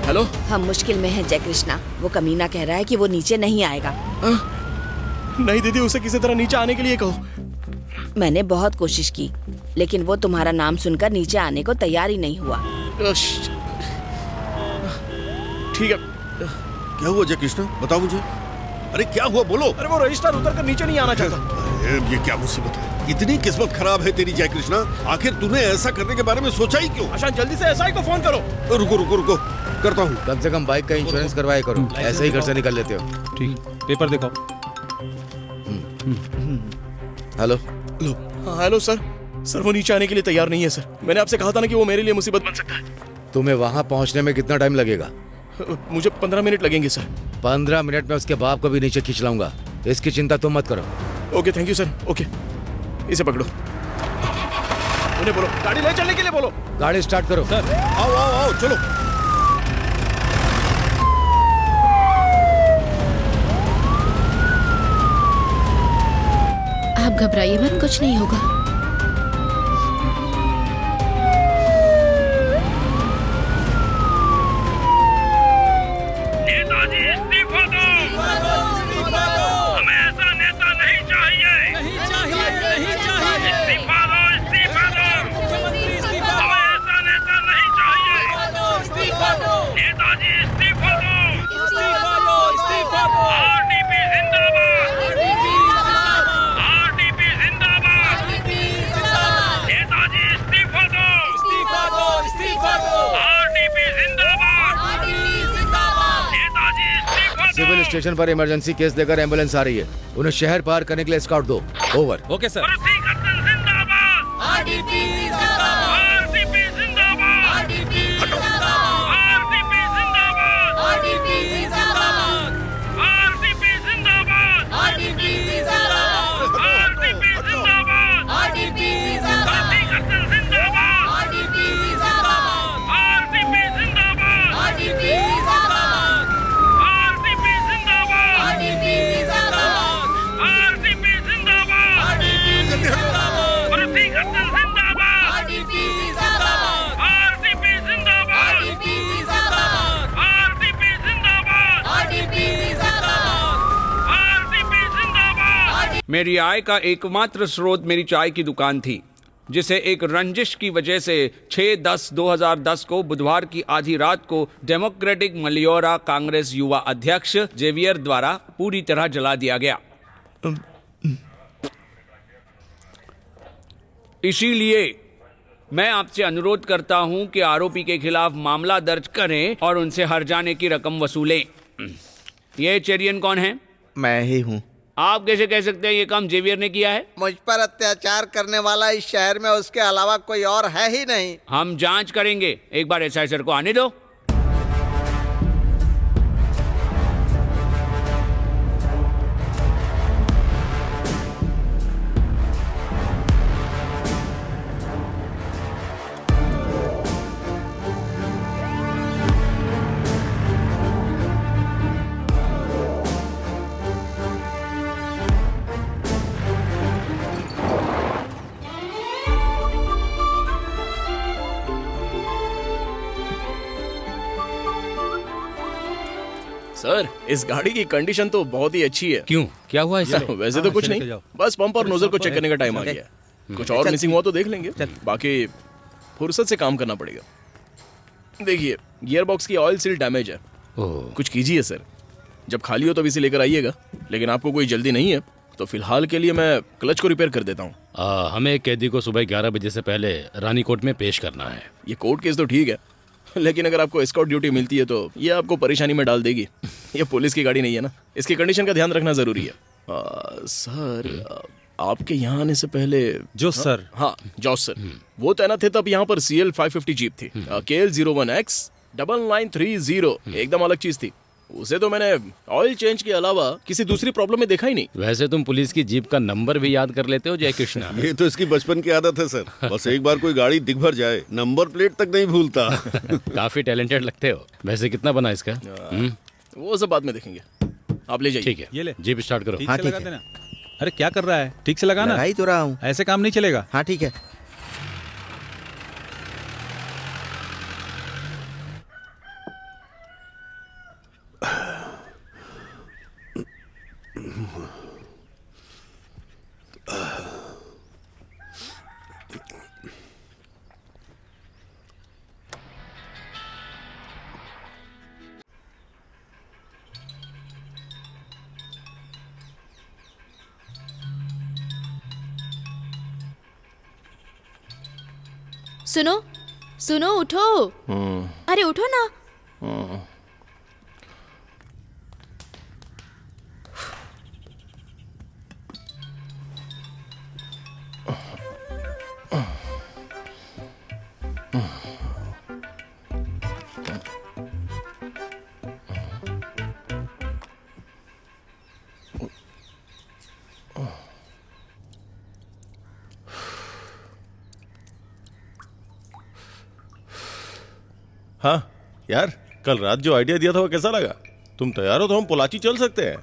Hello. हम मुश्किल में हैं जय कृष्णा। वो कमीना कह रहा है कि वो नीचे नहीं आएगा। नहीं दीदी, उसे किसी तरह नीचे आने के लिए कहो। मैंने बहुत कोशिश की, लेकिन वो तुम्हारा नाम सुनकर नीचे आने को तैयार ही नहीं हुआ। ठीक है। क्या हुआ जय कृष्णा, बताओ मुझे। अरे क्या हुआ, बोलो। अरे वो रजिस्टर उतर कर नीचे नहीं आना चाहता। ये क्या मुसीबत है, इतनी किस्मत खराब है तेरी जय कृष्णा। आखिर तूने ऐसा करने के बारे में सोचा ही क्यों? आशान, जल्दी से एसआई को फोन करो। रुको रुको रुको, करता हूँ। कम से कम बाइक का इंश्योरेंस करवाया करो, ऐसे ही घर से निकल लेते हो। ठीक, पेपर दिखाओ। हेलो। हाँ हेलो सर। सर वो नीचे आने के लिए तैयार नहीं है सर। मैंने आपसे कहा था ना कि वो मेरे लिए मुसीबत बन सकता है। तुम्हें वहाँ पहुँचने में कितना टाइम लगेगा? मुझे 15 मिनट लगेंगे सर। 15 मिनट में उसके बाप को भी नीचे खींच लाऊंगा, इसकी चिंता तुम मत करो। Okay thank you sir. Okay, इसे पकड़ो। उन्हें बोलो गाड़ी ले चलने के लिए बोलो। गाड़ी स्टार्ट करो। सर आओ आओ आओ, चलो। आप घबराइए मत, कुछ नहीं होगा। नेताजी इस्तीफा दो। हमें ऐसा नेता नहीं चाहिए। इस्तीफा दो, इस्तीफा दो। हमें ऐसा नेता नहीं चाहिए। नेताजी इस्तीफा दो। आरडीपी जिंदाबाद। आरडीपी जिंदाबाद। नेताजी इस्तीफा दो। आरडीपी जिंदाबाद। नेताजी इस्तीफा दो। सिविल स्टेशन पर इमरजेंसी केस लेकर एम्बुलेंस आ रही है, उन्हें शहर पार करने के लिए स्काउट दो। Over. Okay sir. Prateek Hasan जिंदाबाद। आरडीपी जिंदाबाद। आरडीपी जिंदाबाद। आरडीपी जिंदाबाद। आरडीपी जिंदाबाद। आरडीपी जिंदाबाद। आरडीपी जिंदाबाद। आरडीपी जिंदाबाद। आरडीपी जिंदाबाद। आरडीपी जिंदाबाद। प्रतीक हसन जिंदाबाद। आरडीपी जिंदाबाद। आरडीपी जिंदाबाद। आरडीपी जिंदाबाद। आरडीपी जिंदाबाद। आरडीपी जिंदाबाद। आरडीपी जिंदाबाद। आरडीपी जिंदाबाद। प्रतीक हसन जिंदाबाद। आरडीपी जिंदाबाद। आरडीपी जिंदाबाद। आरडीपी जिंदाबाद। आरडीपी जिंदाबाद। आरडीपी जिंदाबाद। आरडीपी जिंदाबाद। मेरी आय का एकमात्र स्रोत मेरी चाय की दुकान थी, जिसे एक रंजिश की वजह से 6/10/2010 को बुधवार की आधी रात को डेमोक्रेटिक मलियोरा कांग्रेस युवा अध्यक्ष जेवियर द्वारा पूरी तरह जला दिया गया। इसीलिए मैं आपसे अनुरोध करता हूं कि आरोपी के खिलाफ मामला दर्ज करें और उनसे हर जाने की रकम वसूलें। ये चेरियन कौन है? मैं ही हूँ। आप कैसे कह सकते हैं ये काम जेवियर ने किया है? मुझ पर अत्याचार करने वाला इस शहर में उसके अलावा कोई और है ही नहीं। हम जांच करेंगे, एक बार एसआई सर को आने दो। सर इस गाड़ी की कंडीशन तो बहुत ही अच्छी है। क्यों, क्या हुआ इससे? वैसे तो कुछ नहीं, बस पंप और नोजल को चेक करने का टाइम आ गया। कुछ और मिसिंग हुआ तो देख लेंगे, बाकी फुर्सत से काम करना पड़ेगा। देखिए, गियर बॉक्स की ऑयल सील डैमेज है। कुछ कीजिए सर, जब खाली हो तब इसे लेकर आइएगा, लेकिन आपको कोई जल्दी नहीं है तो फिलहाल के लिए मैं क्लच को रिपेयर कर देता हूँ। हमें एक कैदी को सुबह 11 बजे से पहले रानी कोर्ट में पेश करना है। ये कोर्ट केस तो ठीक है, लेकिन अगर आपको एस्कॉर्ट ड्यूटी मिलती है तो ये आपको परेशानी में डाल देगी। ये पुलिस की गाड़ी नहीं है ना, इसकी कंडीशन का ध्यान रखना जरूरी है। सर, आपके यहाँ आने से पहले जोस सर, हाँ जॉस सर, वो तैनात थे तब यहाँ पर CL 550 जीप थी, KL 01X 9930, एकदम अलग चीज थी। उसे तो मैंने ऑयल चेंज के अलावा किसी दूसरी प्रॉब्लम में देखा ही नहीं। वैसे तुम पुलिस की जीप का नंबर भी याद कर लेते हो जय कृष्णा। ये तो इसकी बचपन की आदत है सर, बस एक बार कोई गाड़ी दिख भर जाए नंबर प्लेट तक नहीं भूलता। काफी टैलेंटेड लगते हो। वैसे कितना बना इसका? वो सब बाद में देखेंगे, आप ले जाइए। ठीक है, ये ले, जीप स्टार्ट करो। ठीक से लगा देना। अरे क्या कर रहा है? ठीक से लगाना। लगाई तो रहा हूँ। ऐसे काम नहीं चलेगा। हाँ ठीक है। सुनो सुनो, उठो। अरे उठो ना। हाँ यार, कल रात जो आइडिया दिया था वो कैसा लगा? तुम तैयार हो तो हम पोलाची चल सकते हैं।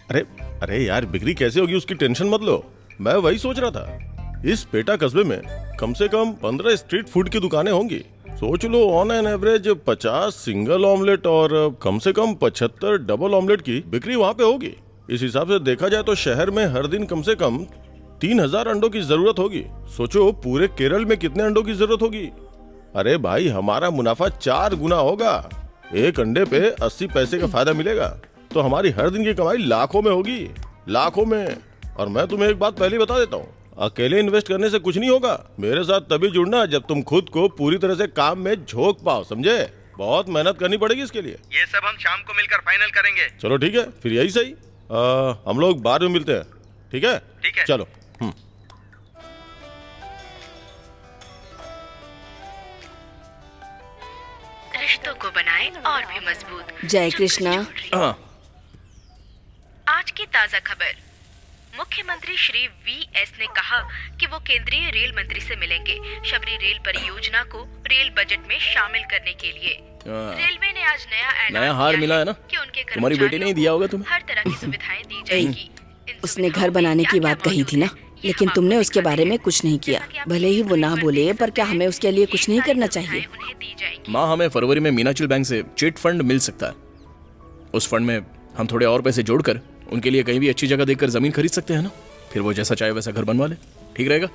अरे अरे यार, बिक्री कैसे होगी उसकी टेंशन मत लो, मैं वही सोच रहा था। इस पेटा कस्बे में कम से कम 15 स्ट्रीट फूड की दुकानें होंगी। सोच लो, on an average 50 single omelette और कम से कम 75 डबल ऑमलेट की बिक्री वहाँ पे होगी। इस हिसाब से देखा जाए तो शहर में हर दिन कम से कम 3000 अंडों की जरूरत होगी। सोचो पूरे केरल में कितने अंडों की जरूरत होगी। अरे भाई, हमारा मुनाफा 4 गुना होगा। एक अंडे पे 80 पैसे का फायदा मिलेगा, तो हमारी हर दिन की कमाई लाखों में होगी, लाखों में। और मैं तुम्हें एक बात पहले ही बता देता हूँ, अकेले इन्वेस्ट करने से कुछ नहीं होगा। मेरे साथ तभी जुड़ना जब तुम खुद को पूरी तरह से काम में झोंक पाओ, समझे? बहुत मेहनत करनी पड़ेगी इसके लिए। ये सब हम शाम को मिलकर फाइनल करेंगे। चलो ठीक है, फिर यही सही। हम लोग बाद में मिलते हैं, ठीक है? ठीक है। चलो। रिश्तों को बनाए और भी मजबूत। जय कृष्णा। आज की ताजा खबर, मुख्यमंत्री श्री VS ने कहा कि वो केंद्रीय रेल मंत्री से मिलेंगे शबरी रेल परियोजना को रेल बजट में शामिल करने के लिए। रेलवे ने आज नया हार मिला है ना, कि उनके तुम्हारी बेटी ने दिया होगा तुम्हें। हर तरह की सुविधाएं दी जाएगी। उसने घर बनाने की बात कही थी ना, लेकिन तुमने उसके बारे में कुछ नहीं किया। भले ही वो ना बोले, पर क्या हमें उसके लिए कुछ नहीं करना चाहिए? माँ, हमें फरवरी में मीनाचिल बैंक से चिट फंड मिल सकता है। उस फंड में हम थोड़े और पैसे जोड़कर उनके लिए कहीं भी अच्छी जगह देखकर जमीन खरीद सकते हैं ना। फिर वो जैसा चाहे वैसा घर बनवा ले, ठीक रहेगा?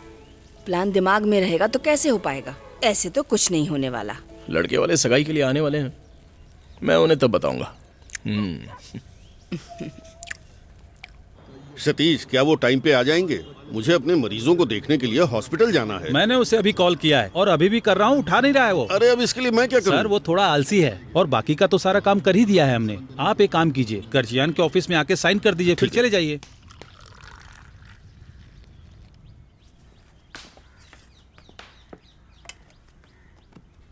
प्लान दिमाग में रहेगा तो कैसे हो पाएगा? ऐसे तो कुछ नहीं होने वाला। लड़के वाले सगाई के लिए आने वाले हैं, मैं उन्हें तब बताऊंगा। सतीश, क्या वो टाइम पे आ जाएंगे? मुझे अपने मरीजों को देखने के लिए हॉस्पिटल जाना है। मैंने उसे अभी कॉल किया है और अभी भी कर रहा हूँ, उठा नहीं रहा है वो। अरे अब इसके लिए मैं क्या करूँ? सर, वो थोड़ा आलसी है और बाकी का तो सारा काम कर ही दिया है हमने। आप एक काम कीजिए, गर्जियान के ऑफिस में आके साइन कर दीजिए, फिर चले जाइए।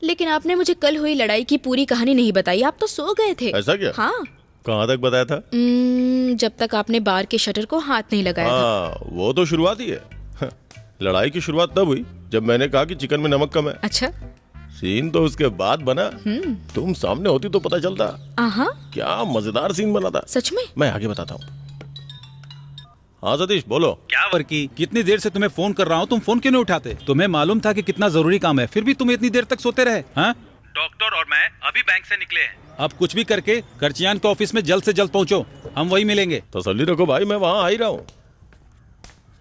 लेकिन आपने मुझे कल हुई लड़ाई की पूरी कहानी नहीं बताई, आप तो सो गए थे। ऐसा क्या? हाँ। कहाँ तक बताया था? जब तक आपने बार के शटर को हाथ नहीं लगाया था। वो तो शुरुआत ही है। लड़ाई की शुरुआत तब हुई जब मैंने कहा कि चिकन में नमक कम है। अच्छा। सीन तो उसके बाद बना। तुम सामने होती तो पता चलता। क्या मजेदार सीन बना था। सच में? मैं आगे बताता हूँ। हाँ सतीश, बोलो। क्या वर्की, कितनी देर से तुम्हें फोन कर रहा हूँ, तुम फोन क्यों नहीं उठाते? तुम्हें मालूम था कि कितना जरूरी काम है, फिर भी तुम इतनी देर तक सोते रहे। हाँ? डॉक्टर और मैं अभी बैंक से निकले हैं। अब कुछ भी करके गर्जियान के ऑफिस में जल्द से जल्द पहुंचो, हम वही मिलेंगे। तसल्ली रखो भाई, मैं वहाँ आ ही रहा हूँ।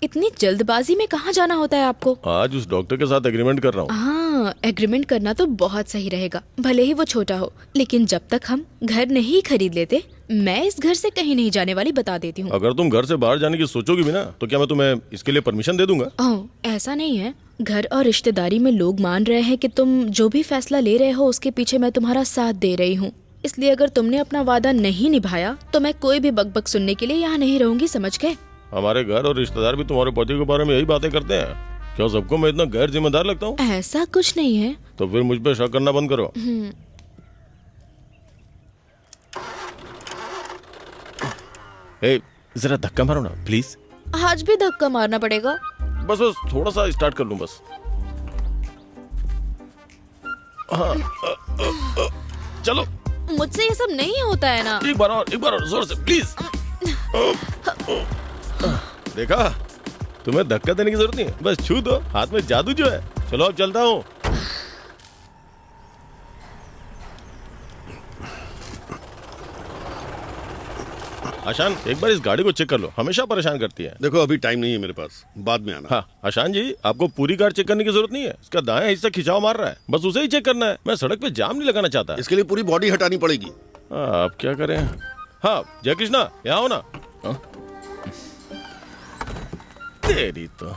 इतनी जल्दबाजी में कहाँ जाना होता है आपको? आज उस डॉक्टर के साथ एग्रीमेंट कर रहा हूँ। हाँ, एग्रीमेंट करना तो बहुत सही रहेगा, भले ही वो छोटा हो, लेकिन जब तक हम घर नहीं खरीद लेते, मैं इस घर से कहीं नहीं जाने वाली, बता देती हूँ। अगर तुम घर से बाहर जाने की सोचोगी भी ना, तो क्या मैं तुम्हें इसके लिए परमिशन दे दूंगा? ओह, ऐसा नहीं है। घर और रिश्तेदारी में लोग मान रहे हैं कि तुम जो भी फैसला ले रहे हो उसके पीछे मैं तुम्हारा साथ दे रही हूँ। इसलिए अगर तुमने अपना वादा नहीं निभाया तो मैं कोई भी बकबक सुनने के लिए यहाँ नहीं रहूंगी, समझ गए? हमारे घर और रिश्तेदार भी तुम्हारे पति के बारे में यही बातें करते हैं। क्या सबको मैं इतना गैर जिम्मेदार लगता हूँ? ऐसा कुछ नहीं है। तो फिर मुझ पे शक करना बंद करो। ए, जरा धक्का मारो ना प्लीज। आज भी धक्का मारना पड़ेगा? बस थोड़ा सा स्टार्ट कर लूं बस। हाँ, चलो। मुझसे ये सब नहीं होता है ना। एक बार और जोर से प्लीज। देखा, तुम्हें धक्का देने की जरूरत नहीं है, बस छू दो, हाथ में जादू जो है। चलो अब चलता हूँ। आशान, एक बार इस गाड़ी को चेक कर लो, हमेशा परेशान करती है। देखो अभी टाइम नहीं है मेरे पास, बाद में आना। हाँ आशान जी, आपको पूरी कार चेक करने की जरूरत नहीं है, इसका दायां हिस्सा खिंचाव मार रहा है, बस उसे ही चेक करना है। मैं सड़क पे जाम नहीं लगाना चाहता। इसके लिए पूरी बॉडी हटानी पड़ेगी। आप क्या करें? हाँ जय कृष्णा, यहाँ हो ना। तेरी तो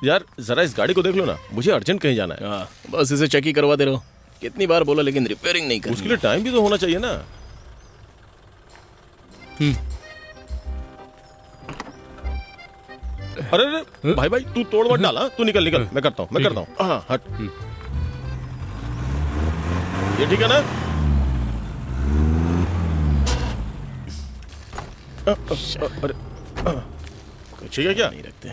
यार, जरा इस गाड़ी को देख लो ना, मुझे अर्जेंट कहीं जाना है। बस इसे चेक ही करवा दे रहा हूँ। कितनी बार बोला, लेकिन रिपेयरिंग नहीं करनी। उसके लिए टाइम भी तो होना चाहिए ना। अरे भाई तू तोड़ मत डाला, तू निकल निकल, मैं करता हूँ। हाँ हट। ये ठीक है ना? अरे ठीक है क्या? नहीं रखते।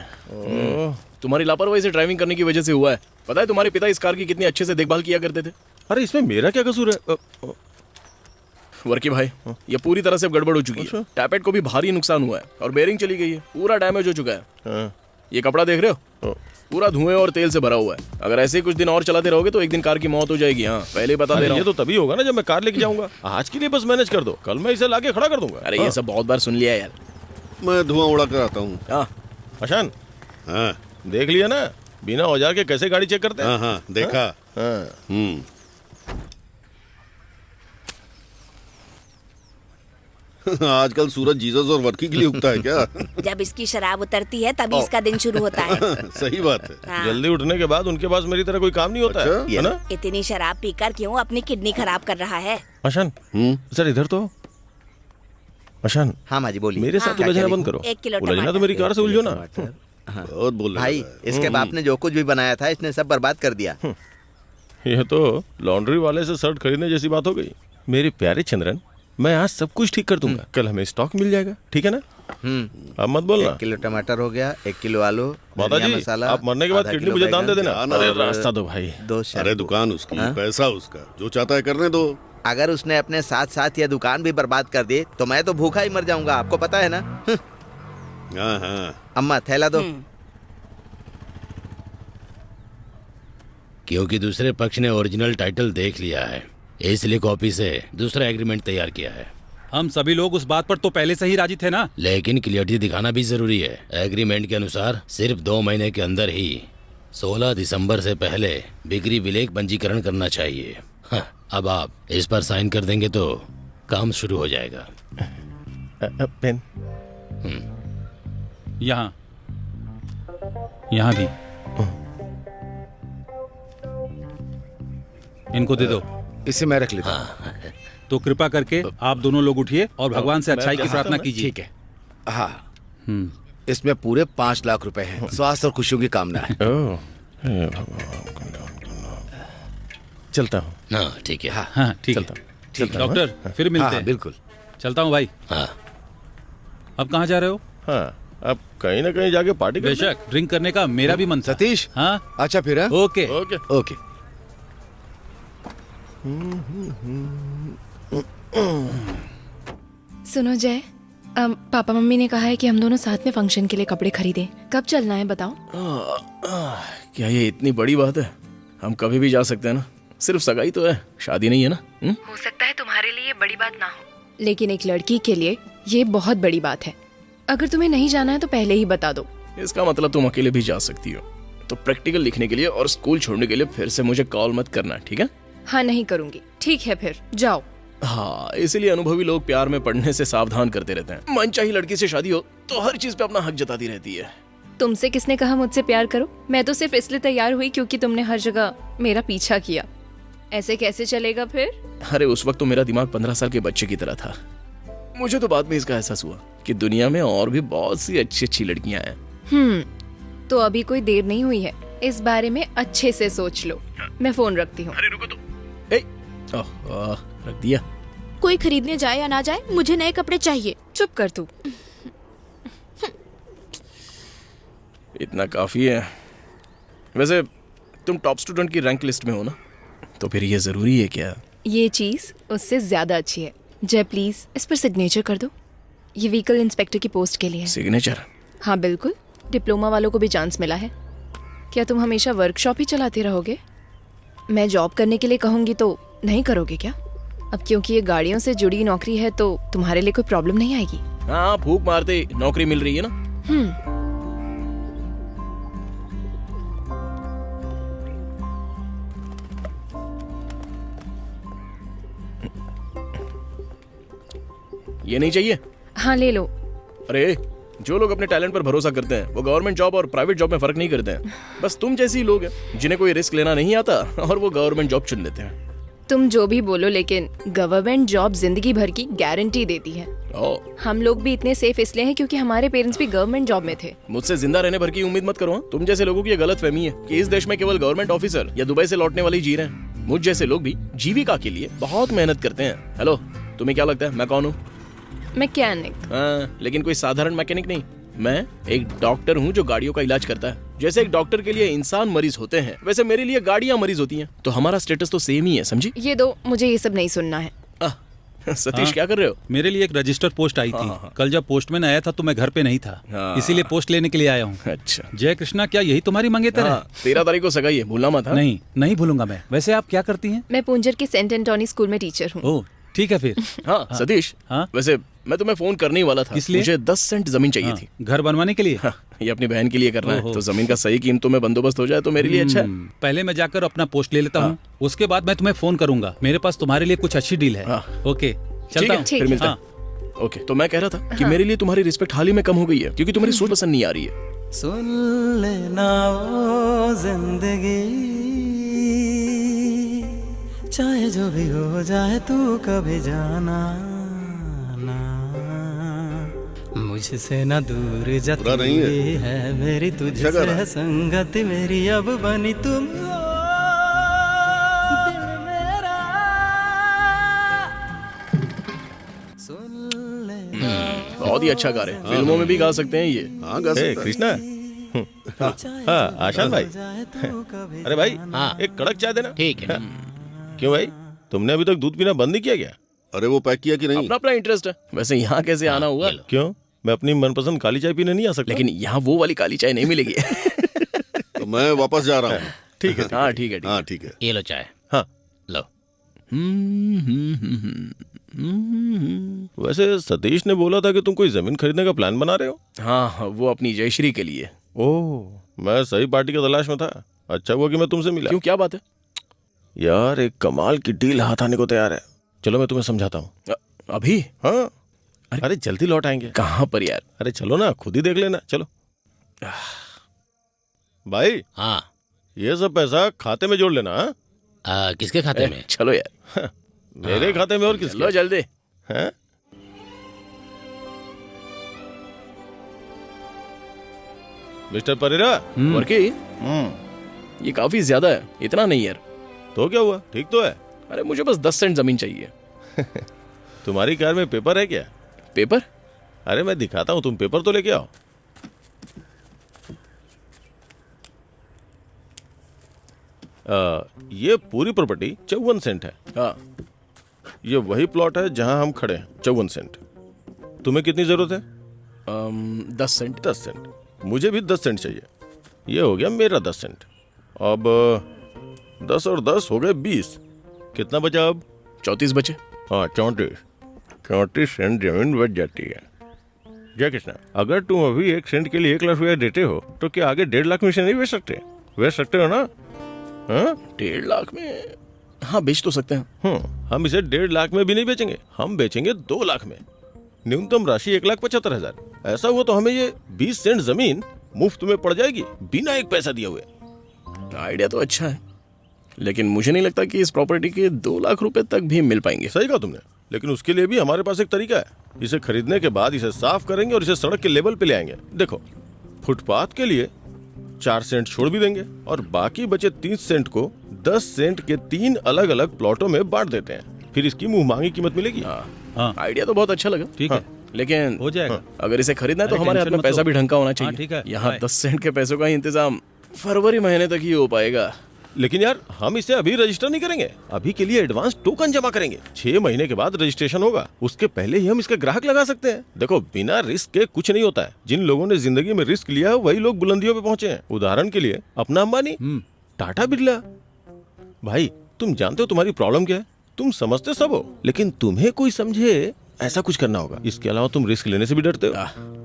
तुम्हारी लापरवाही से ड्राइविंग करने की वजह से हुआ है। पता है तुम्हारे पिता इस कार की कितनी अच्छे से देखभाल किया करते थे। अरे इसमें मेरा क्या कसूर है? वर्की भाई, ये पूरी तरह से गड़बड़ हो चुकी है। टैपेट को भी भारी नुकसान हुआ है और बेरिंग चली गई है, पूरा डैमेज हो चुका है। ये कपड़ा देख रहे हो, पूरा धुएं और तेल से भरा हुआ है। अगर ऐसे कुछ दिन और चलाते रहोगे तो एक दिन कार की मौत हो जाएगी। हाँ पहले ही बता दे रहा हूँ। ये तो तभी होगा ना जब मैं कार लेके जाऊंगा। आज के लिए बस मैनेज कर दो, कल मैं इसे लाके खड़ा कर दूंगा। अरे ये सब बहुत बार सुन लिया यार। मैं धुआं उड़ा कर आता हूँ। हाँ आशान, हाँ देख लिया ना बिना औजार के कैसे गाड़ी चेक करते हैं? हाँ देखा। आजकल सूरज जीसस और वर्की के लिए उगता है क्या? जब इसकी शराब उतरती है तभी इसका दिन शुरू होता है। सही बात है। हाँ। जल्दी उठने के बाद उनके पास मेरी तरह कोई काम नहीं होता है ना? इतनी शराब पीकर क्यों अपनी किडनी खराब कर रहा है? आशान सर इधर तो। आशान। हाँ माँ जी बोलिए। मेरे साथ उलझना बंद करो। 1 किलो उलझना तो मेरी कार से उलझो ना। बहुत बोल भाई, इसके बाप ने जो कुछ भी बनाया था इसने सब बर्बाद कर दिया। ये तो लॉन्ड्री वाले से शर्ट खरीदने जैसी बात हो गई। मेरे प्यारे चंद्रन, मैं आज सब कुछ ठीक कर दूंगा। कल हमें स्टॉक मिल जाएगा, ठीक है ना? अब मत बोलना। 1 किलो टमाटर हो गया, 1 किलो आलू, माता जी, मसाला, आप मरने के बाद आधा किडनी किलो मुझे दान दे बैंगन, देना। अरे रास्ता दो भाई। 2 अरे दुकान उसकी, पैसा उसका, जो चाहता है करने दो। अगर उसने अपने साथ साथ ये दुकान भी बर्बाद कर दी तो मैं तो भूखा ही मर जाऊंगा, आपको पता है ना? हाँ। अम्मा थैला दो। क्योंकि दूसरे पक्ष ने ओरिजिनल टाइटल देख लिया है, इसलिए कॉपी से दूसरा एग्रीमेंट तैयार किया है। हम सभी लोग उस बात पर तो पहले से ही राजी थे ना। लेकिन क्लियरिटी दिखाना भी जरूरी है। एग्रीमेंट के अनुसार सिर्फ 2 महीने के अंदर ही 16 दिसंबर से पहले बिक्री विलेख पंजीकरण करना चाहिए। हाँ, अब आप इस पर साइन कर देंगे तो काम शुरू हो जाएगा। पेन यहाँ भी इनको दे दो। इसे मैं रख लेता हूँ। तो कृपा करके आप दोनों लोग उठिए और भगवान से अच्छाई की प्रार्थना कीजिए। ठीक है। हाँ, इसमें पूरे 5 लाख रुपए हैं। स्वास्थ्य और खुशियों की कामना है। चलता हूँ। हाँ ठीक है। हाँ ठीक है। डॉक्टर फिर मिलते हैं। बिल्कुल। चलता हूँ भाई। हाँ। अब कहाँ जा रहे हो? हाँ, अब कहीं ना कहीं जाके पार्टी करते हैं। बेशक, ड्रिंक करने का मेरा भी मन था। सतीश। हाँ अच्छा फिर। Okay okay okay. सुनो जय, पापा मम्मी ने कहा है कि हम दोनों साथ में फंक्शन के लिए कपड़े खरीदें। कब चलना है बताओ? क्या ये इतनी बड़ी बात है? हम कभी भी जा सकते हैं ना, सिर्फ सगाई तो है, शादी नहीं है ना। हो सकता है तुम्हारे लिए बड़ी बात ना हो, लेकिन एक लड़की के लिए ये बहुत बड़ी बात है। अगर तुम्हें नहीं जाना है तो पहले ही बता दो, इसका मतलब तुम अकेले भी जा सकती हो। तो प्रैक्टिकल लिखने के लिए और स्कूल छोड़ने के लिए फिर से मुझे कॉल मत करना, ठीक है? हाँ नहीं करूंगी। ठीक है फिर जाओ। हाँ, इसलिए अनुभवी लोग प्यार में पढ़ने से सावधान करते रहते हैं। मनचाही लड़की से शादी हो तो हर चीज पे अपना हक जताती रहती है। तुमसे किसने कहा मुझसे प्यार करो? मैं तो सिर्फ इसलिए तैयार हुई क्योंकि तुमने हर जगह मेरा पीछा किया। ऐसे कैसे चलेगा फिर? अरे उस वक्त तो मेरा दिमाग 15 साल के बच्चे की तरह था। मुझे तो बाद में इसका एहसास हुआ कि दुनिया में और भी बहुत सी अच्छी अच्छी लड़कियां हैं। तो अभी कोई देर नहीं हुई है, इस बारे में अच्छे से सोच लो। मैं फोन रखती हूँ। अरे रुको तो। रख दिया। कोई खरीदने जाए या ना जाए, मुझे नए कपड़े चाहिए। चुप कर तू। इतना काफी है। वैसे तुम टॉप स्टूडेंट की रैंक लिस्ट में हो ना, तो फिर ये जरूरी है क्या? ये चीज उससे ज्यादा अच्छी है। जय प्लीज इस पर सिग्नेचर कर दो। ये व्हीकल इंस्पेक्टर की पोस्ट के लिए है। सिग्नेचर? हाँ बिल्कुल, डिप्लोमा वालों को भी चांस मिला है। क्या तुम हमेशा वर्कशॉप ही चलाते रहोगे? मैं जॉब करने के लिए कहूंगी तो नहीं करोगे क्या? अब क्योंकि ये गाड़ियों से जुड़ी नौकरी है तो तुम्हारे लिए कोई प्रॉब्लम नहीं आएगी। हाँ, फूंक मारते नौकरी मिल रही है ना। ये नहीं चाहिए? हाँ ले लो। अरे जो लोग अपने टैलेंट पर भरोसा करते हैं वो गवर्नमेंट जॉब और प्राइवेट जॉब में फर्क नहीं करते हैं। बस तुम जैसे ही लोग हैं जिन्हें कोई रिस्क लेना नहीं आता और वो गवर्नमेंट जॉब चुन लेते हैं। तुम जो भी बोलो, लेकिन गवर्नमेंट जॉब जिंदगी भर की गारंटी देती है। हम लोग भी इतने सेफ इसलिए हैं क्योंकि हमारे पेरेंट्स भी गवर्नमेंट जॉब में थे। मुझसे जिंदा रहने भर की उम्मीद मत करो। तुम जैसे लोगों की ये गलत फहमी है कि इस देश में केवल गवर्नमेंट ऑफिसर या दुबई से लौटने वाले ही जी रहे हैं। मुझ जैसे लोग भी जीविका के लिए बहुत मेहनत करते हैं। हेलो, तुम्हें क्या लगता है मैं कौन हूँ? मैकेनिक। हाँ, लेकिन कोई साधारण मैकेनिक नहीं। मैं एक डॉक्टर हूँ जो गाड़ियों का इलाज करता है। जैसे एक डॉक्टर के लिए इंसान मरीज होते हैं, वैसे मेरे लिए गाड़ियाँ मरीज होती हैं। तो हमारा स्टेटस तो सेम ही है, समझी? ये दो, मुझे ये सब नहीं सुनना है। सतीश क्या कर रहे हो? मेरे लिए एक रजिस्टर पोस्ट आई थी। कल जब पोस्टमैन आया था तो मैं घर पे नहीं था, इसीलिए पोस्ट लेने के लिए आया हूँ। अच्छा। जय कृष्णा, क्या यही तुम्हारी मंगेतर है? 13 तारीख को सगाई है, भूलना मत। नहीं, नहीं भूलूंगा मैं। वैसे आप क्या करती हैं? मैं पूंजर के सेंट एंटोनी स्कूल में टीचर हूँ। ओह ठीक है फिर। हाँ सतीश, वैसे मैं तुम्हें फोन करने ही वाला था। इसलिए? मुझे 10 सेंट जमीन चाहिए थी। घर बनवाने के लिए? ये अपनी बहन के लिए करना है, तो जमीन का सही कीमतों में बंदोबस्त हो जाए तो मेरे लिए अच्छा है। पहले मैं जाकर अपना पोस्ट ले लेता हूँ, उसके बाद मैं तुम्हें फोन करूंगा। मेरे पास तुम्हारे लिए कुछ अच्छी डील है। ओके चलता हूँ, फिर मिलता है। ओके, तो मैं कह रहा था कि मेरे लिए तुम्हारी रिस्पेक्ट हाल ही में कम हो गई है क्योंकि तुम्हारी सोच पसंद नहीं आ रही है। सुन लेना ओ जिंदगी, चाहे जो भी हो जाए तू कभी जाना ना, मुझसे ना दूर जाती है मेरी तुझसे है संगत मेरी, अब बनी तुम बहुत ही अच्छा गा रहे हैं, फिल्मों में भी गा सकते हैं ये। हाँ गा सकते हैं। कृष्णा। हाँ आशान भाई। अरे भाई, एक कड़क चाय देना। ठीक है। क्यों भाई, तुमने अभी तक दूध पीना बंद नहीं किया क्या? अरे वो पैक किया कि नहीं? अपना अपना इंटरेस्ट है। वैसे यहाँ कैसे आना हुआ? क्यों, मैं अपनी मनपसंद काली चाय पीने नहीं आ सकता? लेकिन यहाँ वो वाली काली चाय नहीं मिलेगी। तो मैं वापस जा रहा हूँ। ठीक है। हाँ ठीक है। हाँ ठीक है। ये लो चाय। हाँ लो। वैसे सतीश ने बोला था कि तुम कोई जमीन खरीदने का प्लान बना रहे हो। हाँ, वो अपनी जयश्री के लिए। ओह, मैं सही पार्टी की तलाश में था। अच्छा हुआ कि मैं तुमसे मिला। क्यों, क्या बात है? यार एक कमाल की डील हाथ आने को तैयार है। चलो मैं तुम्हें समझाता हूँ। अभी? हाँ। अरे जल्दी लौट आएंगे। कहाँ पर यार? अरे चलो ना, खुद ही देख लेना। चलो भाई। हाँ, ये सब पैसा खाते में जोड़ लेना। किसके खाते में? चलो यार। मेरे खाते में और किसके? लो जल्दी। हैं? मिस्टर परेरा। वर्की, ये काफी ज्यादा है, इतना नहीं यार। तो क्या हुआ, ठीक तो है? अरे मुझे बस 10 सेंट जमीन चाहिए। तुम्हारी कार में पेपर है क्या? पेपर? अरे मैं दिखाता हूँ, तुम पेपर तो लेके आओ। ये पूरी प्रॉपर्टी 54 सेंट है। हाँ। ये वही प्लॉट है जहां हम खड़े हैं, 54 सेंट। तुम्हें कितनी जरूरत है? 10 सेंट। 10 सेंट। मुझे भी 10 सेंट चाहिए। ये हो गया मेरा 10 सेंट। अब 10 और 10 हो गए 20। कितना बचा अब? 34 बचे। हाँ 34 सेंट जमीन बच जाती है। जय कृष्णा, अगर तुम अभी 1 सेंट के लिए 1 लाख रुपया देते हो तो क्या आगे 1.5 लाख में से नहीं बेच सकते? बेच सकते हो ना? हाँ? 1.5 लाख में हाँ बेच तो सकते हैं। हम इसे 1.5 लाख में भी नहीं बेचेंगे, हम बेचेंगे 2 लाख में। न्यूनतम राशि 1,75,000। ऐसा हुआ तो हमें ये 20 सेंट जमीन मुफ्त में पड़ जाएगी बिना एक पैसा दिए हुए। आइडिया तो अच्छा है, लेकिन मुझे नहीं लगता कि इस प्रॉपर्टी के 2 लाख रुपए तक भी मिल पाएंगे। सही कहा तुमने, लेकिन उसके लिए भी हमारे पास एक तरीका है। इसे खरीदने के बाद इसे साफ करेंगे और इसे सड़क के लेवल पे ले आएंगे। देखो, फुटपाथ के लिए 4 सेंट छोड़ भी देंगे और बाकी बचे 30 सेंट को 10 सेंट के 3 अलग अलग प्लॉटों में बांट देते हैं। फिर इसकी मुंह मांगी कीमत मिलेगी। आइडिया तो बहुत अच्छा लगा। ठीक है, लेकिन हो जाएगा। अगर इसे खरीदना है तो अरे हमारे हाथ टेंशन में मत पैसा लो। भी ढंग का होना हाँ, चाहिए। ठीक है, यहाँ बाय। 10 सेंट के पैसों का इंतजाम फरवरी महीने तक ही हो पाएगा। लेकिन यार, हम इसे अभी रजिस्टर नहीं करेंगे। अभी के लिए एडवांस टोकन जमा करेंगे। 6 महीने के बाद रजिस्ट्रेशन होगा, उसके पहले ही हम इसके ग्राहक लगा सकते हैं। देखो, बिना रिस्क के कुछ नहीं होता है। जिन लोगों ने जिंदगी में रिस्क लिया है वही लोग बुलंदियों पे पहुंचे हैं। उदाहरण के लिए अपना अंबानी, टाटा बिरला। भाई, तुम जानते हो तुम्हारी प्रॉब्लम क्या है? तुम समझते सब हो, लेकिन तुम्हें कोई समझे ऐसा कुछ करना होगा। इसके अलावा तुम रिस्क लेने से भी डरते हो।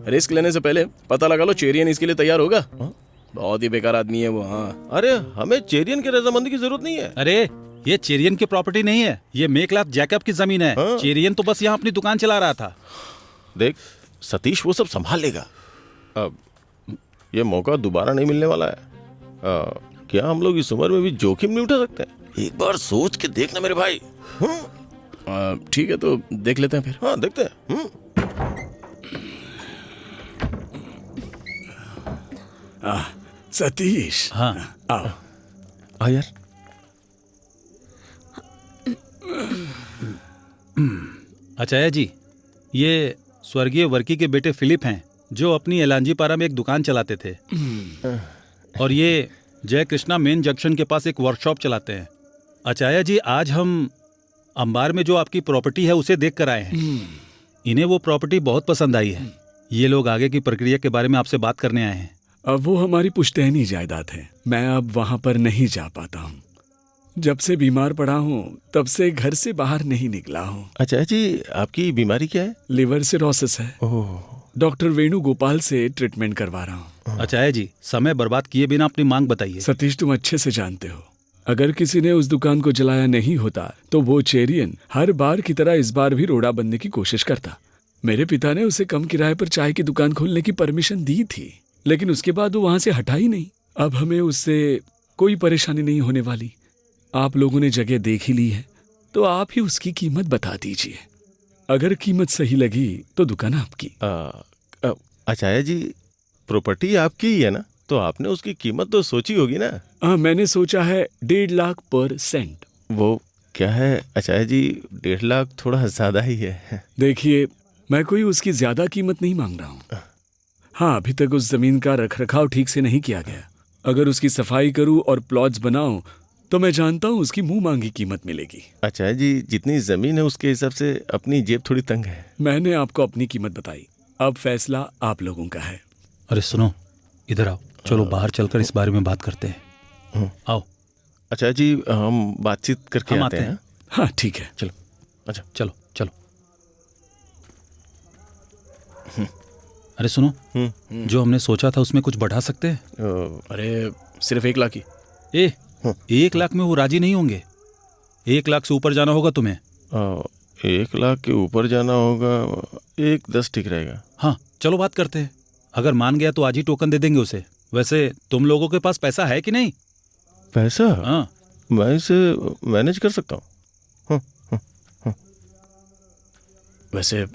रिस्क लेने से पहले पता लगा लो चेरियन इसके लिए तैयार होगा। बहुत ही बेकार आदमी है वो। हाँ, अरे हमें चेरियन के रजामंदी की जरूरत नहीं है। अरे ये चेरियन की प्रॉपर्टी नहीं है, ये मेकलाथ जैकब की जमीन है। चेरियन तो बस यहाँ अपनी दुकान चला रहा था। देख सतीश, वो सब संभाल लेगा। अब ये मौका दोबारा नहीं मिलने वाला है। क्या हम लोग इस उम्र में भी जोखिम नहीं उठा सकते? एक बार सोच के देखना मेरे भाई। ठीक है, तो देख लेते हैं फिर। हाँ, देखते हैं। सतीश, हाँ आओ। हाँ यार। अचाया जी, ये स्वर्गीय वर्की के बेटे फिलिप हैं, जो अपनी एलांजीपारा में एक दुकान चलाते थे। और ये जय कृष्णा मेन जंक्शन के पास एक वर्कशॉप चलाते हैं। अचाया जी, आज हम अंबार में जो आपकी प्रॉपर्टी है उसे देख कर आए हैं। इन्हें वो प्रॉपर्टी बहुत पसंद आई है। ये लोग आगे की प्रक्रिया के बारे में आपसे बात करने आए हैं। अब वो हमारी पुश्तैनी जायदाद है। मैं अब वहाँ पर नहीं जा पाता हूँ। जब से बीमार पड़ा हूँ तब से घर से बाहर नहीं निकला हूँ। अच्छा जी, आपकी बीमारी क्या है? लिवर सिरोसिस है। डॉक्टर वेणुगोपाल से ट्रीटमेंट करवा रहा हूँ। अचाया जी, समय बर्बाद किए बिना अपनी मांग बताइए। सतीश, तुम अच्छे से जानते हो, अगर किसी ने उस दुकान को जलाया नहीं होता तो वो चेरियन हर बार की तरह इस बार भी रोड़ा बनने की कोशिश करता। मेरे पिता ने उसे कम किराए पर चाय की दुकान खोलने की परमिशन दी थी, लेकिन उसके बाद वो वहां से हटा ही नहीं। अब हमें उससे कोई परेशानी नहीं होने वाली। आप लोगों ने जगह देख ही ली है, तो आप ही उसकी कीमत बता दीजिए। अगर कीमत सही लगी तो दुकान आपकी। अचाया जी, प्रॉपर्टी आपकी ही है ना, तो आपने उसकी कीमत तो सोची होगी ना? हाँ, मैंने सोचा है 1.5 लाख पर सेंट। वो क्या है अचाया जी, 1.5 लाख थोड़ा ज्यादा ही है। देखिए, मैं कोई उसकी ज्यादा कीमत नहीं मांग रहा हूँ। हाँ, अभी तक उस जमीन का रखरखाव ठीक से नहीं किया गया। अगर उसकी सफाई करूँ और प्लॉट्स बनाऊं तो मैं जानता हूँ उसकी मुंह मांगी कीमत मिलेगी। अचाया जी, जितनी जमीन है उसके हिसाब से अपनी जेब थोड़ी तंग है। मैंने आपको अपनी कीमत बताई, अब फैसला आप लोगों का है। अरे सुनो, इधर आओ, चलो बाहर चलकर इस बारे में बात करते हैं। आओ। अच्छा जी, हम बातचीत करके आते हैं। हाँ ठीक है, चलो। अच्छा, चलो चलो। अरे सुनो, जो हमने सोचा था उसमें कुछ बढ़ा सकते हैं? अरे सिर्फ 1 लाख ही। 1 लाख में वो राजी नहीं होंगे। 1 लाख से ऊपर जाना होगा तुम्हें। 1 लाख के ऊपर जाना होगा। 1.10 ठीक रहेगा। हाँ, चलो बात करते हैं। अगर मान गया तो आज ही टोकन दे देंगे उसे। वैसे तुम लोगों के पास पैसा है कि नहीं? पैसा? हाँ, मैं इसे मैनेज कर सकता हूँ। वैसे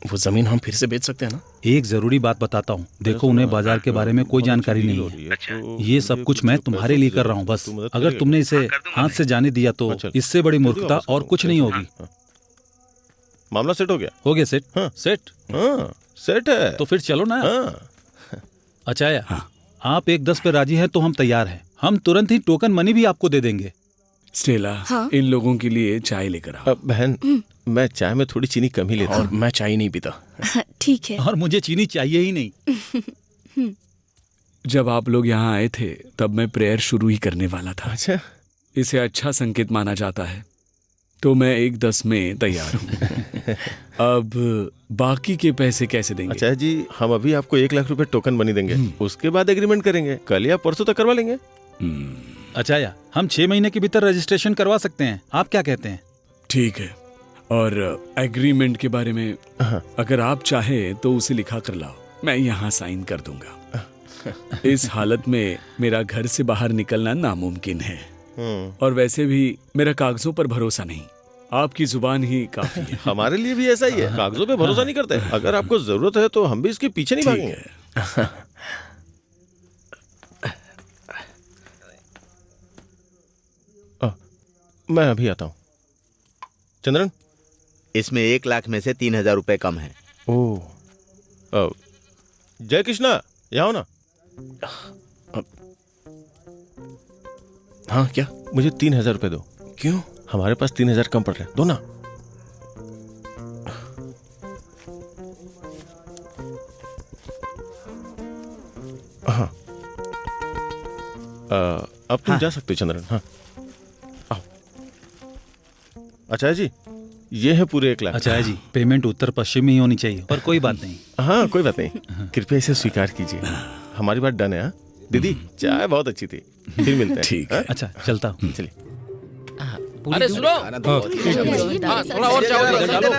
वो जमीन हम फिर से बेच सकते हैं ना? एक जरूरी बात बताता हूँ। देखो, उन्हें बाजार के बारे में कोई जानकारी नहीं है। ये सब कुछ मैं तुम्हारे लिए कर रहा हूँ बस। अगर तुमने इसे हाथ से जाने दिया तो इससे बड़ी मूर्खता और कुछ नहीं होगी। मामला सेट हो गया? हो गया सेट। हाँ, सेट। हाँ, सेट है। तो फिर चलो ना। अचाया, आप 1.10 पे राजी हैं तो हम तैयार हैं। हम तुरंत ही टोकन मनी भी आपको दे देंगे। स्टेला, इन लोगों के लिए चाय लेकर आओ। बहन, मैं चाय में थोड़ी चीनी कम ही लेता हूँ। और मैं चाय नहीं पीता। ठीक है। और मुझे चीनी चाहिए ही नहीं। जब आप लोग यहाँ आए थे तब मैं प्रेयर शुरू ही करने वाला था। अच्छा। इसे अच्छा संकेत माना जाता है। तो मैं 1-10 में तैयार हूँ। अब बाकी के पैसे कैसे देंगे? अच्छा जी, हम अभी आपको 1 लाख रुपए टोकन मनी देंगे, उसके बाद एग्रीमेंट करेंगे। कल या परसों तक करवा लेंगे। अच्छा या हम 6 महीने के भीतर रजिस्ट्रेशन करवा सकते हैं, आप क्या कहते हैं? ठीक है। और एग्रीमेंट के बारे में अगर आप चाहे तो उसे लिखा कर लाओ, मैं यहाँ साइन कर दूंगा। इस हालत में मेरा घर से बाहर निकलना नामुमकिन है, और वैसे भी मेरा कागजों पर भरोसा नहीं, आपकी जुबान ही काफी है। हमारे लिए भी ऐसा ही है, कागजों पे भरोसा नहीं करते। अगर आपको जरूरत है तो हम भी इसके पीछे नहीं भागेंगे। मैं अभी आता हूँ। चंद्रन, इसमें 1 लाख में से 3,000 रुपए कम है। ओह, जय कृष्णा, यहाँ हो ना। हाँ क्या? मुझे 3,000 रुपए दो। क्यों? हमारे पास 3,000 कम पड़ रहे हैं, दो ना। हाँ, अब तुम जा सकते हो चंद्रन। हाँ, आओ। आचार्य जी, ये है पूरे 1 लाख। आचार्य जी, पेमेंट उत्तर पश्चिम में ही होनी चाहिए, पर कोई बात नहीं। हाँ, कोई बात नहीं, कृपया इसे स्वीकार कीजिए। हमारी बात डन है। हाँ दीदी, चाय बहुत अच्छी थी, फिर मिलते हैं। ठीक है। अच्छा, चलता हूँ। चलिए। अरे सुनो, थोड़ा और चावल इधर डालो।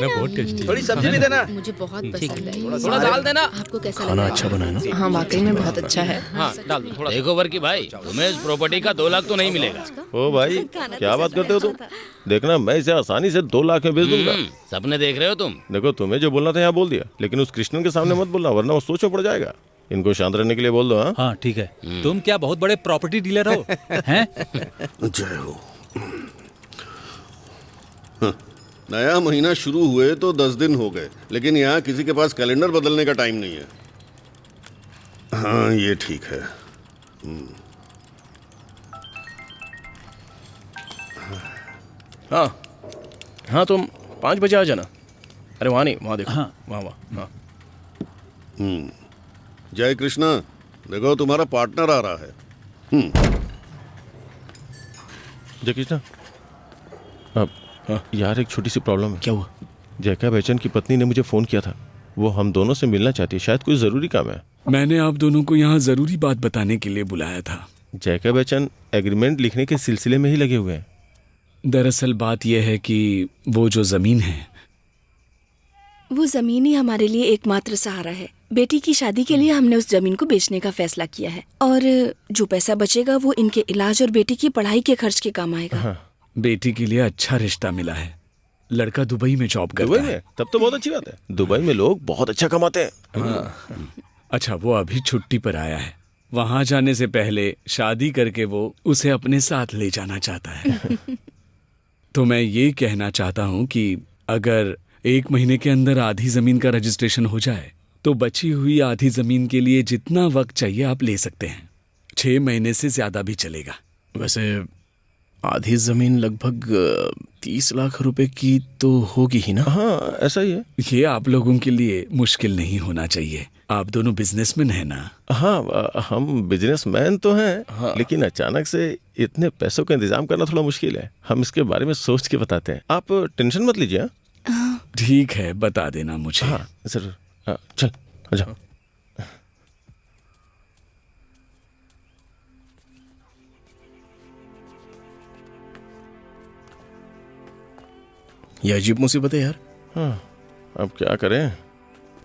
बहुत टेस्टी। थोड़ी सब्जी भी देना। मुझे बहुत पसंद है। थोड़ा दाल देना। आपको कैसा खाना लगा? अच्छा बना है ना? हाँ वाकई में बहुत अच्छा है। हाँ डाल दो थोड़ा। देखो वर्की भाई, तुम्हें इस प्रॉपर्टी का 2 लाख तो नहीं मिलेगा। ओ भाई, क्या बात करते हो तुम? देखना, मैं इसे आसानी से 2 लाख में बेच दूंगा। सपने देख रहे हो तुम? देखो, तुम्हें जो बोलना था यहाँ बोल दिया, लेकिन उस कृष्णन के सामने मत बोलना, वरना वो सोच में पड़ जाएगा। इनको शांत रहने के लिए बोल दो। हाँ ठीक है। तुम क्या बहुत बड़े प्रॉपर्टी डीलर हो? हैं? जय हो। नया महीना शुरू हुए तो 10 दिन हो गए, लेकिन यहाँ किसी के पास कैलेंडर बदलने का टाइम नहीं है। हाँ, ये ठीक है। हाँ हाँ, तुम 5 बजे आ जाना। अरे वहाँ नहीं, वहाँ देखो। हाँ। वहाँ। हाँ। जय कृष्णा, देखो तुम्हारा पार्टनर आ रहा है। जय कृष्णा, अब यार एक छोटी सी प्रॉब्लम है। क्या हुआ? जयका बच्चन की पत्नी ने मुझे फोन किया था, वो हम दोनों से मिलना चाहती है, शायद कोई जरूरी काम है। मैंने आप दोनों को यहाँ जरूरी बात बताने के लिए बुलाया था। जयका बच्चन एग्रीमेंट लिखने के सिलसिले में ही लगे हुए हैं। दरअसल बात यह है कि वो जो जमीन है, वो जमीन ही हमारे लिए एकमात्र सहारा है। बेटी की शादी के लिए हमने उस जमीन को बेचने का फैसला किया है, और जो पैसा बचेगा वो इनके इलाज और बेटी की पढ़ाई के खर्च के काम आएगा। हाँ। बेटी के लिए अच्छा रिश्ता मिला है, लड़का दुबई में जॉब करता दुबई है। में? तब तो बहुत अच्छी बात है, दुबई में लोग बहुत अच्छा कमाते हैं। हाँ। अच्छा, वो अभी छुट्टी पर आया है, वहां जाने से पहले शादी करके वो उसे अपने साथ ले जाना चाहता है। तो मैं ये कहना चाहता हूँ कि अगर 1 महीने के अंदर आधी जमीन का रजिस्ट्रेशन हो जाए तो बची हुई आधी जमीन के लिए जितना वक्त चाहिए आप ले सकते हैं। 6 महीने से ज्यादा भी चलेगा। वैसे आधी जमीन लगभग 30 लाख रुपए की तो होगी ही ना? हाँ, ऐसा ही है। ये आप लोगों के लिए मुश्किल नहीं होना चाहिए, आप दोनों बिजनेसमैन हैं ना? हाँ, हम बिजनेसमैन तो हैं। हाँ। लेकिन अचानक से इतने पैसों का इंतजाम करना थोड़ा मुश्किल है। हम इसके बारे में सोच के बताते हैं, आप टेंशन मत लीजिए। ठीक है, बता देना मुझे। हाँ जरूर। चल आजा। ये अजीब मुसीबत है यार। हाँ, अब क्या करें?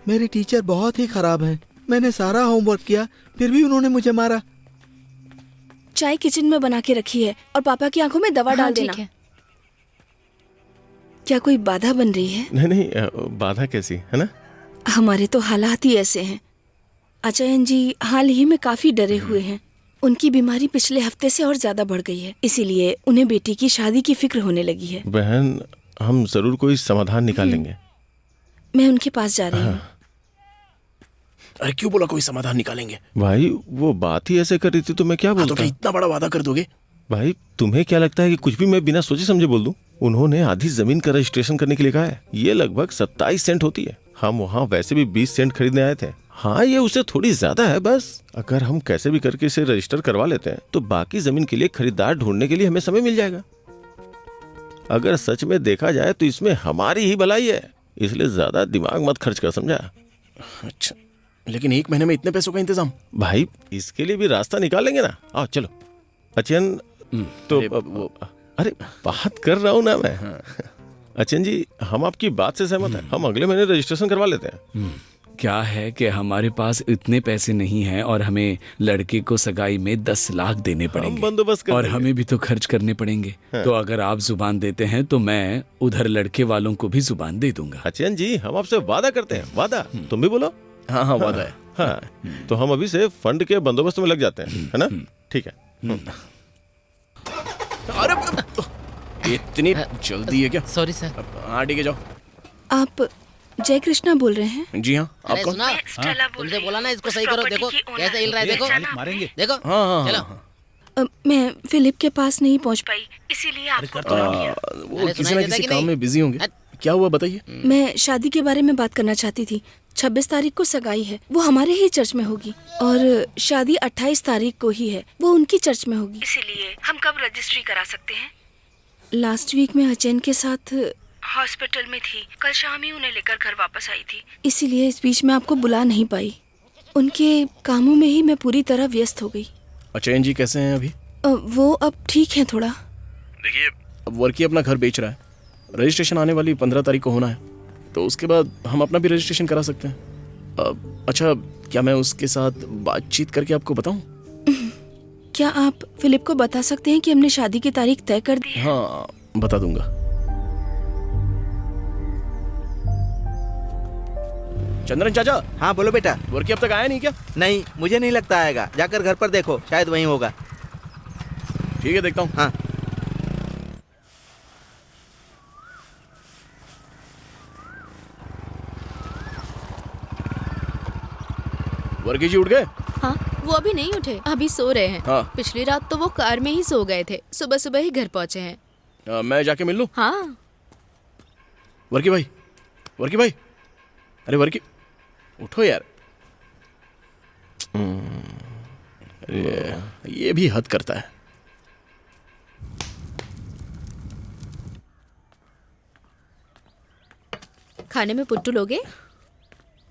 मेरे टीचर बहुत ही खराब हैं। मैंने सारा होमवर्क किया, फिर भी उन्होंने मुझे मारा। चाय किचन में बना के रखी है, और पापा की आंखों में दवा डाल देना। ठीक है। क्या कोई बाधा बन रही है? नहीं, बाधा कैसी है ना? हमारे तो हालात ही ऐसे हैं। आचार्य जी हाल ही में काफी डरे हुए हैं। उनकी बीमारी पिछले हफ्ते से और ज्यादा बढ़ गई है, इसीलिए उन्हें बेटी की शादी की फिक्र होने लगी है। बहन, हम जरूर कोई समाधान निकाल लेंगे। मैं उनके पास जा रही हूँ। अरे क्यों बोला कोई समाधान निकालेंगे? भाई, वो बात ही ऐसे कर रही थी तो मैं क्या बोलता? तो क्या इतना बड़ा वादा कर दोगे? भाई, तुम्हें क्या लगता है कि कुछ भी मैं बिना सोचे समझे बोल दूं? उन्होंने आधी जमीन का रजिस्ट्रेशन करने के लिए कहा है। ये लगभग 27 सेंट होती है। हम वहाँ वैसे भी 20 सेंट खरीदने आए थे। हाँ, ये उससे थोड़ी ज्यादा है बस। अगर हम कैसे भी करके इसे रजिस्टर करवा लेते हैं तो बाकी जमीन के लिए खरीदार ढूंढने के लिए हमें समय मिल जाएगा। अगर सच में देखा जाए तो इसमें हमारी ही भलाई है, इसलिए ज्यादा दिमाग मत खर्च कर, समझा? अच्छा, लेकिन 1 महीने में इतने पैसों का इंतजाम? भाई इसके लिए भी रास्ता निकालेंगे ना। आओ चलो। अचन तो अरे बात कर रहा हूँ ना मैं। अचन जी, हम आपकी बात से सहमत हैं। हम अगले महीने रजिस्ट्रेशन करवा लेते हैं। क्या है कि हमारे पास इतने पैसे नहीं हैं और हमें लड़के को सगाई में 10 लाख देने पड़ेंगे, बंदोबस्त और हमें भी तो खर्च करने पड़ेंगे। तो अगर आप जुबान देते हैं तो मैं उधर लड़के वालों को भी जुबान दे दूंगा। अचन जी, हम आपसे वादा करते हैं। वादा? तुम भी बोलो। हाँ हाँ, वादा है। हाँ, तो हम अभी से फंड के बंदोबस्त में लग जाते हैं, है ना? ठीक है। अरे इतनी जल्दी है क्या? Sorry sir. हाँ ठीक है, जाओ। आप जय कृष्णा बोल रहे हैं? जी हाँ, आप कौन? तुमसे बोला ना इसको सही करो, देखो कैसे हिल रहा है, देखो मारेंगे, देखो। हाँ, चलो। मैं फिलिप के पास नहीं पहुंच पाई, इसीलिए आपको वो किसी न किसी काम में बिजी होंगे। क्या हुआ बताइए? मैं शादी के बारे में बात करना चाहती थी। 26 तारीख को सगाई है, वो हमारे ही चर्च में होगी, और शादी 28 तारीख को ही है, वो उनकी चर्च में होगी। इसीलिए हम कब रजिस्ट्री करा सकते हैं? लास्ट वीक में अचैन के साथ हॉस्पिटल में थी, कल शाम ही उन्हें लेकर घर वापस आई थी। इसीलिए इस बीच में आपको बुला नहीं पाई। उनके कामों में ही मैं पूरी तरह व्यस्त हो गई। अचैन जी कैसे हैं अभी? वो अब ठीक है थोड़ा। देखिए, अब वर्की अपना घर बेच रहा है, रजिस्ट्रेशन आने वाली 15 तारीख को होना है, तो उसके बाद हम अपना भी रजिस्ट्रेशन करा सकते हैं। अच्छा, क्या मैं उसके साथ बातचीत करके आपको बताऊं? क्या आप फिलिप को बता सकते हैं कि हमने शादी की तारीख तय कर दी है? हाँ, बता दूंगा। चंद्रन चाचा। हाँ बोलो बेटा। वर्की अब तक आया नहीं क्या? नहीं, मुझे नहीं लगता आएगा, जाकर घर पर देखो, शायद वहीं होगा। ठीक है, देखता हूँ। हाँ। वर्की जी उठ गए? हाँ, वो अभी नहीं उठे, अभी सो रहे हैं। हाँ। पिछली रात तो वो कार में ही सो गए थे, सुबह सुबह ही घर पहुंचे हैं। मैं जाके मिल लूं? हाँ। वर्की भाई, वर्की भाई, अरे वर्की उठो यार। ये भी हद करता है। खाने में पुट्टू लोगे?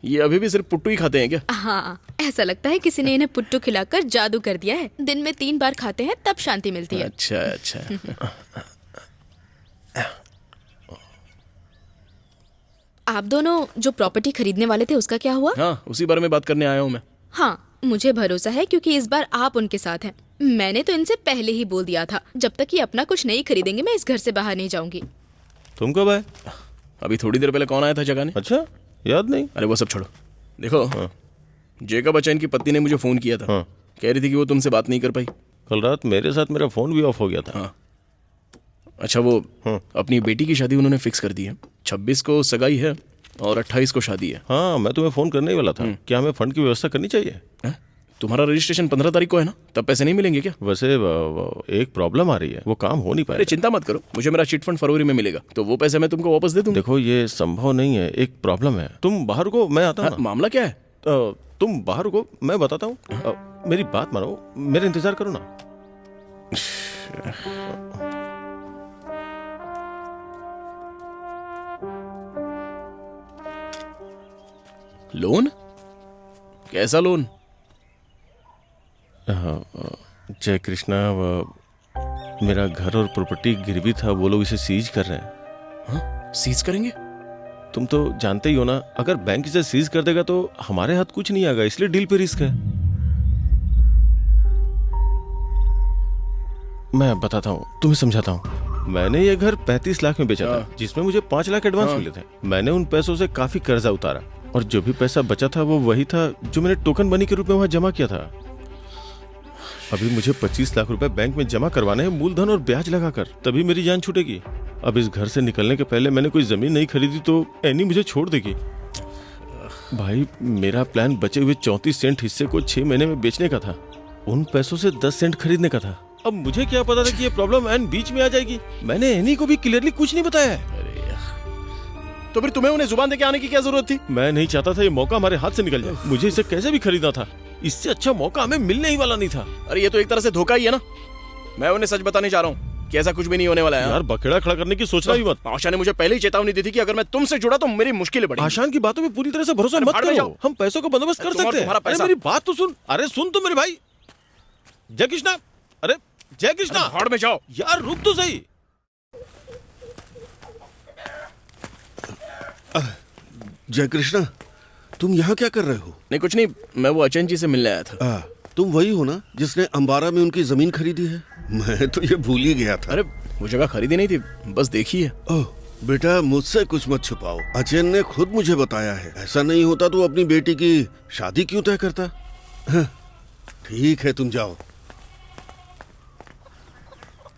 ये अभी भी सिर्फ पुट्टू ही खाते हैं क्या? हाँ, ऐसा लगता है किसी ने इन्हें पुट्टू खिलाकर जादू कर दिया है। दिन में 3 बार खाते हैं तब शांति मिलती है। अच्छा अच्छा। आप दोनों जो प्रॉपर्टी खरीदने वाले थे उसका क्या हुआ? हाँ, उसी बारे में बात करने आया हूँ मैं। हाँ, मुझे भरोसा है क्योंकि इस बार आप उनके साथ हैं। मैंने तो इनसे पहले ही बोल दिया था, जब तक कि अपना कुछ नहीं खरीदेंगे मैं इस घर से बाहर नहीं जाऊंगी। तुम कब आए? अभी थोड़ी देर पहले कौन आया था जगाने? अच्छा, याद नहीं? अरे वो सब छोड़ो। देखो, जेकब अचैन की पत्नी ने मुझे फोन किया था। कह रही थी कि वो तुमसे बात नहीं कर पाई। कल रात मेरे साथ मेरा फोन भी ऑफ हो गया था। अच्छा, वो अपनी बेटी की शादी उन्होंने फिक्स कर दी है। 26 को सगाई है और 28 को शादी है। हाँ, मैं तुम्हें फोन करने ही वाला था। क्या हमें फंड की व्यवस्था करनी चाहिए? तुम्हारा रजिस्ट्रेशन 15 तारीख को है ना, तब पैसे नहीं मिलेंगे क्या? वैसे एक प्रॉब्लम आ रही है, वो काम हो नहीं पाया। अरे चिंता मत करो, मुझे मेरा चिट फंड फरवरी में मिलेगा, तो वो पैसे मैं तुमको वापस दे दूंगा। देखो, ये संभव नहीं है, एक प्रॉब्लम है। तुम बाहर को, मैं आता हूँ। मामला क्या है? तुम बाहर को, मैं बताता हूँ। मेरी बात मानो, मेरा इंतजार करो ना। लोन? कैसा लोन? जय कृष्णा, मेरा घर और प्रॉपर्टी गिरवी था, वो लोग इसे सीज कर रहे हैं। हाँ, सीज करेंगे? तुम तो जानते ही हो ना, अगर बैंक इसे सीज कर देगा तो हमारे हाथ कुछ नहीं आएगा, इसलिए डील पे रिस्क है। मैं बताता हूँ, तुम्हें समझाता हूँ। मैंने ये घर 35 लाख में बेचा था, जिसमें मुझे 5 लाख एडवांस मिले थे। मैंने उन पैसों से काफी कर्जा उतारा, और जो भी पैसा बचा था वो वही था जो मैंने टोकन मनी के रूप में वहां जमा किया था। अभी मुझे 25 लाख रुपए बैंक में जमा करवाने हैं, मूलधन और ब्याज लगाकर, तभी मेरी जान छूटेगी। अब इस घर से निकलने के पहले मैंने कोई जमीन नहीं खरीदी तो एनी मुझे छोड़ देगी। भाई, मेरा प्लान बचे हुए 34 सेंट हिस्से को 6 महीने में बेचने का था, उन पैसों से 10 सेंट खरीदने का था। अब मुझे क्या पता था कि ये प्रॉब्लम एंड बीच में आ जाएगी। मैंने एनी को भी क्लियरली कुछ नहीं बताया है। तो फिर तुम्हें उन्हें जुबान देके आने की क्या जरूरत थी? मैं नहीं चाहता था ये मौका हमारे हाथ से निकल जाए। मुझे इसे कैसे भी खरीदना था, इससे अच्छा मौका हमें मिलने ही वाला नहीं था। अरे ये तो एक तरह से धोखा ही है ना। मैं उन्हें सच बताने जा रहा हूँ, कि ऐसा कुछ भी नहीं होने वाला है। यार बखेड़ा खड़ा करने की सोचना भी मत। आशा ने मुझे पहले ही चेतावनी दी थी कि अगर मैं तुमसे जुड़ा तो मेरी मुश्किलें बढ़ेंगी। आशान की बातों में पूरी तरह से भरोसा मत करो। हम पैसों का बंदोबस्त कर सकते हैं। अरे मेरी बात तो सुन। अरे सुन तो मेरे भाई। जय कृष्णा, अरे जय कृष्णा, भाड़ में जाओ यार, रुक तो सही। जय कृष्णा, तुम यहाँ क्या कर रहे हो? नहीं कुछ नहीं, मैं वो अचन जी से मिलने आया था। तुम वही हो ना जिसने अंबारा में उनकी जमीन खरीदी है? मैं तो ये भूल ही गया था। अरे वो जगह खरीदी नहीं थी, बस देखी है। ओह बेटा, मुझसे कुछ मत छुपाओ। अचन ने खुद मुझे बताया है। ऐसा नहीं होता तो अपनी बेटी की शादी क्यों तय करता? हाँ, ठीक है, तुम जाओ।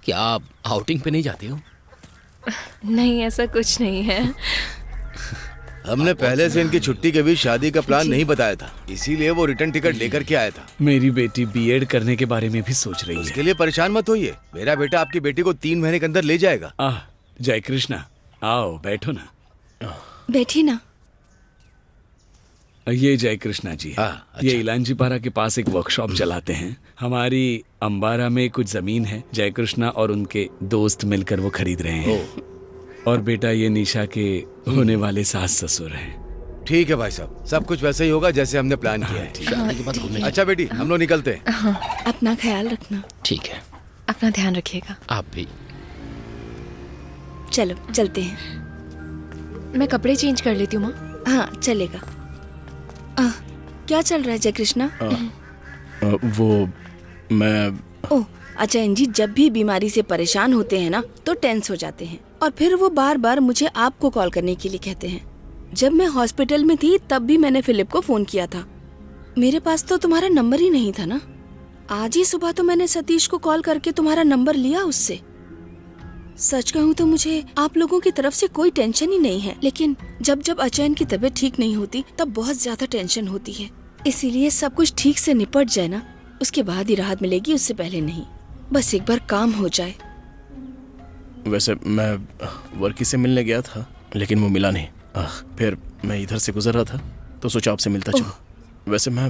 क्या आप आउटिंग पे नहीं जाते हो? नहीं, ऐसा कुछ नहीं है। हमने पहले से इनकी छुट्टी के बीच शादी का प्लान नहीं बताया था, इसीलिए वो रिटर्न टिकट लेकर के आया था। मेरी बेटी बीएड करने के बारे में भी सोच रही है। उसके लिए परेशान मत होइए, मेरा बेटा आपकी बेटी को 3 महीने के अंदर ले जाएगा। जय कृष्णा, आओ बैठो ना। बैठी ना। ये जय कृष्णा जी है। ये इलांजीपारा के पास एक वर्कशॉप चलाते हैं। हमारी अंबारा में कुछ जमीन है, जय कृष्णा और उनके दोस्त मिलकर वो खरीद रहे हैं। और बेटा ये निशा के होने वाले सास ससुर हैं। ठीक है भाई साहब, सब कुछ वैसे ही होगा जैसे हमने प्लान किया है। अच्छा बेटी, हम लोग निकलते हैं। अपना ख्याल रखना। ठीक है, अपना ध्यान रखिएगा। आप भी। चलो चलते हैं। मैं कपड़े चेंज कर लेती हूँ माँ। हाँ चलेगा। क्या चल रहा है जय कृष्णा? वो मैं ओह अचयन जी जब भी बीमारी से परेशान होते हैं ना तो टेंस हो जाते हैं और फिर वो बार बार मुझे आपको कॉल करने के लिए कहते हैं। जब मैं हॉस्पिटल में थी तब भी मैंने फिलिप को फोन किया था। मेरे पास तो तुम्हारा नंबर ही नहीं था ना। आज ही सुबह तो मैंने सतीश को कॉल करके तुम्हारा नंबर लिया उससे। सच कहूँ तो मुझे आप लोगों की तरफ से कोई टेंशन ही नहीं है, लेकिन जब जब अचयन की तबीयत ठीक नहीं होती तब बहुत ज्यादा टेंशन होती है। इसीलिए सब कुछ ठीक से निपट जाए ना, उसके बाद ही राहत मिलेगी, उससे पहले नहीं। बस एक बार काम हो जाए। वैसे मैं वर्की से मिलने गया था लेकिन वो मिला नहीं। फिर मैं इधर से गुजर रहा था तो सोचा आपसे मिलता चलो। वैसे मैं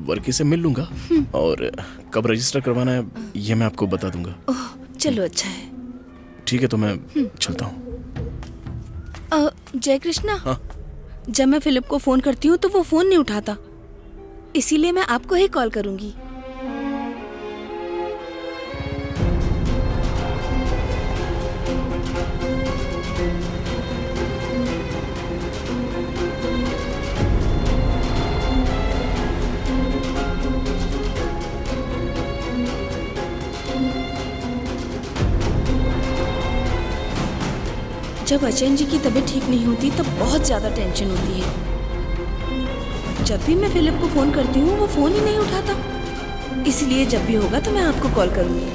वर्की से मिल लूंगा और कब रजिस्टर करवाना है ये मैं आपको बता दूंगा। ओह चलो अच्छा है। ठीक है तो मैं चलता हूँ। जय कृष्णा, जब मैं फिलिप को फोन करती हूँ तो वो फोन नहीं उठाता, इसीलिए मैं आपको ही कॉल करूंगी। जब अचयन जी की तबीयत ठीक नहीं होती तब बहुत ज्यादा टेंशन होती है। जब भी मैं फिलिप को फोन करती हूँ वो फोन ही नहीं उठाता, इसलिए जब भी होगा तो मैं आपको कॉल करूंगी।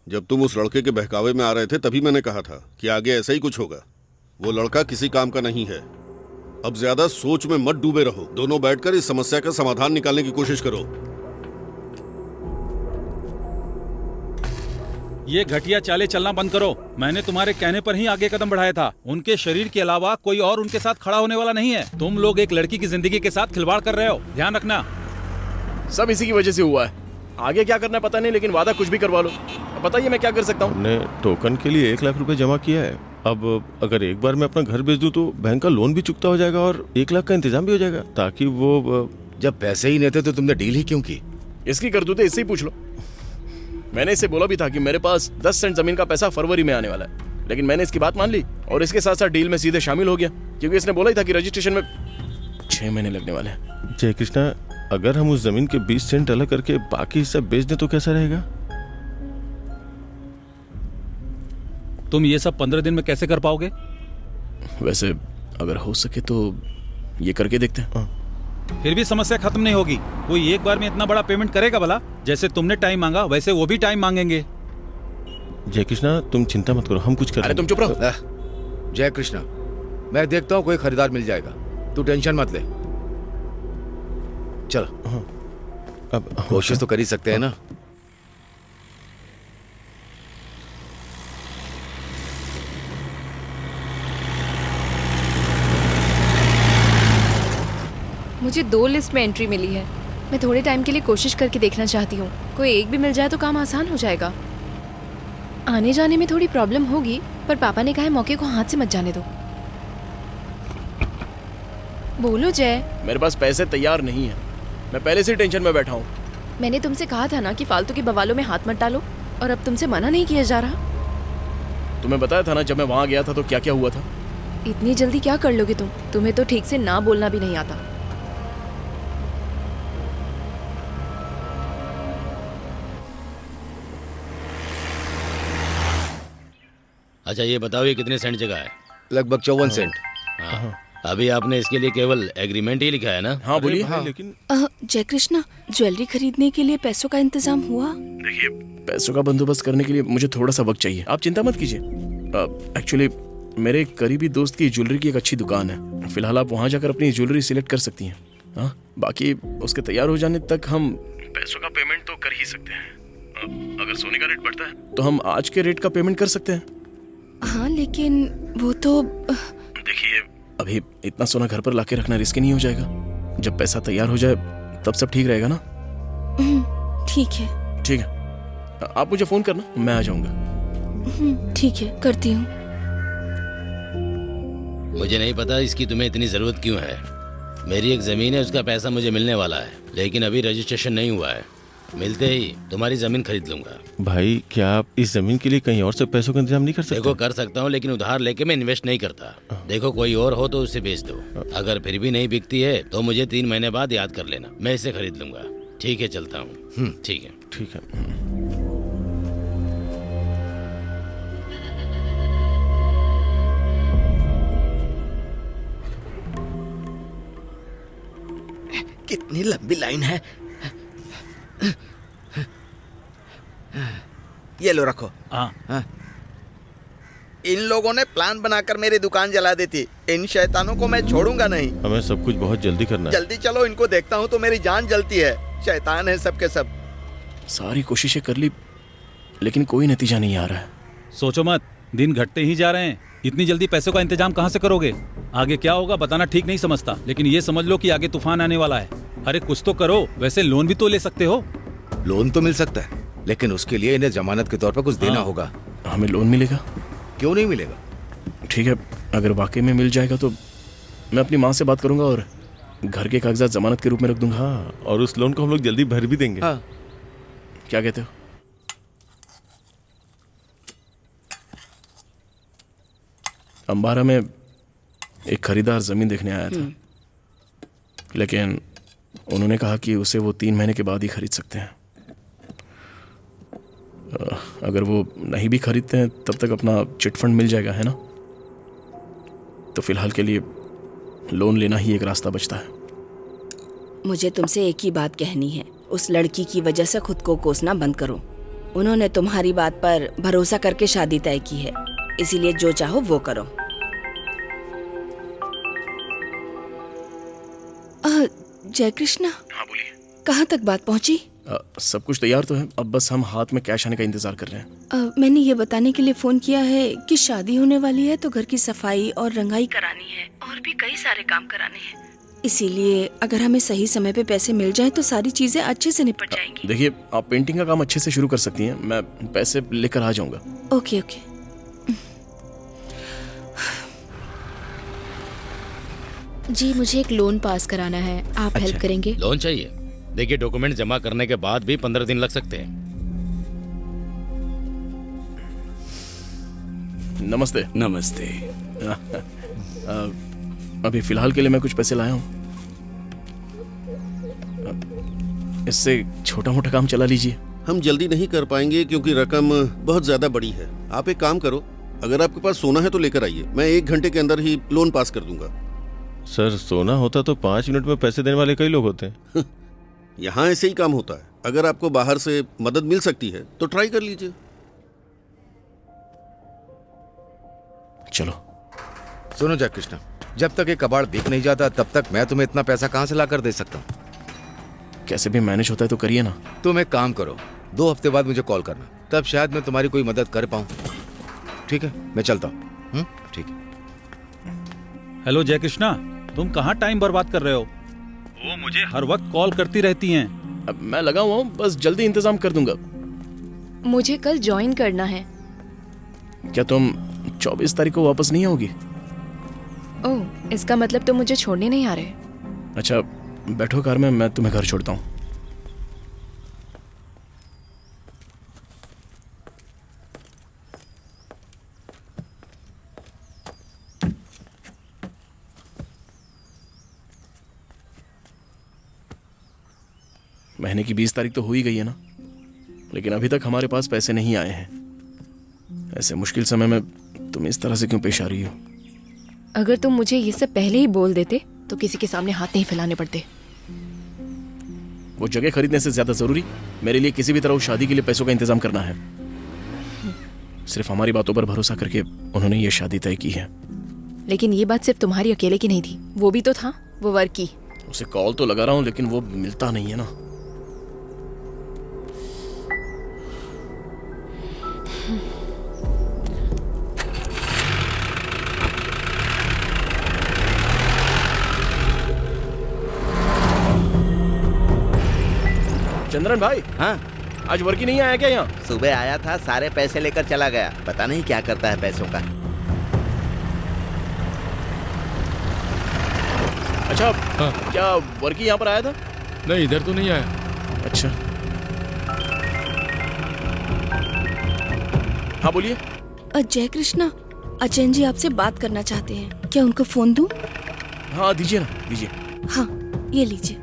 जब तुम उस लड़के के बहकावे में आ रहे थे तभी मैंने कहा था कि आगे ऐसा ही कुछ होगा। वो लड़का किसी काम का नहीं है। अब ज्यादा सोच में मत डूबे रहो, दोनों बैठकर इस समस्या का समाधान निकालने की कोशिश करो। ये घटिया चाले चलना बंद करो। मैंने तुम्हारे कहने पर ही आगे कदम बढ़ाया था। उनके शरीर के अलावा कोई और उनके साथ खड़ा होने वाला नहीं है। तुम लोग एक लड़की की जिंदगी के साथ खिलवाड़ कर रहे हो, ध्यान रखना। सब इसी की वजह से हुआ है। आगे क्या करना पता नहीं, लेकिन वादा कुछ भी करवा लो। अब बताइए मैं क्या कर सकता हूँ? हमने टोकन के लिए 1 लाख रुपए जमा किया है। अब अगर एक बार मैं अपना घर बेच दूं तो बैंक का लोन भी चुकता हो जाएगा और 1 लाख का इंतजाम भी हो जाएगा, ताकि वो जब पैसे ही नहीं थे तो तुमने डील ही क्यों की? इसकी करतूतें इससे ही पूछ लो। मैंने इसे बोला भी था कि मेरे पास 10 सेंट जमीन का पैसा फरवरी में आने वाला है, लेकिन मैंने इसकी बात मान ली और इसके साथ साथ डील में सीधे शामिल हो गया, क्योंकि इसने बोला ही था कि रजिस्ट्रेशन में 6 महीने लगने वाले हैं। जय कृष्णा, अगर हम उस जमीन के 20 सेंट अलग करके बाकी हिस्सा बेच दें तो कैसा रहेगा? तुम ये सब 15 दिन में कैसे कर पाओगे? वैसे अगर हो सके तो ये करके देखते हैं। फिर भी समस्या खत्म नहीं होगी। कोई एक बार में इतना बड़ा पेमेंट करेगा भला? जैसे तुमने टाइम मांगा वैसे वो भी टाइम मांगेंगे। जय कृष्णा, तुम चिंता मत करो, हम कुछ कर। अरे तुम चुप रहो। जय कृष्णा, मैं देखता हूँ कोई खरीदार मिल जाएगा, तू टेंशन मत ले। चल अब कोशिश तो कर ही सकते हैं ना। मुझे 2 लिस्ट में एंट्री मिली है। मैं थोड़े टाइम के लिए कोशिश करके देखना चाहती हूँ, कोई एक भी मिल जाए तो काम आसान हो जाएगा। आने जाने में थोड़ी प्रॉब्लम होगी, पर पापा ने कहा है मौके को हाथ से मत जाने दो। बोलो जय। मेरे पास पैसे तैयार नहीं है, मैं पहले से टेंशन में बैठा हूँ। मैंने तुमसे कहा था ना कि फालतू के बवालों में हाथ मत डालो, और अब तुमसे मना नहीं किया जा रहा। तुम्हें बताया था ना जब मैं वहाँ गया था तो क्या क्या हुआ था। इतनी जल्दी क्या कर लोगे तुम? तुम्हें तो ठीक से ना बोलना भी नहीं आता। अच्छा ये बताओ ये कितने सेंट जगह है? लगभग 54 सेंट। हाँ। अभी आपने इसके लिए केवल एग्रीमेंट ही लिखा है ना? हाँ बोलिए। हाँ। लेकिन जय कृष्णा, ज्वेलरी खरीदने के लिए पैसों का इंतजाम हुआ? देखिए, पैसों का बंदोबस्त करने के लिए मुझे थोड़ा सा वक्त चाहिए, आप चिंता मत कीजिए। एक्चुअली मेरे एक करीबी दोस्त की ज्वेलरी की एक अच्छी दुकान है, फिलहाल आप वहाँ जाकर अपनी ज्वेलरी सिलेक्ट कर सकती हैं। हाँ, बाकी उसके तैयार हो जाने तक हम पैसों का पेमेंट तो कर ही सकते हैं। अगर सोने का रेट बढ़ता है तो हम आज के रेट का पेमेंट कर सकते हैं। हाँ लेकिन वो तो देखिए, अभी इतना सोना घर पर लाके रखना रिस्की नहीं हो जाएगा? जब पैसा तैयार हो जाए तब सब ठीक रहेगा ना? ठीक है। ठीक है, आप मुझे फोन करना, मैं आ जाऊंगा। ठीक है, करती हूँ। मुझे नहीं पता इसकी तुम्हें इतनी जरूरत क्यों है। मेरी एक जमीन है, उसका पैसा मुझे मिलने वाला है, लेकिन अभी रजिस्ट्रेशन नहीं हुआ है। मिलते ही तुम्हारी जमीन खरीद लूंगा। भाई क्या आप इस जमीन के लिए कहीं और से पैसों का इंतजाम नहीं कर सकते? देखो कर सकता हूँ, लेकिन उधार लेके मैं इन्वेस्ट नहीं करता। देखो कोई और हो तो उसे बेच दो, अगर फिर भी नहीं बिकती है तो मुझे 3 महीने बाद याद कर लेना, मैं इसे खरीद लूंगा। ठीक है, चलता हूँ। ठीक है। ठीक है। कितनी लंबी लाइन है। ये लो रखो। हाँ। इन लोगों ने प्लान बनाकर मेरी दुकान जला दी थी। इन शैतानों को मैं छोड़ूंगा नहीं। हमें सब कुछ बहुत जल्दी करना है। जल्दी चलो, इनको देखता हूँ तो मेरी जान जलती है। शैतान है सबके सब। सारी कोशिशें कर ली लेकिन कोई नतीजा नहीं आ रहा है। सोचो मत, दिन घटते ही जा रहे हैं। इतनी जल्दी पैसों का इंतजाम कहाँ से करोगे? आगे क्या होगा बताना ठीक नहीं समझता, लेकिन ये समझ लो कि आगे तूफान आने वाला है। अरे कुछ तो करो। वैसे लोन भी तो ले सकते हो। लोन तो मिल सकता है, लेकिन उसके लिए इन्हें जमानत के तौर पर कुछ देना होगा। हमें लोन मिलेगा? क्यों नहीं मिलेगा? ठीक है, अगर वाकई में मिल जाएगा तो मैं अपनी माँ से बात करूंगा और घर के कागजात जमानत के रूप में रख दूंगा। हाँ, और उस लोन को हम लोग जल्दी भर भी देंगे। हाँ। क्या कहते हो? अंबारा में एक खरीदार जमीन देखने आया था, लेकिन उन्होंने कहा कि उसे वो 3 महीने के बाद ही खरीद सकते हैं। अगर वो नहीं भी खरीदते हैं तब तक अपना चिट फंड मिल जाएगा, है ना? तो फिलहाल के लिए लोन लेना ही एक रास्ता बचता है। मुझे तुमसे एक ही बात कहनी है, उस लड़की की वजह से खुद को कोसना बंद करो। उन्होंने तुम्हारी बात पर भरोसा करके शादी तय की है, इसीलिए जो चाहो वो करो। जय कृष्णा। हाँ बोलिए। कहाँ तक बात पहुँची? सब कुछ तैयार तो है, अब बस हम हाथ में कैश आने का इंतजार कर रहे हैं। मैंने ये बताने के लिए फोन किया है कि शादी होने वाली है तो घर की सफाई और रंगाई करानी है और भी कई सारे काम कराने हैं। इसीलिए अगर हमें सही समय पे पैसे मिल जाएं तो सारी चीजें अच्छे से निपट जाएंगी। देखिए, आप पेंटिंग का काम अच्छे से शुरू कर सकती हैं, मैं पैसे लेकर आ जाऊंगा। Okay okay. जी मुझे एक लोन पास कराना है, आप हेल्प करेंगे? लोन चाहिए? देखिए, डॉक्यूमेंट जमा करने के बाद भी 15 दिन लग सकते हैं। नमस्ते। नमस्ते। अभी फिलहाल के लिए मैं कुछ पैसे लाया हूँ, इससे छोटा मोटा काम चला लीजिए। हम जल्दी नहीं कर पाएंगे क्योंकि रकम बहुत ज्यादा बड़ी है। आप एक काम करो, अगर आपके पास सोना है तो लेकर आइए, मैं 1 घंटे के अंदर ही लोन पास कर दूंगा। सर, सोना होता तो 5 मिनट में पैसे देने वाले कई लोग होते हैं। यहाँ ऐसे ही काम होता है। अगर आपको बाहर से मदद मिल सकती है तो ट्राई कर लीजिए। चलो। सुनो जय कृष्णा, जब तक ये कबाड़ बिक नहीं जाता तब तक मैं तुम्हें इतना पैसा कहाँ से ला कर दे सकता हूँ? कैसे भी मैनेज होता है तो करिए ना। तुम एक काम करो, 2 हफ्ते बाद मुझे कॉल करना, तब शायद मैं तुम्हारी कोई मदद कर पाऊँ। ठीक है, मैं चलता हूँ। ठीक है। हेलो जय कृष्णा, तुम कहाँ टाइम बर्बाद कर रहे हो? वो मुझे हर वक्त कॉल करती रहती हैं। अब मैं लगा हुआ हूँ, बस जल्दी इंतजाम कर दूंगा। मुझे कल ज्वाइन करना है। क्या तुम 24 तारीख को वापस नहीं आओगी? ओह, इसका मतलब तुम मुझे छोड़ने नहीं आ रहे? अच्छा बैठो कार में, मैं तुम्हें घर छोड़ता हूँ। महीने की 20 तारीख तो हो ही गई है ना, लेकिन अभी तक हमारे पास पैसे नहीं आए हैं। ऐसे मुश्किल समय में तुम इस तरह से क्यों पेश आ रही हो? अगर तुम मुझे ये सब पहले ही बोल देते तो किसी के सामने हाथ नहीं फैलाने पड़ते। वो जगह खरीदने से ज्यादा जरूरी मेरे लिए किसी भी तरह उस शादी के लिए पैसों का इंतजाम करना है। सिर्फ हमारी बातों पर भरोसा करके उन्होंने ये शादी तय की है। लेकिन ये बात सिर्फ तुम्हारी अकेले की नहीं थी, वो भी तो था, वो वर्की। उसे कॉल तो लगा रहा हूँ लेकिन वो मिलता नहीं है ना। चंद्रन भाई, हाँ आज वर्की नहीं आया क्या यहाँ? सुबह आया था, सारे पैसे लेकर चला गया। पता नहीं क्या करता है पैसों का। अच्छा हाँ। क्या वर्की यहाँ पर आया था? नहीं, इधर तो नहीं आया। अच्छा हाँ बोलिए। जय कृष्णा, अचैन जी आपसे बात करना चाहते हैं, क्या उनको फोन दूं? हाँ दीजिए ना, दीजिए। हाँ ये लीजिए।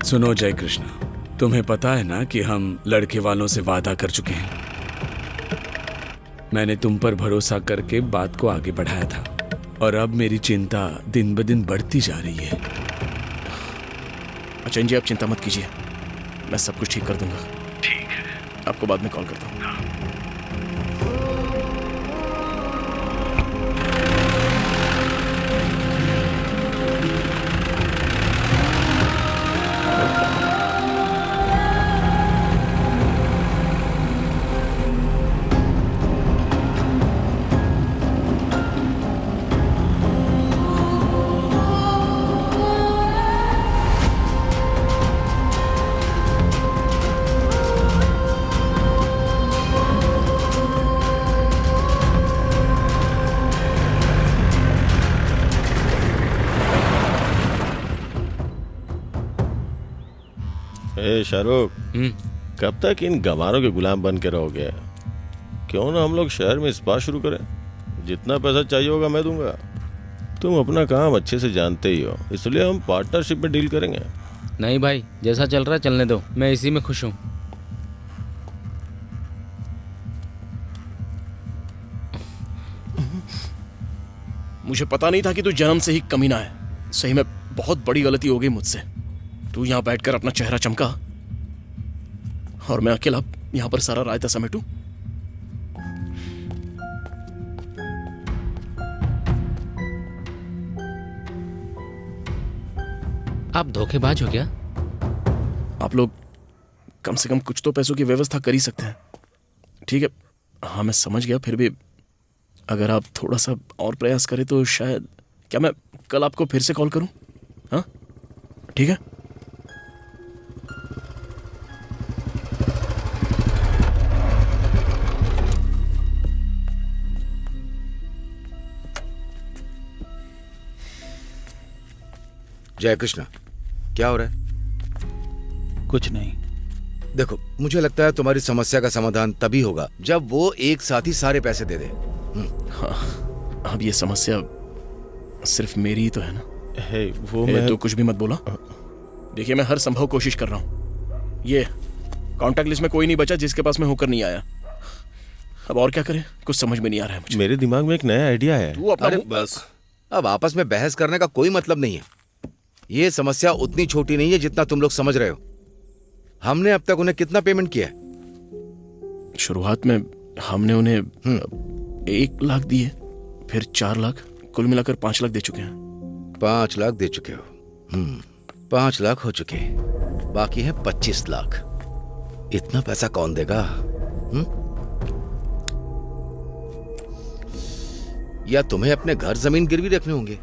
सुनो जय कृष्णा, तुम्हें पता है ना कि हम लड़के वालों से वादा कर चुके हैं। मैंने तुम पर भरोसा करके बात को आगे बढ़ाया था और अब मेरी चिंता दिन ब दिन बढ़ती जा रही है। अचैन जी आप चिंता मत कीजिए, मैं सब कुछ ठीक कर दूंगा। ठीक है, आपको बाद में कॉल करता हूँ। शाहरुख, कब तक इन गंवारों के गुलाम बन के रहोगे? क्यों ना हम लोग शहर में स्पा शुरू करें? जितना पैसा चाहिए होगा मैं दूंगा। तुम अपना काम अच्छे से जानते ही हो, इसलिए हम पार्टनरशिप में डील करेंगे। नहीं भाई, जैसा चल रहा है चलने दो, मैं इसी में खुश हूँ। मुझे पता नहीं था कि तू जन्म से ही कमीना है। सही में बहुत बड़ी गलती हो गई मुझसे। तू यहाँ बैठकर अपना चेहरा चमका और मैं अकेला यहाँ पर सारा रायता समेटूं। आप धोखेबाज हो क्या? आप लोग कम से कम कुछ तो पैसों की व्यवस्था कर ही सकते हैं। ठीक है, हाँ मैं समझ गया, फिर भी अगर आप थोड़ा सा और प्रयास करें तो शायद। क्या मैं कल आपको फिर से कॉल करूं? हाँ ठीक है। जय कृष्णा, क्या हो रहा है? कुछ नहीं। देखो, मुझे लगता है तुम्हारी समस्या का समाधान तभी होगा जब वो एक साथ ही सारे पैसे दे दे। हाँ, अब ये समस्या सिर्फ मेरी ही तो है ना। वो मैं तो कुछ भी मत बोला। देखिए मैं हर संभव कोशिश कर रहा हूँ। ये कॉन्टैक्ट लिस्ट में कोई नहीं बचा जिसके पास मैं होकर नहीं आया। अब और क्या करें, कुछ समझ में नहीं आ रहा है मुझे। मेरे दिमाग में एक नया आइडिया है। अरे बस, अब आपस में बहस करने का कोई मतलब नहीं है। ये समस्या उतनी छोटी नहीं है जितना तुम लोग समझ रहे हो। हमने अब तक उन्हें कितना पेमेंट किया है? शुरुआत में हमने उन्हें 1 लाख दिए, फिर 4 लाख, कुल मिलाकर 5 लाख दे चुके हैं। 5 लाख दे चुके हो? 5 लाख हो चुके, बाकी है 25 लाख। इतना पैसा कौन देगा? या तुम्हें अपने घर जमीन गिरवी रखने होंगे?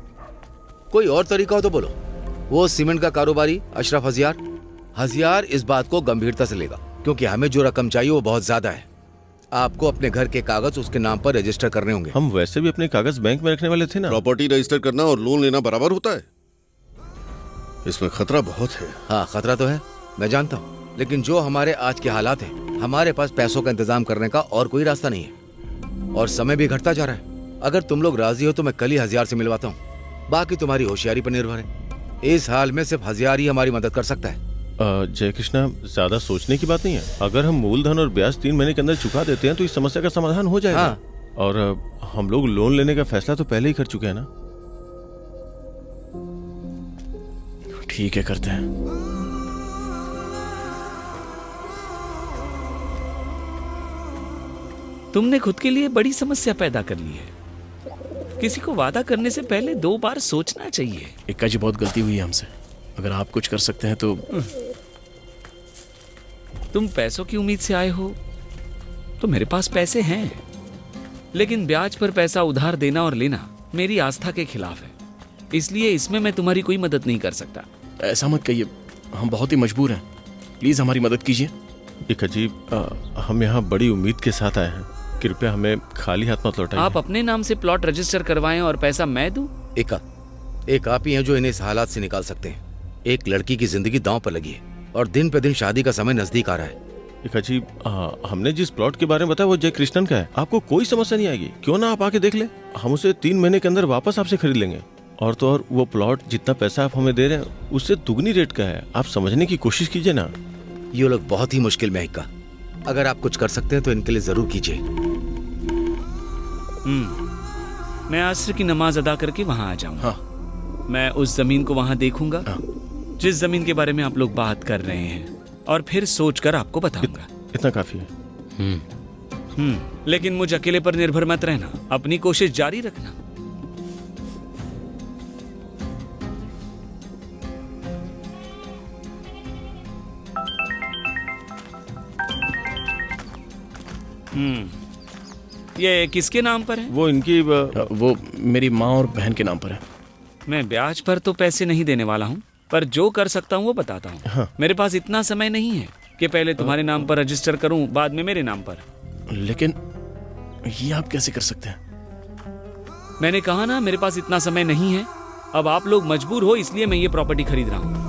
कोई और तरीका हो तो बोलो। वो सीमेंट का कारोबारी अशरफ हजियार इस बात को गंभीरता से लेगा, क्योंकि हमें जो रकम चाहिए वो बहुत ज्यादा है। आपको अपने घर के कागज उसके नाम पर रजिस्टर करने होंगे। हम वैसे भी अपने कागज बैंक में रखने वाले थे ना। प्रॉपर्टी रजिस्टर करना और लोन लेना बराबर होता है? इसमें खतरा बहुत है। हाँ, खतरा तो है, मैं जानता हूँ, लेकिन जो हमारे आज के हालात हैं, हमारे पास पैसों का इंतजाम करने का और कोई रास्ता नहीं है, और समय भी घटता जा रहा है। अगर तुम लोग राजी हो तो मैं कल ही हजियार से मिलवाता हूँ, बाकी तुम्हारी होशियारी पर निर्भर है। इस हाल में सिर्फ हजियार ही हमारी मदद कर सकता है। जय कृष्णा, ज्यादा सोचने की बात नहीं है। अगर हम मूलधन और ब्याज 3 महीने के अंदर चुका देते हैं तो इस समस्या का समाधान हो जाएगा। हाँ। और हम लोग लोन लेने का फैसला तो पहले ही कर चुके हैं ना। ठीक है, करते हैं। तुमने खुद के लिए बड़ी समस्या पैदा कर ली है। किसी को वादा करने से पहले 2 बार सोचना चाहिए। इक्का जी, बहुत गलती हुई है हमसे। अगर आप कुछ कर सकते हैं तो। तुम पैसों की उम्मीद से आए हो तो मेरे पास पैसे हैं, लेकिन ब्याज पर पैसा उधार देना और लेना मेरी आस्था के खिलाफ है, इसलिए इसमें मैं तुम्हारी कोई मदद नहीं कर सकता। ऐसा मत कहिए, हम बहुत ही मजबूर हैं, प्लीज हमारी मदद कीजिए। एक अजीब, हम यहाँ बड़ी उम्मीद के साथ आए हैं, कृपया हमें खाली हाथ मत लौटाइए। आप अपने नाम से प्लॉट रजिस्टर करवाएं और पैसा मैं दूं? एक आप ही हैं जो इन्हें इस हालात से निकाल सकते हैं। एक लड़की की जिंदगी दांव पर लगी है और दिन पे दिन शादी का समय नजदीक आ रहा है। एक अजीब, हमने जिस प्लॉट के बारे में बताया वो जय कृष्णन का है। आपको कोई समस्या नहीं आएगी, क्यों ना आप आके देख ले। हम उसे 3 महीने के अंदर वापस आपसे खरीद लेंगे। और तो और वो प्लॉट जितना पैसा आप हमें दे रहे हैं उससे दुगनी रेट का है। आप समझने की कोशिश कीजिए ना। ये लोग बहुत ही मुश्किल में है इक्का। अगर आप कुछ कर सकते हैं तो इनके लिए जरूर कीजिए। मैं असर की नमाज अदा करके वहां आ जाऊंगा। हाँ। मैं उस जमीन को वहां देखूंगा। हाँ। जिस जमीन के बारे में आप लोग बात कर रहे हैं, और फिर सोचकर आपको बताऊंगा। इतना काफी है। लेकिन मुझ अकेले पर निर्भर मत रहना, अपनी कोशिश जारी रखना। ये किसके नाम पर है? वो इनकी वो मेरी माँ और बहन के नाम पर है। मैं ब्याज पर तो पैसे नहीं देने वाला हूँ, पर जो कर सकता हूँ वो बताता हूँ। हाँ। मेरे पास इतना समय नहीं है कि पहले तुम्हारे नाम पर रजिस्टर करूँ, बाद में मेरे नाम पर। लेकिन ये आप कैसे कर सकते हैं? मैंने कहा ना, मेरे पास इतना समय नहीं है। अब आप लोग मजबूर हो, इसलिए मैं ये प्रॉपर्टी खरीद रहा हूँ।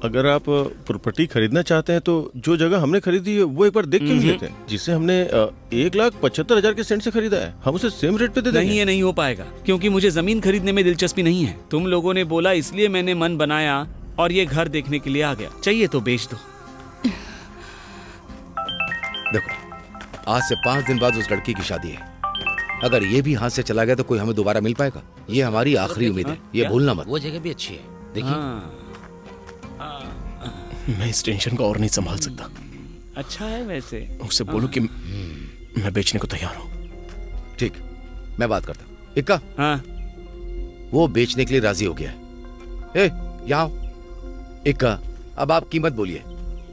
अगर आप प्रॉपर्टी खरीदना चाहते हैं तो जो जगह हमने खरीदी है वो एक बार देख के भी लेते हैं, जिसे हमने 1,75,000 के सेंट से खरीदा है। हम उसे सेम रेट पे दे देंगे। नहीं, ये नहीं हो पाएगा, क्योंकि मुझे जमीन खरीदने में दिलचस्पी नहीं है। तुम लोगों ने बोला, इसलिए मैंने मन बनाया और ये घर देखने के लिए आ गया। चाहिए तो बेच दो। देखो, आज से 5 दिन बाद उस लड़की की शादी है। अगर ये भी हाथ से चला गया तो कोई हमें दोबारा मिल पाएगा? ये हमारी आखिरी उम्मीद है, ये भूलना मत। वो जगह भी अच्छी है, देखिए। मैं इस टेंशन को और नहीं संभाल सकता। अच्छा है वैसे। उससे बोलो कि मैं बेचने को तैयार हूँ। ठीक, मैं बात करता हूँ। इक्का, हाँ। वो बेचने के लिए राजी हो गया है। यहाँ आओ। इक्का, अब आप कीमत बोलिए।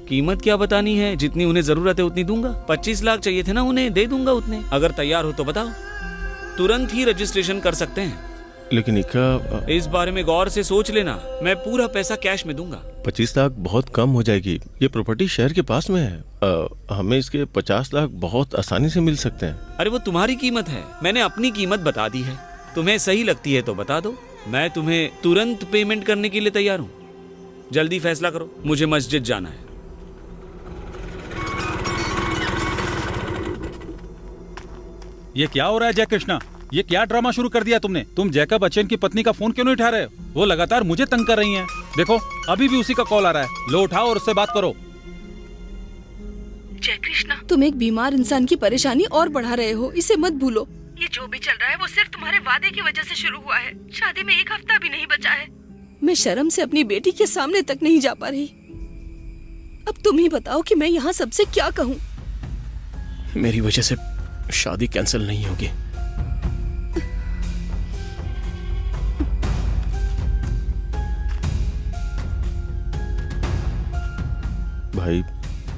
कीमत क्या बतानी है? जितनी उन्हें जरूरत है उतनी दूंगा। 25 लाख चाहिए थे ना उन्हें, दे दूंगा उतने। अगर तैयार हो तो बताओ, तुरंत ही रजिस्ट्रेशन कर सकते हैं। लेकिन इक्का, इस बारे में गौर से सोच लेना, मैं पूरा पैसा कैश में दूंगा। 25 लाख बहुत कम हो जाएगी। ये प्रॉपर्टी शहर के पास में है। हमें इसके 50 लाख बहुत आसानी से मिल सकते हैं। अरे वो तुम्हारी कीमत है, मैंने अपनी कीमत बता दी है। तुम्हें सही लगती है तो बता दो, मैं तुम्हें तुरंत पेमेंट करने के लिए तैयार हूँ। जल्दी फैसला करो, मुझे मस्जिद जाना है। ये क्या हो रहा है जय कृष्णा? ये क्या ड्रामा शुरू कर दिया तुमने? तुम जैकब बच्चन की पत्नी का फोन क्यों नहीं उठा रहे हो? वो लगातार मुझे तंग कर रही हैं। देखो, अभी भी उसी का कॉल आ रहा है। लो उठाओ और उससे बात करो। जय कृष्णा, तुम एक बीमार इंसान की परेशानी और बढ़ा रहे हो, इसे मत भूलो। ये जो भी चल रहा है वो सिर्फ तुम्हारे वादे की वजह से शुरू हुआ है। शादी में 1 हफ्ता भी नहीं बचा है। मैं शर्म से अपनी बेटी के सामने तक नहीं जा पा रही। अब तुम ही बताओ कि मैं यहाँ सबसे क्या कहूँ। मेरी वजह से शादी कैंसिल नहीं होगी। भाई,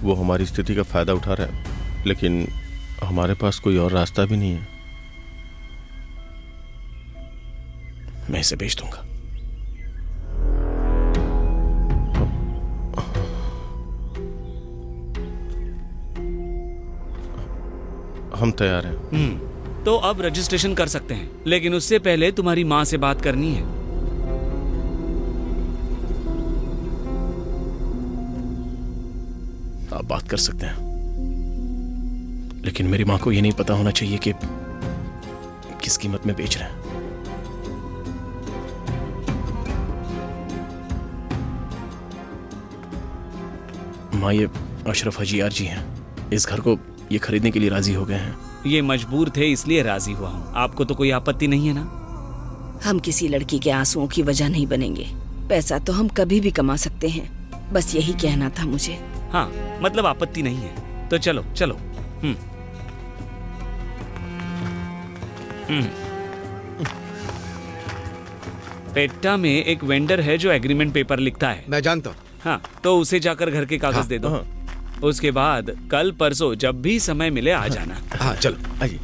वो हमारी स्थिति का फायदा उठा रहा है, लेकिन हमारे पास कोई और रास्ता भी नहीं है। मैं इसे भेज दूंगा। हम तैयार हैं। तो अब रजिस्ट्रेशन कर सकते हैं, लेकिन उससे पहले तुम्हारी माँ से बात करनी है। आप बात कर सकते हैं, लेकिन मेरी माँ को यह नहीं पता होना चाहिए कि किस कीमत में बेच रहे हैं। माँ, ये अशरफ हजीयार जी हैं। इस घर को ये खरीदने के लिए राजी हो गए हैं। ये मजबूर थे इसलिए राजी हुआ हूँ। आपको तो कोई आपत्ति नहीं है ना? हम किसी लड़की के आंसुओं की वजह नहीं बनेंगे। पैसा तो हम कभी भी कमा सकते हैं, बस यही कहना था मुझे। हाँ, मतलब आपत्ति नहीं है तो चलो चलो। पेट्टा में एक वेंडर है जो एग्रीमेंट पेपर लिखता है। मैं जानता हूँ। हाँ, तो उसे जाकर घर के कागज दे दो। उसके बाद कल परसों जब भी समय मिले आ जाना। हाँ चलो आइए।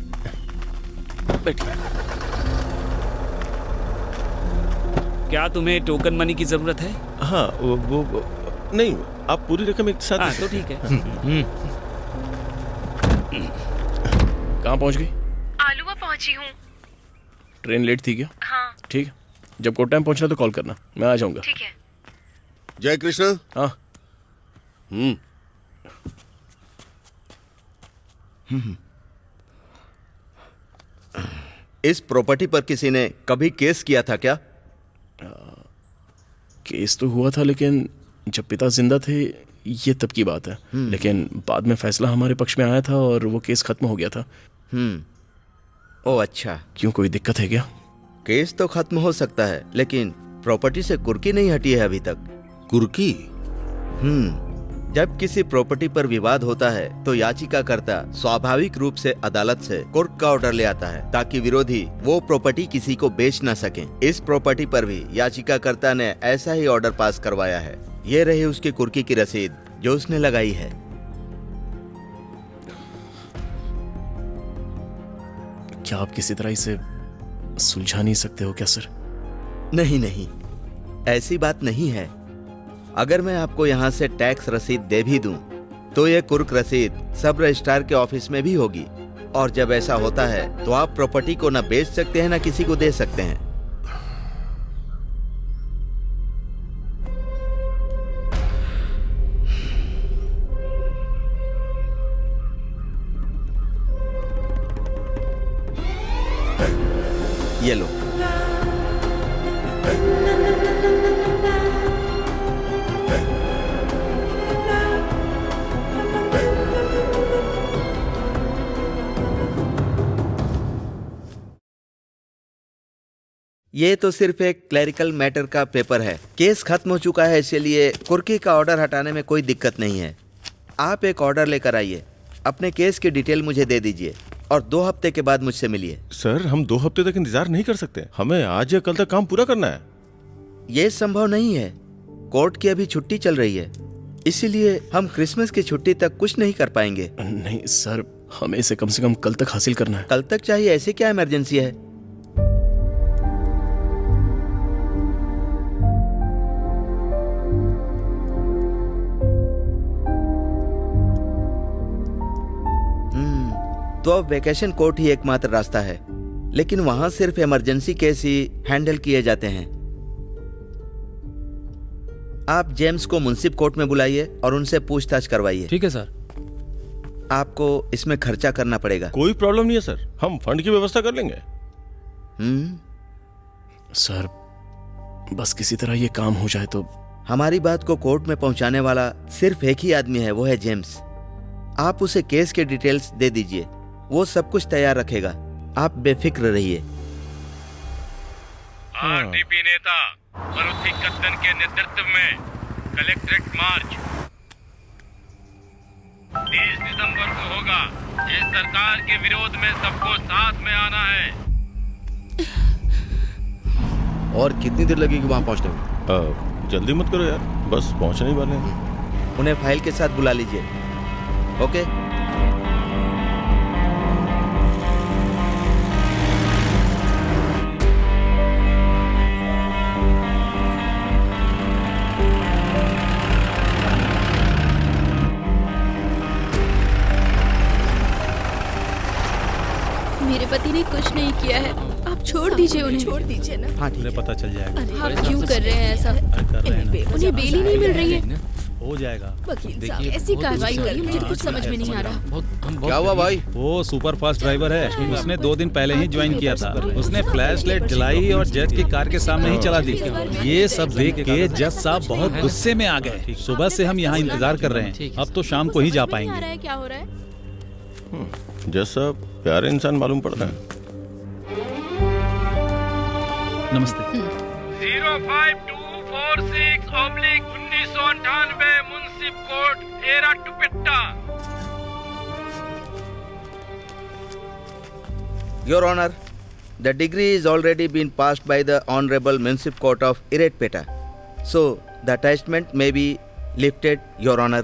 क्या तुम्हें टोकन मनी की जरूरत है? हाँ, वो नहीं, आप पूरी रकम एक साथ। हाँ, तो ठीक है। कहाँ पहुँच गई? आलूवा पहुंची हूँ। ट्रेन लेट थी क्या? हाँ। ठीक है, जब कोई टाइम पहुंचना तो कॉल करना, मैं आ जाऊंगा। ठीक है। जय कृष्ण। हाँ। इस प्रॉपर्टी पर किसी ने कभी केस किया था क्या? केस तो हुआ था, लेकिन जब पिता जिंदा थे, ये तब की बात है। लेकिन बाद में फैसला हमारे पक्ष में आया था और वो केस खत्म हो गया था। ओ अच्छा। क्यों, कोई दिक्कत है क्या? केस तो खत्म हो सकता है, लेकिन प्रॉपर्टी से कुर्की नहीं हटी है अभी तक। कुर्की? जब किसी प्रॉपर्टी पर विवाद होता है तो याचिकाकर्ता स्वाभाविक रूप से अदालत से कुर्क का ऑर्डर ले आता है ताकि विरोधी वो प्रॉपर्टी किसी को बेच न सके। इस प्रॉपर्टी पर भी याचिकाकर्ता ने ऐसा ही ऑर्डर पास करवाया है। ये रही उसकी कुर्की की रसीद जो उसने लगाई है। क्या आप किसी तरह इसे सुलझा नहीं सकते हो क्या सर? नहीं नहीं, ऐसी बात नहीं है। अगर मैं आपको यहाँ से टैक्स रसीद दे भी दूं, तो ये कुर्क रसीद सब रजिस्ट्रार के ऑफिस में भी होगी। और जब ऐसा होता है तो आप प्रॉपर्टी को न बेच सकते हैं न किसी को दे सकते हैं। ये लो। ये तो सिर्फ एक क्लरिकल मैटर का पेपर है। केस खत्म हो चुका है, इसलिए कुर्की का ऑर्डर हटाने में कोई दिक्कत नहीं है। आप एक ऑर्डर लेकर आइए, अपने केस की डिटेल मुझे दे दीजिए और 2 हफ्ते के बाद मुझसे मिलिए। सर, हम 2 हफ्ते तक इंतजार नहीं कर सकते। हमें आज या कल तक काम पूरा करना है। ये संभव नहीं है। कोर्ट की अभी छुट्टी चल रही है, इसीलिए हम क्रिसमस की छुट्टी तक कुछ नहीं कर पाएंगे। नहीं सर, हमें इसे कम से कम कल तक हासिल करना है। कल तक चाहिए? ऐसे क्या इमरजेंसी है? तो अब वेकेशन कोर्ट ही एकमात्र रास्ता है, लेकिन वहां सिर्फ इमरजेंसी केस ही हैंडल किए जाते हैं। आप जेम्स को मुंसिफ कोर्ट में बुलाइए और उनसे पूछताछ करवाइए। ठीक है सर। आपको इसमें खर्चा करना पड़ेगा। कोई प्रॉब्लम नहीं है सर, हम फंड की व्यवस्था कर लेंगे। सर, बस किसी तरह ये काम हो जाए तो। हमारी बात को कोर्ट में पहुंचाने वाला सिर्फ एक ही आदमी है, वो है जेम्स। आप उसे केस के डिटेल्स दे दीजिए, वो सब कुछ तैयार रखेगा। आप बेफिक्र रहिए। आरडीपी नेता मरुथी कत्तन के नेतृत्व में कलेक्ट्रेट मार्च 30 दिसंबर को होगा। इस सरकार के विरोध में सबको साथ में आना है। और कितनी देर लगेगी वहां पहुंचने में? जल्दी मत करो यार, बस पहुंचने ही वाले हैं। उन्हें फाइल के साथ बुला लीजिए। ओके। मैंने कुछ नहीं किया है, आप छोड़ दीजिए उन्हें। छोड़ दीजिए ना। हाँ मुझे पता चल जाएगा। अरे आप क्यों कर रहे हैं ऐसा? कर रहे हैं ना। उन्हें बेल ही नहीं मिल रही है। हो जाएगा। वकील साहब, ऐसी कार्रवाई हो रही है, मुझे कुछ समझ में नहीं आ रहा। क्या हुआ भाई? वो सुपर फास्ट ड्राइवर है, उसने 2 दिन पहले ही ज्वाइन किया था। उसने फ्लैश लाइट जलाई और जज की कार के सामने ही चला दी। ये सब देख के जज साहब बहुत गुस्से में आ गए। सुबह से हम यहाँ इंतजार कर रहे हैं, अब तो शाम को ही जा पाएंगे। क्या हो रहा है? जज साहब प्यारे इंसान मालूम पड़ता है। नमस्ते। 05246/1998 मुंसिफ court एराटुपेट्टा। Your Honor, the degree is already been passed by the Honorable Municipal Court of Iratpeta. So, the attachment may be lifted, Your Honor.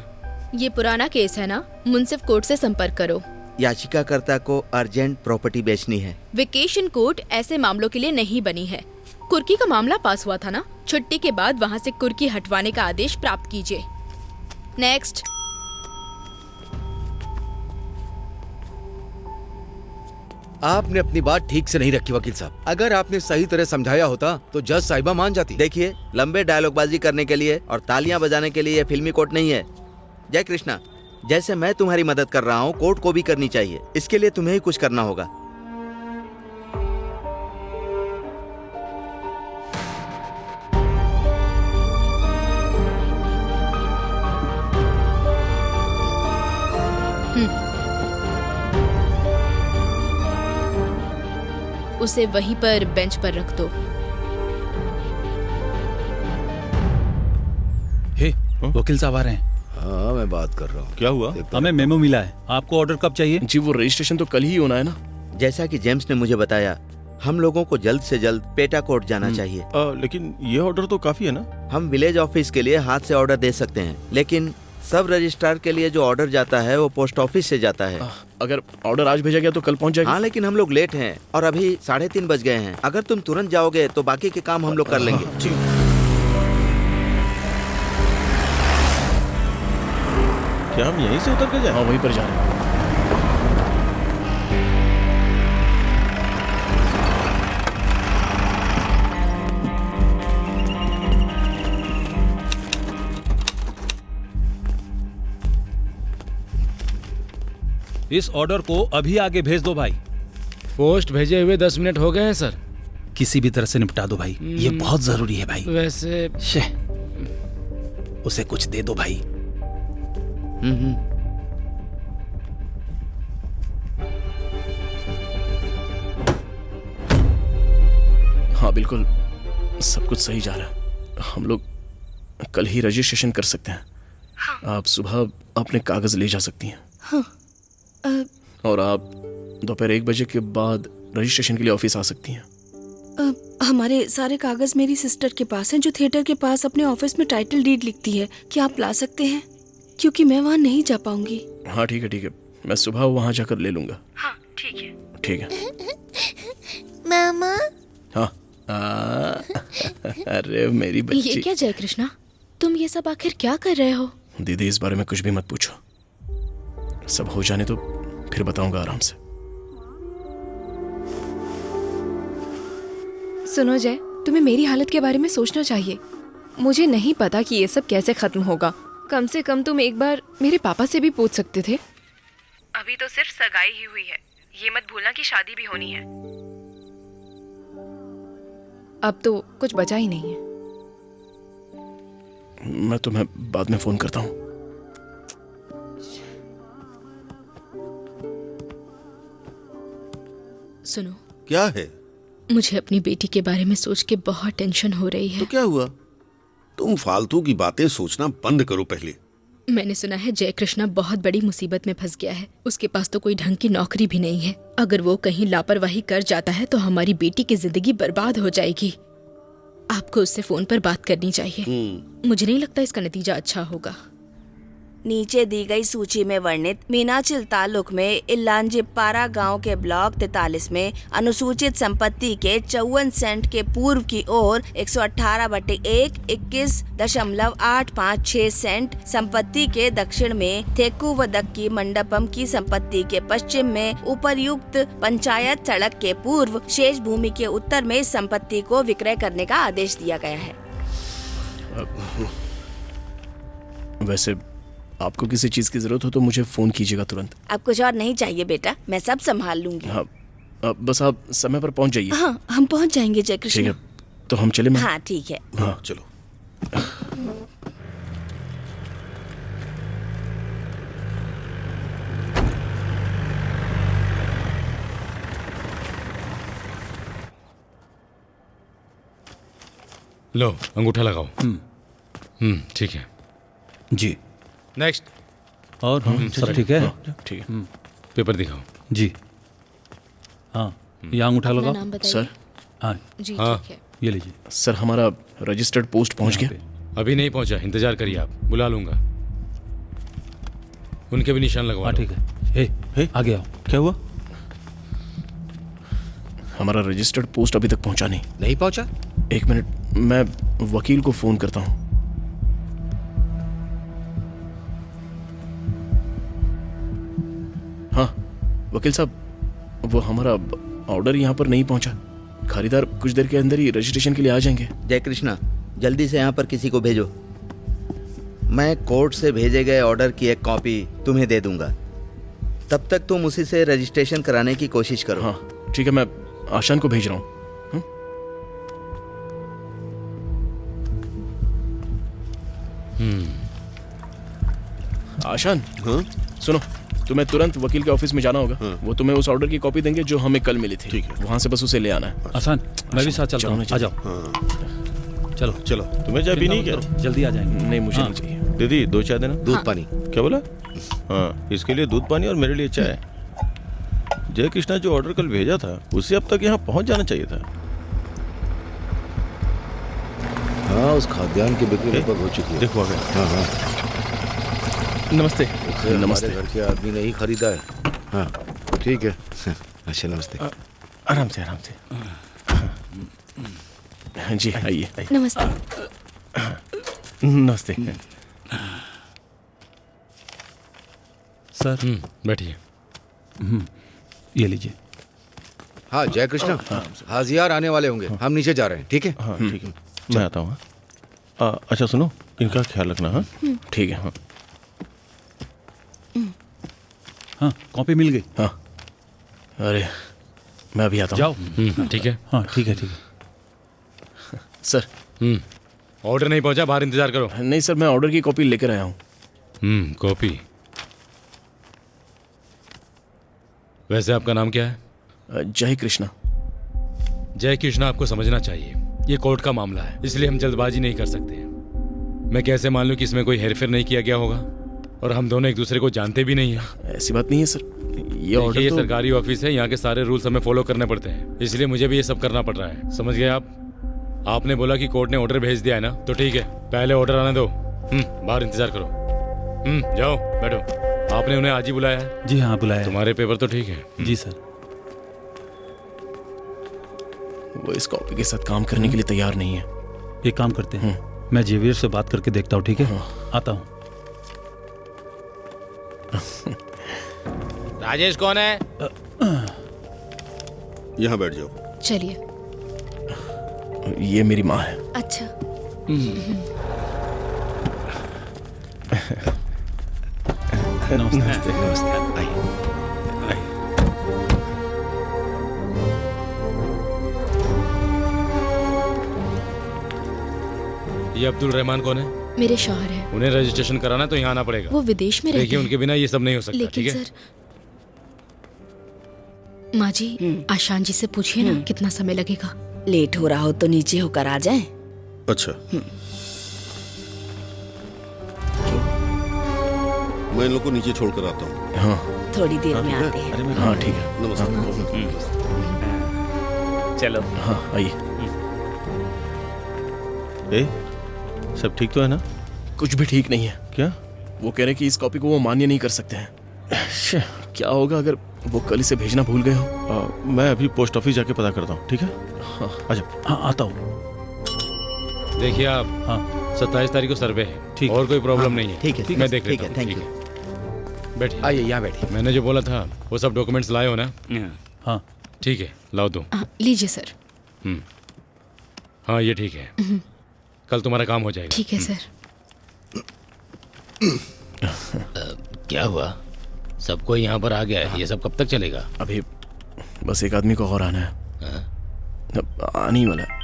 ये पुराना केस है ना, मुंसिफ कोर्ट से संपर्क करो। याचिकाकर्ता को अर्जेंट प्रॉपर्टी बेचनी है। वेकेशन कोर्ट ऐसे मामलों के लिए नहीं बनी है। कुर्की का मामला पास हुआ था ना, छुट्टी के बाद वहाँ से कुर्की हटवाने का आदेश प्राप्त कीजिए। नेक्स्ट। आपने अपनी बात ठीक से नहीं रखी वकील साहब। अगर आपने सही तरह समझाया होता तो जज साहिबा मान जाती। देखिए, लंबे डायलॉगबाजी करने के लिए और तालियां बजाने के लिए फिल्मी कोर्ट नहीं है। जय कृष्णा, जैसे मैं तुम्हारी मदद कर रहा हूँ, कोर्ट को भी करनी चाहिए। इसके लिए तुम्हें ही कुछ करना होगा। उसे वहीं पर बेंच पर रख दो। हे, वकील साहब आ रहे हैं। हाँ, मैं बात कर रहा हूँ। क्या हुआ? हमें मेमो मिला है। आपको ऑर्डर कब चाहिए? जी वो रजिस्ट्रेशन तो कल ही होना है ना। जैसा कि जेम्स ने मुझे बताया, हम लोगों को जल्द से जल्द पेटा कोर्ट जाना चाहिए। लेकिन ये ऑर्डर तो काफी है ना। हम विलेज ऑफिस के लिए हाथ से ऑर्डर दे सकते हैं, लेकिन सब रजिस्ट्रार के लिए जो ऑर्डर जाता है वो पोस्ट ऑफिस से जाता है। अगर ऑर्डर आज भेजा गया तो कल पहुंच जाएगा। हाँ, लेकिन हम लोग लेट हैं और अभी 3:30 बज गए हैं। अगर तुम तुरंत जाओगे तो बाकी के काम हम लोग कर लेंगे। क्या हम यहीं से उतर के जाएं? हाँ, वहीं पर जा रहे हैं। इस ऑर्डर को अभी आगे भेज दो भाई। पोस्ट भेजे हुए 10 मिनट हो गए हैं सर। किसी भी तरह से निपटा दो भाई, ये बहुत जरूरी है भाई। वैसे उसे कुछ दे दो भाई। हाँ बिल्कुल, सब कुछ सही जा रहा है। हम लोग कल ही रजिस्ट्रेशन कर सकते हैं। हाँ। आप सुबह अपने कागज ले जा सकती हैं। हाँ। और आप दोपहर 1 बजे के बाद रजिस्ट्रेशन के लिए ऑफिस आ सकती हैं। हमारे सारे कागज मेरी सिस्टर के पास हैं, जो थिएटर के पास अपने ऑफिस में टाइटल डीड लिखती है। क्या आप ला सकते हैं? क्योंकि मैं वहाँ नहीं जा पाऊंगी। हाँ ठीक है ठीक है, मैं सुबह वहाँ जाकर ले लूंगा। हाँ ठीक है। ठीक है। मामा। हाँ। अरे मेरी बच्ची। ये क्या जय कृष्णा, तुम ये सब आखिर क्या कर रहे हो? दीदी इस बारे में कुछ भी मत पूछो, सब हो जाने तो फिर बताऊंगा आराम से। सुनो जय, तुम्हें मेरी हालत के बारे में सोचना चाहिए। मुझे नहीं पता कि ये सब कैसे खत्म होगा। कम से कम तुम एक बार मेरे पापा से भी पूछ सकते थे। अभी तो सिर्फ सगाई ही हुई है, ये मत भूलना कि शादी भी होनी है। अब तो कुछ बचा ही नहीं है। मैं तुम्हें बाद में फोन करता हूँ। सुनो। क्या है? मुझे अपनी बेटी के बारे में सोच के बहुत टेंशन हो रही है। तो क्या हुआ? तुम फालतू की बातें सोचना बंद करो पहले। मैंने सुना है जय कृष्णा बहुत बड़ी मुसीबत में फंस गया है। उसके पास तो कोई ढंग की नौकरी भी नहीं है। अगर वो कहीं लापरवाही कर जाता है तो हमारी बेटी की जिंदगी बर्बाद हो जाएगी। आपको उससे फोन पर बात करनी चाहिए। मुझे नहीं लगता इसका नतीजा अच्छा होगा। नीचे दी गई सूची में वर्णित मीनाचिल तालुक में इलांजीपारा गांव के ब्लॉक 43 में अनुसूचित संपत्ति के 54 सेंट के पूर्व की ओर 118/1 21.856 सेंट संपत्ति के दक्षिण में थेकुवदक्की मंडपम की संपत्ति के पश्चिम में उपर्युक्त पंचायत सड़क के पूर्व शेष भूमि के उत्तर में इस संपत्ति को विक्रय करने का आदेश दिया गया है। वैसे आपको किसी चीज की जरूरत हो तो मुझे फोन कीजिएगा तुरंत। अब कुछ और नहीं चाहिए बेटा, मैं सब संभाल लूंगी। हाँ, बस आप समय पर पहुंच जाइए। हाँ, हम पहुंच जाएंगे जय ठीक कृष्ण। है, तो हम चले। हाँ ठीक है। हाँ चलो। लो अंगूठा लगाओ। ठीक है जी। नेक्स्ट। और सब ठीक है? ठीक है। पेपर दिखाओ। जी हाँ, यहाँ अंगूठा अपना लगाओ। नाम बताइए। सर। हाँ जी हाँ। ठीक है। ये लीजिए। सर हमारा रजिस्टर्ड पोस्ट पहुंच गया। अभी नहीं पहुंचा, इंतजार करिए, आप बुला लूंगा। उनके भी निशान लगवा हाँ लो। ठीक है। हे आगे आओ। क्या हुआ? हमारा रजिस्टर्ड पोस्ट अभी तक पहुंचा नहीं। नहीं पहुंचा? एक मिनट, मैं वकील को फोन करता हूँ। हाँ वकील साहब, वो हमारा ऑर्डर यहाँ पर नहीं पहुंचा। खरीदार कुछ देर के अंदर ही रजिस्ट्रेशन के लिए आ जाएंगे। जय कृष्णा, जल्दी से यहाँ पर किसी को भेजो। मैं कोर्ट से भेजे गए ऑर्डर की एक कॉपी तुम्हें दे दूंगा। तब तक तुम उसी से रजिस्ट्रेशन कराने की कोशिश करो। हाँ ठीक है, मैं आशान को भेज रहा हूँ। आशान। हाँ? सुनो, तुम्हें तुरंत वकील के ऑफिस में जाना होगा। हाँ। वो तुम्हें उस ऑर्डर की कॉपी देंगे जो हमें कल मिली थी। ठीक है। वहां से बस उसे ले आना है। आसान, मैं भी साथ चलता हूँ। आ जाओ। हाँ। चलो चलो। तुम्हें चाय पीनी है क्या? जल्दी आ जाएंगे। नहीं मुझे नहीं चाहिए। दीदी 2 चाय देना। दूध पानी। क्या बोला? हाँ, इसके लिए दूध पानी और मेरे लिए चाय। जय कृष्णा जो ऑर्डर कल भेजा था उसे अब तक यहाँ पहुँच जाना चाहिए था। हाँ, उस खाद्यान्न की बिक्री लगभग हो चुकी है। देखो आ गया। हाँ हाँ। नमस्ते। उसे नमस्ते। हमारे घर के आदमी ने ही खरीदा है। हाँ ठीक है। अच्छा नमस्ते। आराम से आराम से। हाँ जी आइए। नमस्ते। नमस्ते। सर। बैठिए। ये लीजिए। हाँ जय कृष्णा, हाजियार आने वाले होंगे। हम नीचे जा रहे हैं। ठीक है? हाँ ठीक है, मैं आता हूँ। अच्छा सुनो, इनका ख्याल रखना। हाँ ठीक है। हाँ हाँ, कॉपी मिल गई। हाँ अरे मैं अभी आता हूँ। जाओ। ठीक है। हाँ ठीक है ठीक है। सर। ऑर्डर नहीं पहुंचा, बाहर इंतजार करो। नहीं सर, मैं ऑर्डर की कॉपी लेकर आया हूँ। कॉपी। वैसे आपका नाम क्या है? जय कृष्णा। जय कृष्णा, आपको समझना चाहिए ये कोर्ट का मामला है, इसलिए हम जल्दबाजी नहीं कर सकते। मैं कैसे मान लूं कि इसमें कोई हेरफेर नहीं किया गया होगा? और हम दोनों एक दूसरे को जानते भी नहीं हैं। ऐसी बात नहीं है सर, ये ऑर्डर ये तो... सरकारी ऑफिस है, यहाँ के सारे रूल्स हमें फॉलो करने पड़ते हैं, इसलिए मुझे भी ये सब करना पड़ रहा है। समझ गए आप? आपने बोला कि कोर्ट ने ऑर्डर भेज दिया है ना, तो ठीक है, पहले ऑर्डर आने दो। बाहर इंतजार करो। जाओ बैठो। आपने उन्हें आज ही बुलाया है? जी हाँ बुलाया। तुम्हारे पेपर तो ठीक है। जी सर। वो इस कॉपी के साथ काम करने के लिए तैयार नहीं है। एक काम करते हैं, मैं जेवियर से बात करके देखता हूँ। ठीक है? आता हूँ। राजेश कौन है? यहाँ बैठ जाओ। चलिए। ये मेरी माँ है। अच्छा। नमस्ते। नमस्ते। आइए। ये अब्दुल रहमान कौन है? मेरे शौहर है। उन्हें रजिस्ट्रेशन कराना तो यहाँ आना पड़ेगा। वो विदेश में रहते देखिए, हैं। उनके बिना ये सब नहीं हो सकता। लेकिन ठीक है? सर, माँ जी आशान जी से पूछिए ना कितना समय लगेगा। लेट हो रहा हो तो नीचे होकर आ जाएं। अच्छा। मैं इन लोग को नीचे छोड़कर आता हूँ। हाँ थोड़ी देर में आते हैं। हाँ ठीक है। नमस्ते। चलो। हाँ आइए। सब ठीक तो है ना? कुछ भी ठीक नहीं है। क्या? वो कह रहे हैं कि इस कॉपी को वो मान्य नहीं कर सकते हैं। क्या होगा अगर वो कल इसे भेजना भूल गए हो? मैं अभी पोस्ट ऑफिस जाके पता करता हूँ, ठीक है? हाँ अच्छा, हाँ आता हूँ। देखिए आप, हाँ 27 तारीख को सर्वे है, ठीक, और कोई प्रॉब्लम नहीं है। ठीक है, मैं देख लेता हूँ। Thank you. बैठिए, आइए यहाँ बैठिए। मैंने जो बोला था वो सब डॉक्यूमेंट्स लाए हो ना? हाँ ठीक है, लाओ दो। लीजिए सर। हाँ ये ठीक है, कल तुम्हारा काम हो जाएगा। ठीक है सर। क्या हुआ, सबको यहाँ पर आ गया है, ये सब कब तक चलेगा? अभी बस एक आदमी को और आना है। अब आने ही वाला है।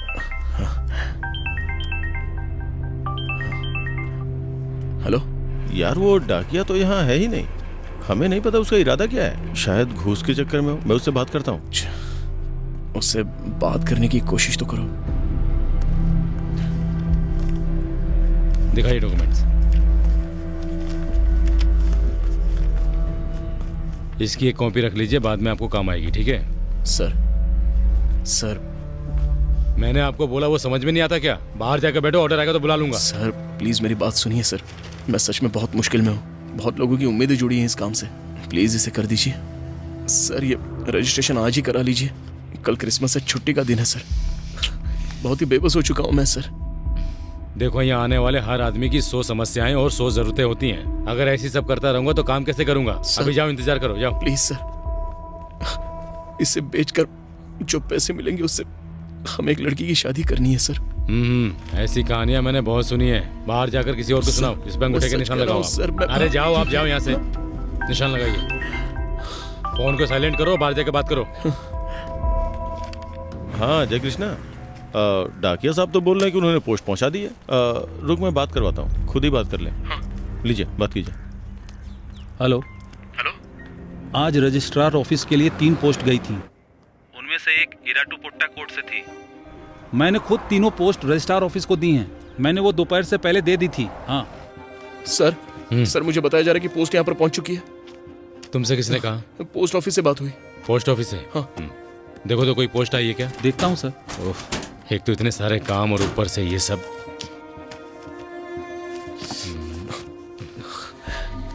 हेलो यार, वो डाकिया तो यहाँ है ही नहीं, हमें नहीं पता उसका इरादा क्या है। शायद घूस के चक्कर में हो। मैं उससे बात करता हूँ। उससे बात करने की कोशिश तो करो। दिखाइए डॉक्यूमेंट्स। इसकी एक कॉपी रख लीजिए, बाद में आपको काम आएगी, ठीक है? सर मैंने आपको बोला, वो समझ में नहीं आता क्या? बाहर जाकर बैठो, ऑर्डर आएगा तो बुला लूंगा। सर प्लीज मेरी बात सुनिए सर, मैं सच में बहुत मुश्किल में हूँ। बहुत लोगों की उम्मीदें जुड़ी हैं इस काम से। प्लीज इसे कर दीजिए सर। ये रजिस्ट्रेशन आज ही करा लीजिए, कल क्रिसमस है, छुट्टी का दिन है सर। बहुत ही बेबस हो चुका हूँ मैं सर। देखो, यहाँ आने वाले हर आदमी की 100 समस्याएं और 100 जरूरतें होती हैं। अगर ऐसी सब करता रहूंगा तो काम कैसे करूंगा? अभी जाओ, इंतजार करो, जाओ प्लीज सर। इसे बेचकर जो पैसे मिलेंगे उससे हमें एक लड़की की शादी करनी है सर। ऐसी कहानियां मैंने बहुत सुनी है। बाहर जाकर किसी और को सुनाओ। इस पर अंगूठे के निशान लगाओ सर। अरे जाओ, आप जाओ यहाँ से, निशान लगाइए। फोन को साइलेंट करो, बाहर जाकर बात करो। हाँ जय कृष्णा, डाकिया साहब तो बोल रहे हैं कि उन्होंने पोस्ट पहुंचा दी है। रुक, मैं बात करवाता हूँ, खुद ही बात कर लें। लीजिए, बात कीजिए। हेलो। आज रजिस्ट्रार ऑफिस के लिए 3 पोस्ट गई थी। उनमें से एक इराटूपुट्टा कोर्ट से थी। मैंने खुद तीनों पोस्ट रजिस्ट्रार ऑफिस को दी हैं। मैंने वो दोपहर से पहले दे दी थी। हाँ सर मुझे बताया जा रहा है कि पोस्ट यहाँ पर पहुंच चुकी है। तुमसे किसने कहा? पोस्ट ऑफिस से बात हुई। पोस्ट ऑफिस से? हाँ। देखो तो कोई पोस्ट आई है क्या? देखता हूँ सर। एक तो इतने सारे काम और ऊपर से ये सब।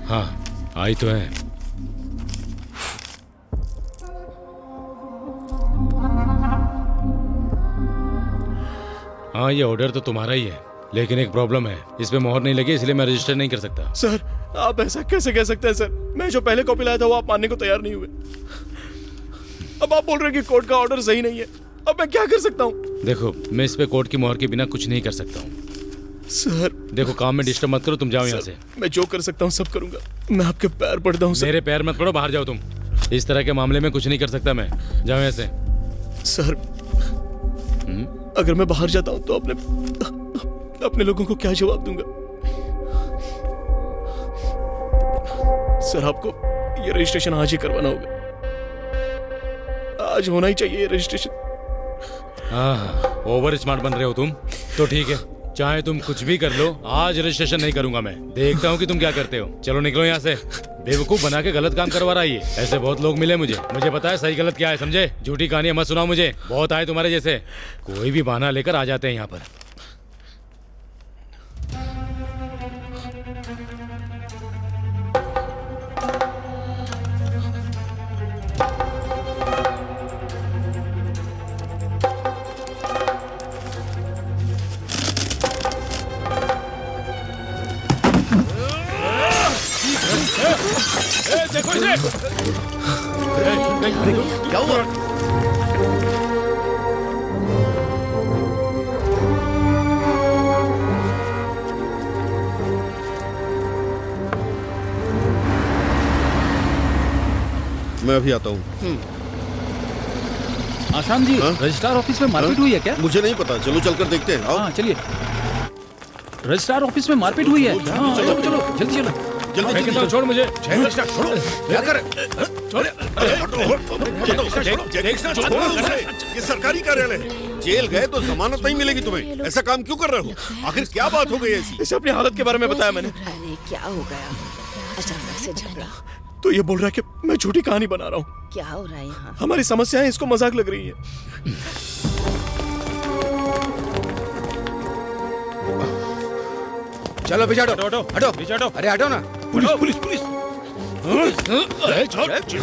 हाँ आई तो है। हाँ ये ऑर्डर तो तुम्हारा ही है, लेकिन एक प्रॉब्लम है, इस पे मोहर नहीं लगी, इसलिए मैं रजिस्टर नहीं कर सकता। सर आप ऐसा कैसे कह सकते हैं सर? मैं जो पहले कॉपी लाया था वो आप मानने को तैयार नहीं हुए। अब आप बोल रहे हैं कि कोर्ट का ऑर्डर सही नहीं है। अब मैं क्या कर सकता हूँ? देखो, मैं इस पे कोर्ट की मोहर के बिना कुछ नहीं कर सकता हूँ। सर देखो, काम में डिस्टर्ब मत करो, तुम जाओ यहाँ से। मैं जो कर सकता हूँ सब करूंगा। मैं आपके पैर पड़ता हूँ सर। मेरे पैर मत पड़ो, बाहर जाओ तुम। इस तरह के मामले में कुछ नहीं कर सकता मैं। जाओ यहाँ से। सर अगर मैं बाहर जाता हूँ तो अपने लोगों को क्या जवाब दूंगा? सर आपको ये रजिस्ट्रेशन आज ही करवाना होगा। आज होना ही चाहिए ये रजिस्ट्रेशन। हाँ, ओवर स्मार्ट बन रहे हो तुम तो ठीक है, चाहे तुम कुछ भी कर लो, आज रजिस्ट्रेशन नहीं करूंगा मैं। देखता हूँ कि तुम क्या करते हो। चलो निकलो यहाँ से। बेवकूफ बना के गलत काम करवा रहा है ये। ऐसे बहुत लोग मिले मुझे पता है सही गलत क्या है, समझे? झूठी कहानियां मत सुनाओ मुझे, बहुत आए तुम्हारे जैसे। कोई भी बहाना लेकर आ जाते हैं यहाँ पर। देखो इसे। क्या हुआ? मैं अभी आता हूँ। आसाम जी, रजिस्ट्रार ऑफिस में मारपीट हुई है क्या? मुझे नहीं पता, चलो चलकर देखते हैं। आओ। हाँ चलिए। रजिस्ट्रार ऑफिस में मारपीट हुई है। हाँ, चलो चलो जल्दी चलो। जल्दी छोड़ मुझे। छोड़ो। क्या कर? ये सरकारी कार्यालय है। जेल गए तो जमानत नहीं मिलेगी तुम्हें। ऐसा काम क्यों कर रहे हो? आखिर क्या बात हो गई ऐसी? इसे अपनी हालत के बारे में बताया मैंने। क्या हो गया? अचानक से झगड़ा। तो ये बोल रहा है कि मैं झूठी कहानी बना रहा हूँ। क्या हो रहा है यहाँ? हमारी समस्याएं इसको मजाक लग रही है। चलो पीछे हटो, हटो, हटो, अरे हटो ना। पुलिस पुलिस पुलिस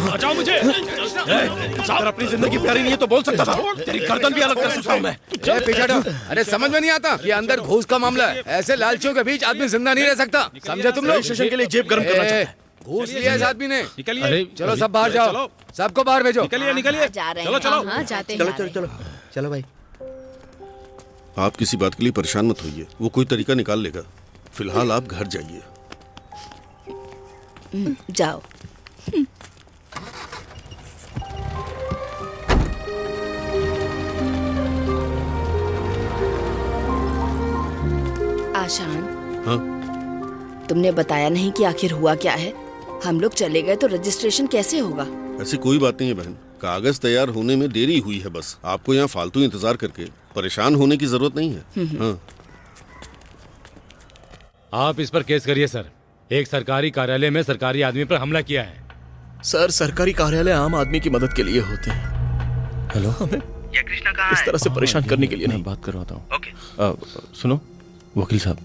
बचाओ मुझे। अगर अपनी जिंदगी प्यारी नहीं है तो बोल सकता था, तेरी गर्दन भी अलग कर सकता हूं मैं। पीछे हटो। अरे समझ में नहीं आता, ये अंदर घूस का मामला है। ऐसे लालचियों के बीच आदमी जिंदा नहीं रह सकता, समझे तुम लोग? रजिस्ट्रेशन के लिए जेब गर्म करना चाहता है। घूस लिया इस आदमी ने। निकलिए, चलो सब बाहर जाओ, सबको बाहर भेजो। निकलिए निकलिए, चलो चलो चलो चलो चलो भाई। आप किसी बात के लिए परेशान मत होइए, वो कोई तरीका निकाल लेगा। फिलहाल आप घर जाइए। जाओ। आशान, हाँ? तुमने बताया नहीं कि आखिर हुआ क्या है। हम लोग चले गए तो रजिस्ट्रेशन कैसे होगा? ऐसी कोई बात नहीं है बहन, कागज तैयार होने में देरी हुई है बस। आपको यहाँ फालतू इंतजार करके परेशान होने की जरूरत नहीं है। हाँ। आप इस पर केस करिए सर। एक सरकारी कार्यालय में सरकारी आदमी पर हमला किया है। सर, सरकारी कार्यालय आम आदमी की मदद के लिए होते हैं। हेलो, हमें जय कृष्णा कहाँ इस तरह से परेशान करने के लिए नहीं। बात करवाता हूँ। ओके। सुनो वकील साहब,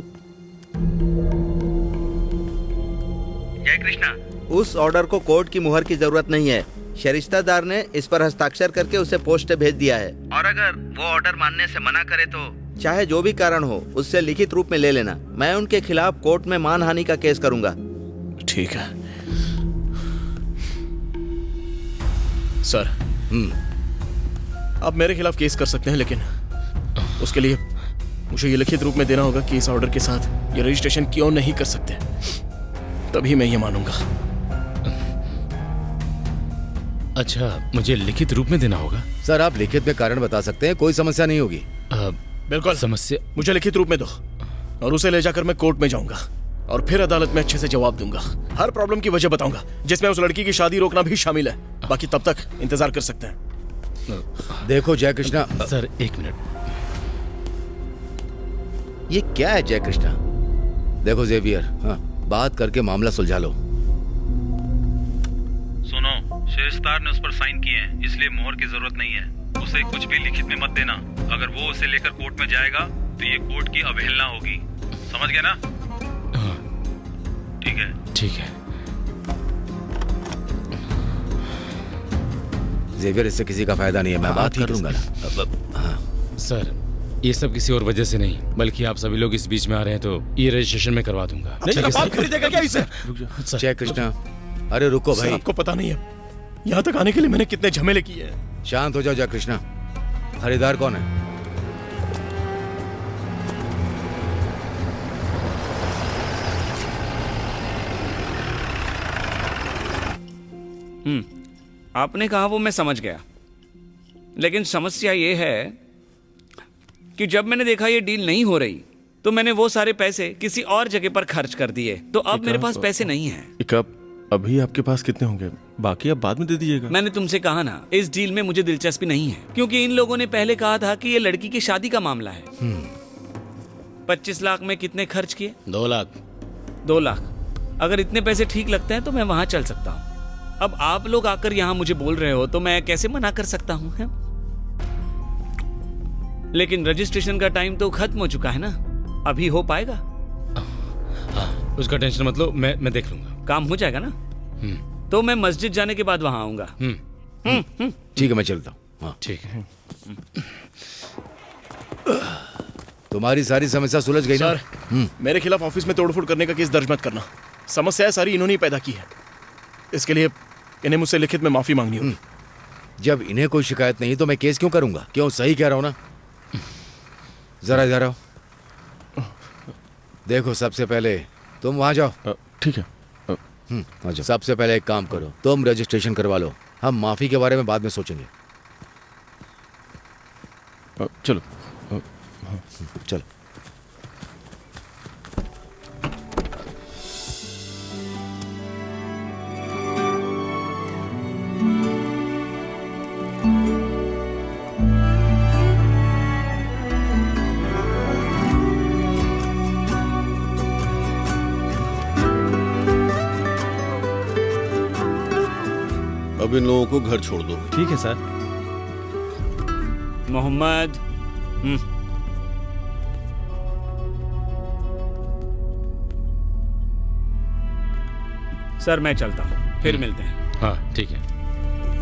जय कृष्णा, उस ऑर्डर को कोर्ट की मुहर की जरूरत नहीं है। शरिस्तादार ने इस पर हस्ताक्षर करके उसे पोस्ट भेज दिया है, और अगर वो ऑर्डर मानने से मना करे तो चाहे जो भी कारण हो उससे लिखित रूप में ले लेना। मैं उनके खिलाफ कोर्ट में मानहानि का केस करूंगा। ठीक है सर। आप मेरे खिलाफ केस कर सकते हैं, लेकिन उसके लिए मुझे ये लिखित रूप में देना होगा कि इस ऑर्डर के साथ ये रजिस्ट्रेशन क्यों नहीं कर सकते, तभी मैं ये मानूंगा। अच्छा, मुझे लिखित रूप में देना होगा? सर आप लिखित में कारण बता सकते हैं, कोई समस्या नहीं होगी। बिल्कुल समस्या। मुझे लिखित रूप में दो और उसे ले जाकर मैं कोर्ट में जाऊंगा और फिर अदालत में अच्छे से जवाब दूंगा। हर प्रॉब्लम की वजह बताऊंगा, जिसमें उस लड़की की शादी रोकना भी शामिल है। बाकी तब तक इंतजार कर सकते हैं। देखो जय कृष्णा। सर एक मिनट, ये क्या है जय कृष्णा? देखो जेवियर, हाँ, बात करके मामला सुलझा लो। सुनो, शेरस्तार ने उस पर साइन किए हैं, इसलिए मोहर की जरूरत नहीं है। उसे कुछ भी लिखित में मत देना। अगर वो उसे लेकर कोर्ट में जाएगा तो ये कोर्ट की अवहेलना होगी। समझ गए ना? ठीक है। ठीक है जेवियर, इससे किसी का फायदा नहीं है, मैं बात कर लूंगा ना। सर, ये सब किसी और वजह से नहीं, बल्कि आप सभी लोग इस बीच में आ रहे हैं तो ये रजिस्ट्रेशन में करवा दूंगा। बात खरीदेगा क्या इसे? जय कृष्णा, अरे रुको भाई। आपको पता नहीं है यहाँ तक आने के लिए मैंने कितने झमेले किए हैं। शांत हो जाओ जय कृष्णा। खरीदार कौन है? आपने कहा वो मैं समझ गया, लेकिन समस्या ये है कि जब मैंने देखा ये डील नहीं हो रही तो मैंने वो सारे पैसे किसी और जगह पर खर्च कर दिए। तो अब मेरे पास पैसे नहीं हैं। अभी आपके पास कितने होंगे? बाकी आप बाद में दे दीजिएगा। मैंने तुमसे कहा ना, इस डील में मुझे दिलचस्पी नहीं है, क्योंकि इन लोगों ने पहले कहा था कि ये लड़की की शादी का मामला है। 25 लाख में कितने खर्च किए? 2 लाख। 2 लाख। अगर इतने पैसे ठीक लगते हैं तो मैं वहां चल सकता हूँ। अब आप लोग आकर यहाँ मुझे बोल रहे हो तो मैं कैसे मना कर सकता हूँ? लेकिन रजिस्ट्रेशन का टाइम तो खत्म हो चुका है ना, अभी हो पाएगा? हाँ, उसका टेंशन मत लो, मैं देख लूंगा। काम हो जाएगा ना? तो मैं मस्जिद जाने के बाद वहां आऊंगा। ठीक है, मैं चलता हूँ। हाँ ठीक है। तुम्हारी सारी समस्या सुलझ गई ना? सर, मेरे खिलाफ ऑफिस में तोड़फोड़ करने का केस दर्ज मत करना। समस्या सारी इन्होंने ही पैदा की है, इसके लिए इन्हें मुझसे लिखित में माफी मांगनी होगी। जब इन्हें कोई शिकायत नहीं तो मैं केस क्यों करूंगा? क्यों, सही कह रहा हूं ना? जरा इधर आओ। देखो, सबसे पहले तुम वहां जाओ। ठीक है। सबसे पहले एक काम करो, तुम रजिस्ट्रेशन करवा लो, हम माफी के बारे में बाद में सोचेंगे। चलो चलो। अब इन लोगों को घर छोड़ दो। ठीक है सर। मोहम्मद, सर मैं चलता हूँ, फिर मिलते हैं। हाँ ठीक है,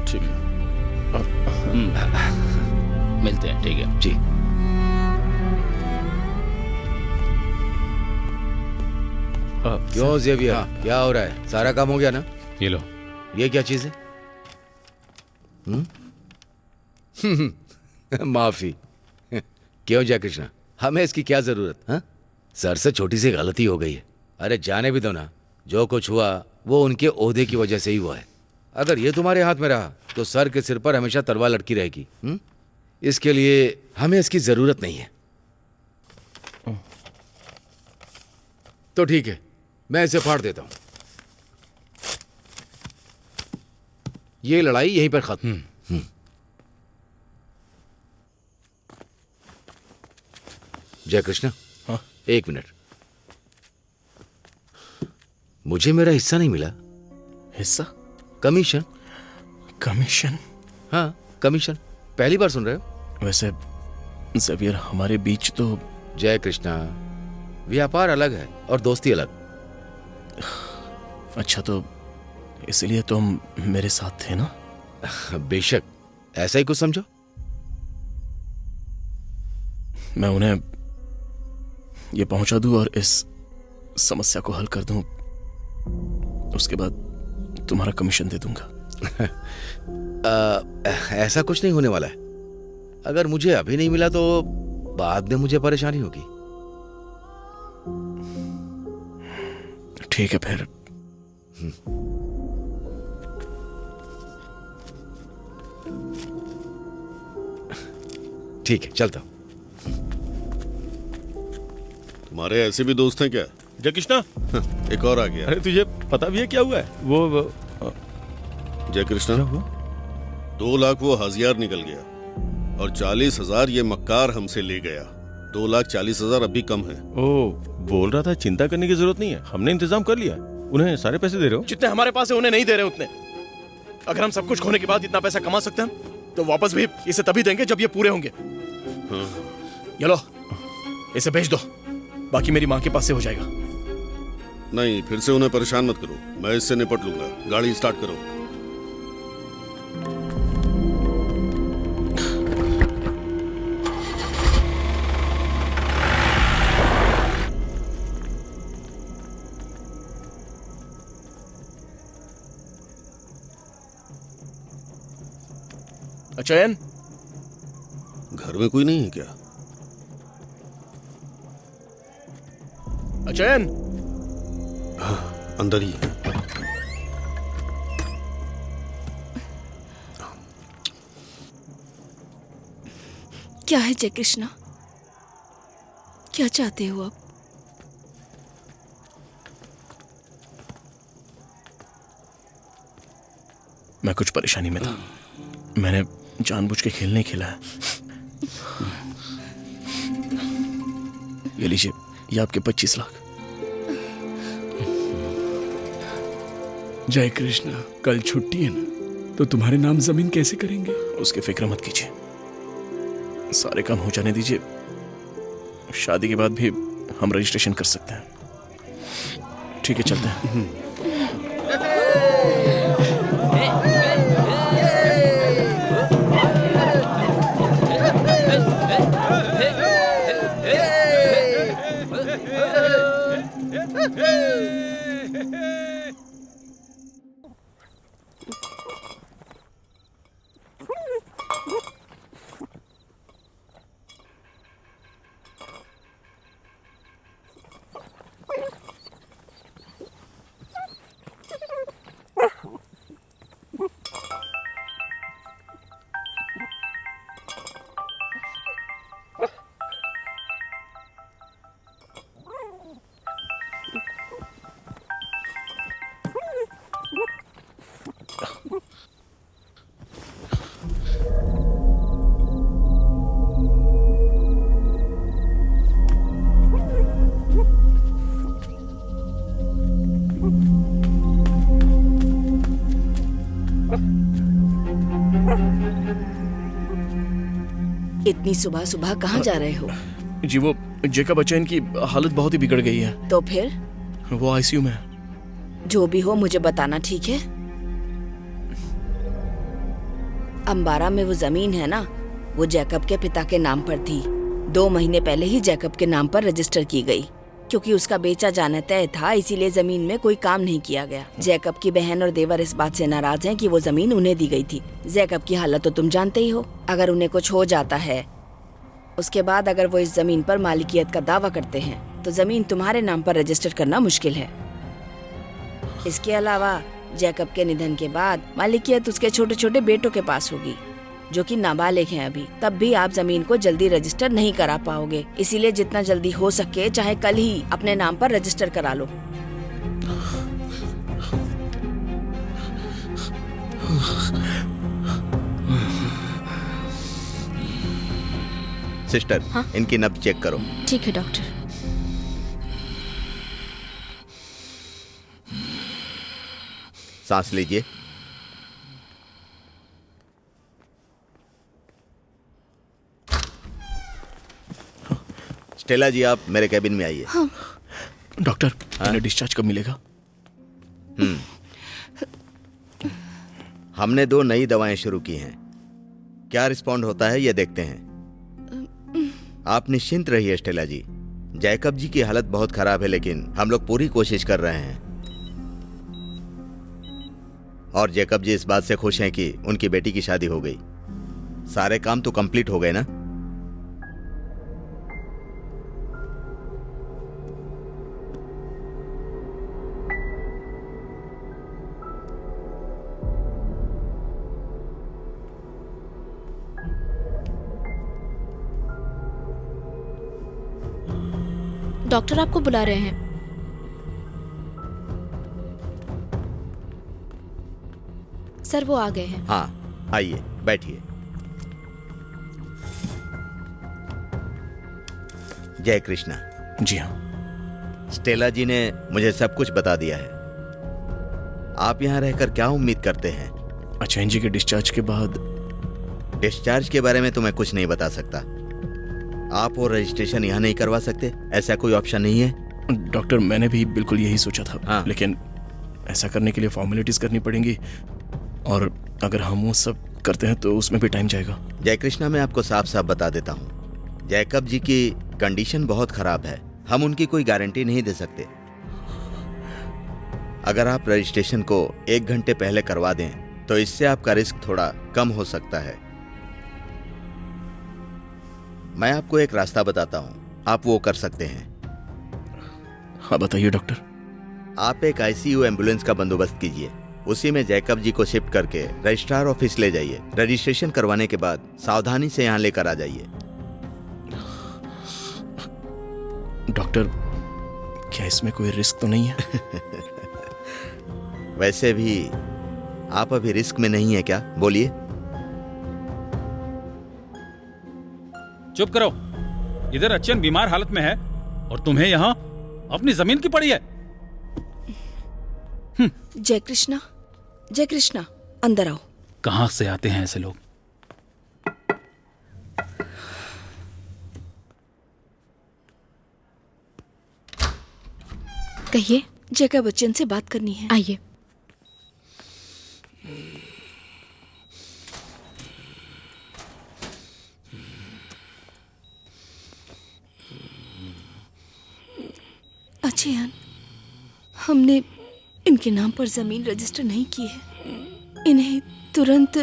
ठीक है, मिलते हैं। ठीक है जी। क्यों ज़ेवियर, क्या हो रहा है? सारा काम हो गया ना? ये लो। ये क्या चीज है? माफी। क्यों जय कृष्णा, हमें इसकी क्या जरूरत? हाँ, सर से छोटी सी गलती हो गई है। अरे जाने भी दो ना, जो कुछ हुआ वो उनके ओहदे की वजह से ही हुआ है। अगर ये तुम्हारे हाथ में रहा तो सर के सिर पर हमेशा तलवार लटकी रहेगी। इसके लिए हमें इसकी जरूरत नहीं है। तो ठीक है, मैं इसे फाड़ देता हूं। ये लड़ाई यहीं पर खत्म। जय कृष्णा, हाँ? 1 मिनट। मुझे मेरा हिस्सा नहीं मिला। हिस्सा? कमीशन। कमीशन? हाँ, कमीशन। पहली बार सुन रहे हो? वैसे ज़ेवियर, हमारे बीच तो... जय कृष्णा, व्यापार अलग है और दोस्ती अलग। अच्छा, तो इसलिए तुम मेरे साथ थे ना? बेशक, ऐसा ही कुछ समझो। मैं उन्हें ये पहुंचा दूं और इस समस्या को हल कर दूं, उसके बाद तुम्हारा कमीशन दे दूंगा। ऐसा कुछ नहीं होने वाला है। अगर मुझे अभी नहीं मिला तो बाद में मुझे परेशानी होगी। ठीक है फिर। ठीक है, चलता हूं। तुम्हारे ऐसे भी दोस्त हैं क्या? जय कृष्णा, एक और आ गया। अरे तुझे पता भी है क्या हुआ है? वो जय कृष्णा, 2 लाख वो हाजियार निकल गया और 40,000 ये मक्कार हमसे ले गया। 2,40,000 अभी कम है। ओ, बोल रहा था चिंता करने की जरूरत नहीं है, हमने इंतजाम कर लिया। उन्हें सारे पैसे दे रहे हो? जितने हमारे पास है उन्हें नहीं दे रहे उतने। अगर हम सब कुछ खोने के बाद इतना पैसा कमा सकते हैं तो वापस भी इसे तभी देंगे जब ये पूरे होंगे। ये लो, इसे भेज दो, बाकी मेरी माँ के पास से हो जाएगा। नहीं, फिर से उन्हें परेशान मत करो, मैं इससे निपट लूंगा। गाड़ी स्टार्ट करो। अचयन, घर में कोई नहीं है क्या? अचयन? हाँ, अंदर ही है। क्या है जय कृष्णा, क्या चाहते हो आप? मैं कुछ परेशानी में था। मैंने जानबूझ के खेल नहीं खेला है। ये लीजिए, ये आपके 25 लाख। जय कृष्णा, कल छुट्टी है ना, तो तुम्हारे नाम जमीन कैसे करेंगे? उसकी फिक्र मत कीजिए, सारे काम हो जाने दीजिए। शादी के बाद भी हम रजिस्ट्रेशन कर सकते हैं। ठीक है, चलते हैं। इतनी सुबह सुबह कहाँ जा रहे हो? जी, वो जेकब अचयन की हालत बहुत ही बिगड़ गई है। तो फिर? वो आईसीयू में है। जो भी हो मुझे बताना, ठीक है? अंबारा में वो जमीन है ना, वो जैकब के पिता के नाम पर थी। 2 महीने पहले ही जैकब के नाम पर रजिस्टर की गई। क्योंकि उसका बेचा जाना तय था, इसीलिए जमीन में कोई काम नहीं किया गया। जैकब की बहन और देवर इस बात से नाराज हैं कि वो जमीन उन्हें दी गई थी। जैकब की हालत तो तुम जानते ही हो। अगर उन्हें कुछ हो जाता है, उसके बाद अगर वो इस जमीन पर मालिकियत का दावा करते हैं तो जमीन तुम्हारे नाम पर रजिस्टर करना मुश्किल है। इसके अलावा जैकब के निधन के बाद मालिकियत उसके छोटे छोटे बेटों के पास होगी, जो कि नाबालिग हैं अभी। तब भी आप जमीन को जल्दी रजिस्टर नहीं करा पाओगे। इसीलिए जितना जल्दी हो सके, चाहे कल ही, अपने नाम पर रजिस्टर करा लो। सिस्टर, हाँ? इनकी नब्ज चेक करो। ठीक है डॉक्टर। सांस लीजिए। स्टेला जी, आप मेरे कैबिन में आइए। हाँ। डॉक्टर, इन्हें डिस्चार्ज कब मिलेगा? हमने 2 नई दवाएं शुरू की हैं। क्या रिस्पॉन्ड होता है ये देखते हैं। आप निश्चिंत रहिए स्टेला जी। जैकब जी की हालत बहुत खराब है, लेकिन हम लोग पूरी कोशिश कर रहे हैं। और जैकब जी इस बात से खुश हैं कि उनकी बेटी की शादी हो गई। सारे काम तो कंप्लीट हो गए ना। डॉक्टर आपको बुला रहे हैं। सर वो आ गए हैं। हाँ, आइए बैठिए। जय कृष्णा। जी हाँ। स्टेला जी ने मुझे सब कुछ बता दिया है। आप यहाँ रहकर क्या उम्मीद करते हैं? अचैन जी के डिस्चार्ज के बाद? डिस्चार्ज के बारे में तो मैं कुछ नहीं बता सकता। आप वो रजिस्ट्रेशन यहाँ नहीं करवा सकते? ऐसा कोई ऑप्शन नहीं है? डॉक्टर, मैंने भी बिल्कुल यही सोचा था। हाँ। लेकिन ऐसा करने के लिए फॉर्मेलिटीज करनी पड़ेंगी, और अगर हम वो सब करते हैं तो उसमें भी टाइम जाएगा। जय कृष्णा, मैं आपको साफ साफ बता देता हूँ, जैकब जी की कंडीशन बहुत खराब है। हम उनकी कोई गारंटी नहीं दे सकते। अगर आप रजिस्ट्रेशन को 1 घंटे पहले करवा दें तो इससे आपका रिस्क थोड़ा कम हो सकता है। मैं आपको एक रास्ता बताता हूं, आप वो कर सकते हैं। हाँ बताइए डॉक्टर। आप एक आईसीयू एम्बुलेंस का बंदोबस्त कीजिए। उसी में जैकब जी को शिफ्ट करके रजिस्ट्रार ऑफिस ले जाइए। रजिस्ट्रेशन करवाने के बाद सावधानी से यहाँ लेकर आ जाइए। डॉक्टर, क्या इसमें कोई रिस्क तो नहीं है? वैसे भी आप अभी रिस्क में नहीं है क्या? बोलिए। चुप करो। इधर अच्चन बीमार हालत में है और तुम्हें यहाँ अपनी जमीन की पड़ी है। जय कृष्णा, जय कृष्णा, अंदर आओ। कहाँ से आते हैं ऐसे लोग? कहिए। जैकब बच्चन से बात करनी है। आइए। अचयन, हमने इनके नाम पर जमीन रजिस्टर नहीं की है। इन्हें तुरंत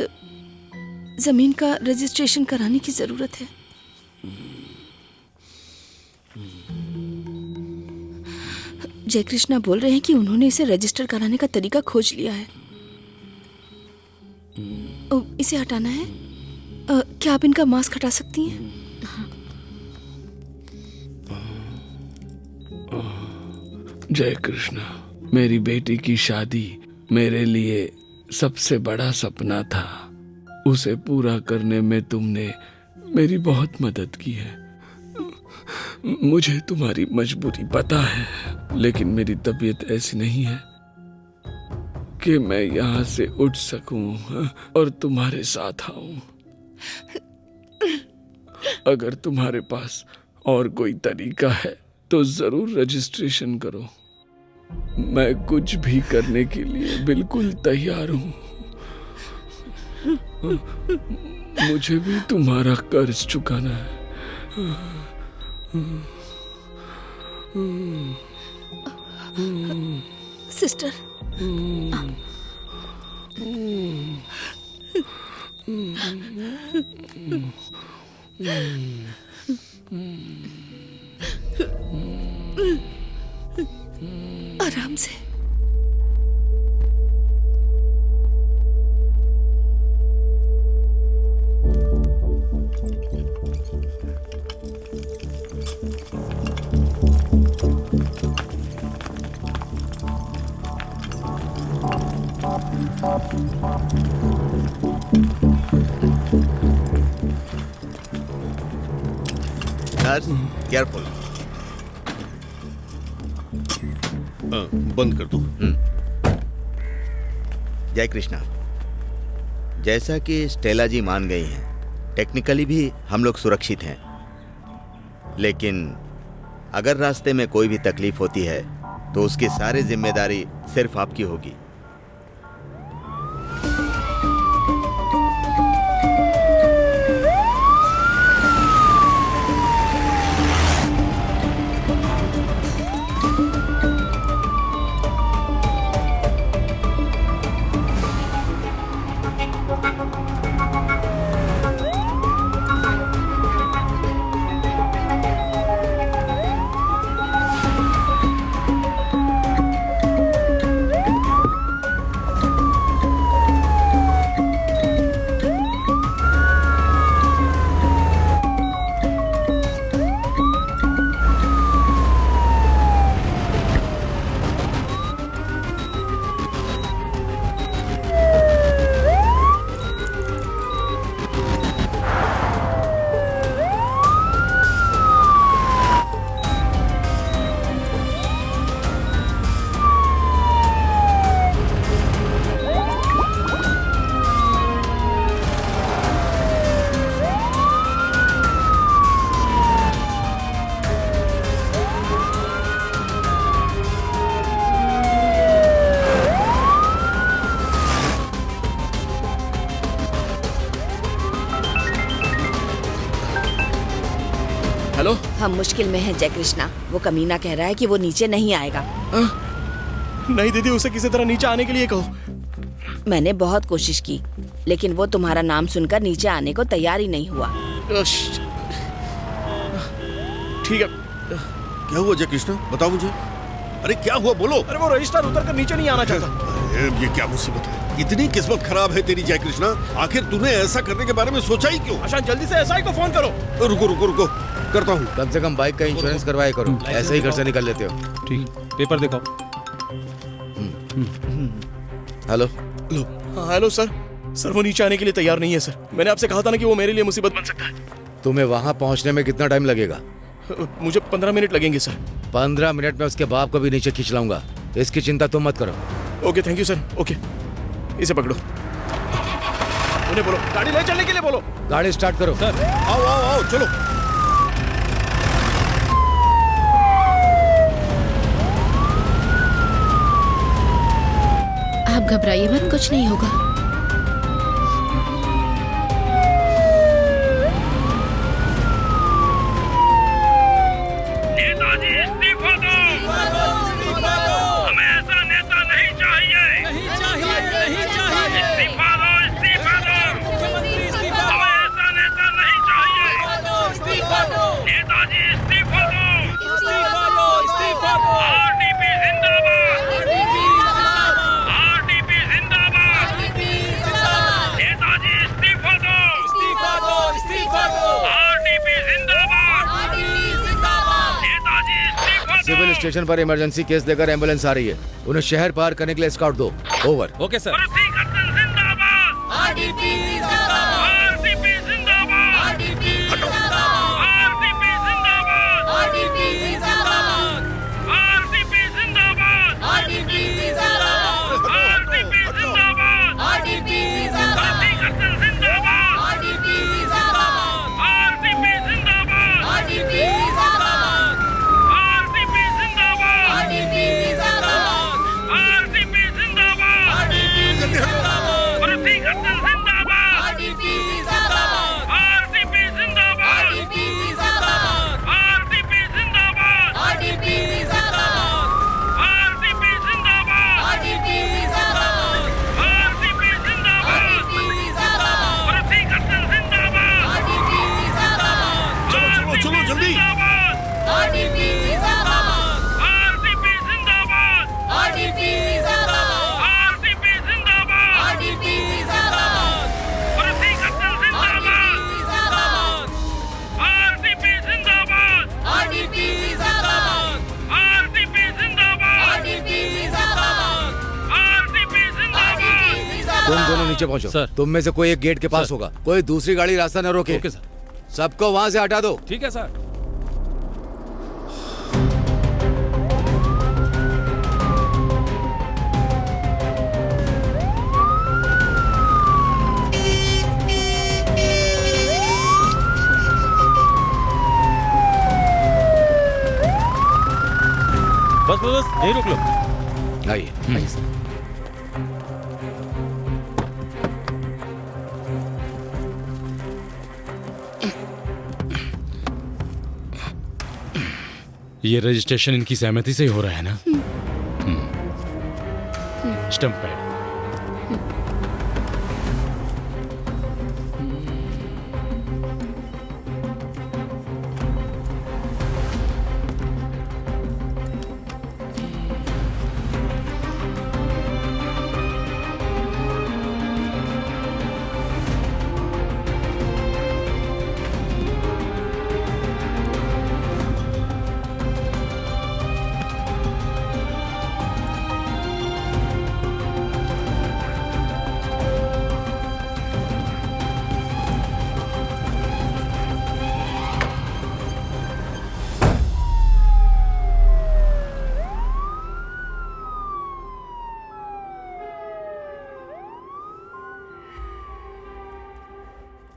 जमीन का रजिस्ट्रेशन कराने की जरूरत है। जय कृष्णा बोल रहे हैं कि उन्होंने इसे रजिस्टर कराने का तरीका खोज लिया है। इसे हटाना है। क्या आप इनका मास्क हटा सकती हैं? जय कृष्णा, मेरी बेटी की शादी मेरे लिए सबसे बड़ा सपना था। उसे पूरा करने में तुमने मेरी बहुत मदद की है। मुझे तुम्हारी मजबूरी पता है, लेकिन मेरी तबीयत ऐसी नहीं है कि मैं यहाँ से उठ सकूं और तुम्हारे साथ आऊं। अगर तुम्हारे पास और कोई तरीका है तो जरूर रजिस्ट्रेशन करो। मैं कुछ भी करने के लिए बिल्कुल तैयार हूँ। मुझे भी तुम्हारा कर्ज चुकाना है। सिस्टर, आराम से। Nurse, careful. बंद कर दो। जय कृष्णा। जैसा कि स्टेला जी मान गई हैं, टेक्निकली भी हम लोग सुरक्षित हैं, लेकिन अगर रास्ते में कोई भी तकलीफ होती है तो उसकी सारी जिम्मेदारी सिर्फ आपकी होगी। हेलो, हम मुश्किल में हैं जय कृष्णा। वो कमीना कह रहा है कि वो नीचे नहीं आएगा। नहीं दीदी, उसे किसी तरह नीचे आने के लिए कहो। मैंने बहुत कोशिश की, लेकिन वो तुम्हारा नाम सुनकर नीचे आने को तैयार ही नहीं हुआ। ठीक है। क्या हुआ जय कृष्णा, बताओ मुझे। अरे क्या हुआ, बोलो। अरे वो रजिस्ट्रार उतर कर नीचे नहीं आना चाहता। अरे ये क्या मुसीबत है, इतनी किस्मत खराब है तेरी जय कृष्णा। आखिर तूने ऐसा करने के बारे में सोचा ही क्यों? आशान, जल्दी से एसआई को फोन करो। रुको रुको रुको, करता हूँ। कम से कम बाइक का इंश्योरेंस करवाया करो, ऐसे ही घर से निकल लेते हो। ठीक, पेपर दिखाओ। हेलो। हाँ, हेलो सर। सर वो नीचे आने के लिए तैयार नहीं है सर। मैंने आपसे कहा था ना कि वो मेरे लिए मुसीबत बन सकता है। तुम्हें वहां पहुंचने में कितना टाइम लगेगा? मुझे 15 मिनट लगेंगे सर। 15 मिनट में उसके बाप को भी नीचे खींच लाऊंगा, इसकी चिंता तुम मत करो। Okay, thank you sir. Okay, इसे पकड़ो। उन्हें बोलो गाड़ी ले चलने के लिए बोलो। गाड़ी स्टार्ट करो। सर आओ आओ आओ, चलो। आप घबराइए मत, कुछ नहीं होगा। नेताजी इस्तीफा दो। हमें ऐसा नेता नहीं चाहिए। इस्तीफा दो, इस्तीफा दो। हमें ऐसा नेता नहीं चाहिए। नेताजी इस्तीफा दो। आरडीपी जिंदाबाद। आरडीपी जिंदाबाद। नेताजी इस्तीफा दो। आरडीपी जिंदाबाद। नेताजी इस्तीफा दो। सिविल स्टेशन पर इमरजेंसी केस देकर एम्बुलेंस आ रही है, उन्हें शहर पार करने के लिए स्काउट दो। ओवर। Okay sir. प्रतिकर्तन जिंदाबाद। आरडीपी जिंदाबाद। आरडीपी जिंदाबाद। आरडीपी जिंदाबाद। आरडीपी जिंदाबाद। आरडीपी जिंदाबाद। आरडीपी जिंदाबाद। आरडीपी जिंदाबाद। आरडीपी जिंदाबाद। आरडीपी जिंदाबाद। प्रतिकर्तन जिंदाबाद। आरडीपी जिंदाबाद। आरडीपी जिंदाबाद। आरडीपी जिंदाबाद। आरडीपी जिंदाबाद। आरडीपी जिंदाबाद। नीचे पहुंचो। सर। तुम में से कोई एक गेट के पास सर। होगा, कोई दूसरी गाड़ी रास्ता न रोके। Okay sir. सबको वहां से हटा दो। ठीक है सर। बस बस बस यहीं रुक लो। आइए। ये रजिस्ट्रेशन इनकी सहमति से ही हो रहा है ना? Stump pad.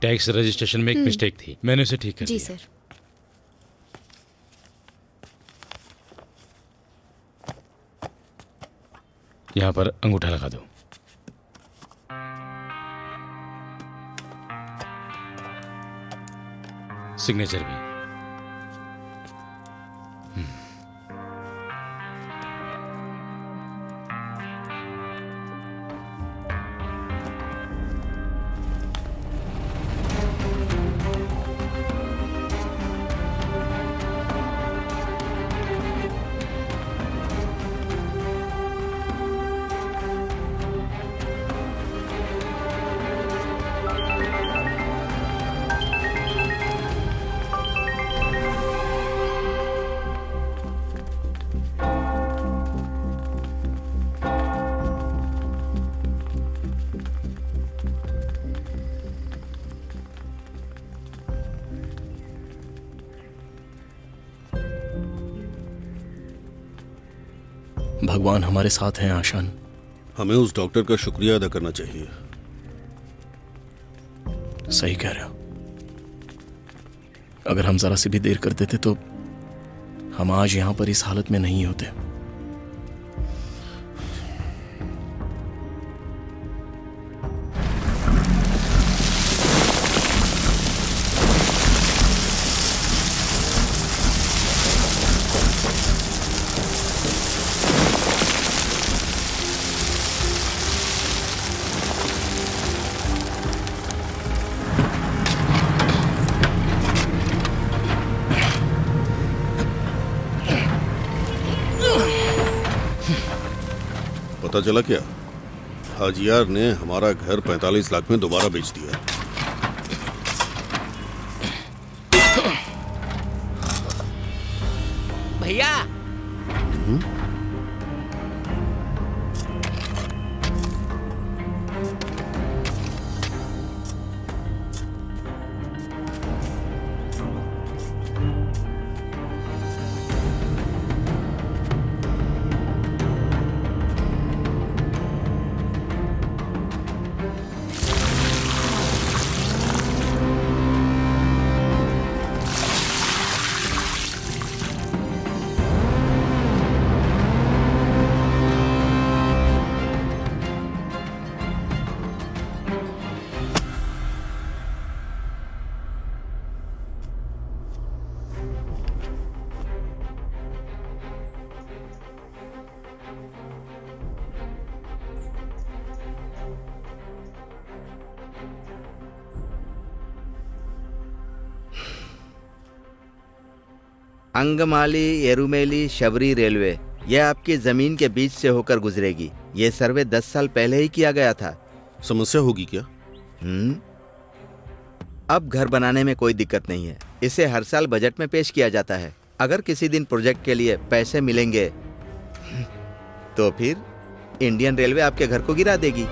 टैक्स रजिस्ट्रेशन में एक मिस्टेक थी, मैंने उसे ठीक कर जी दिया। सर। यहाँ पर अंगूठा लगा दो। सिग्नेचर भी। भगवान हमारे साथ हैं आशान। हमें उस डॉक्टर का शुक्रिया अदा करना चाहिए। सही कह रहे हो। अगर हम जरा सी भी देर कर देते तो हम आज यहां पर इस हालत में नहीं होते। पता चला क्या? हाजियार ने हमारा घर 45 लाख में दोबारा बेच दिया। भैया अंगमाली एरुमेली शबरी रेलवे यह आपकी जमीन के बीच से होकर गुजरेगी। ये सर्वे 10 साल पहले ही किया गया था। समस्या होगी क्या? अब घर बनाने में कोई दिक्कत नहीं है। इसे हर साल बजट में पेश किया जाता है। अगर किसी दिन प्रोजेक्ट के लिए पैसे मिलेंगे तो फिर इंडियन रेलवे आपके घर को गिरा देगी।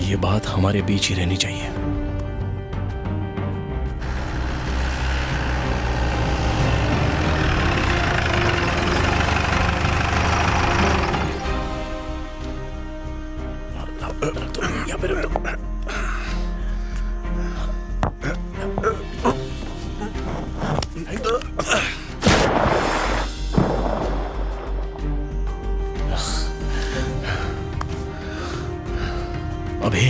ये बात हमारे बीच ही रहनी चाहिए। अभी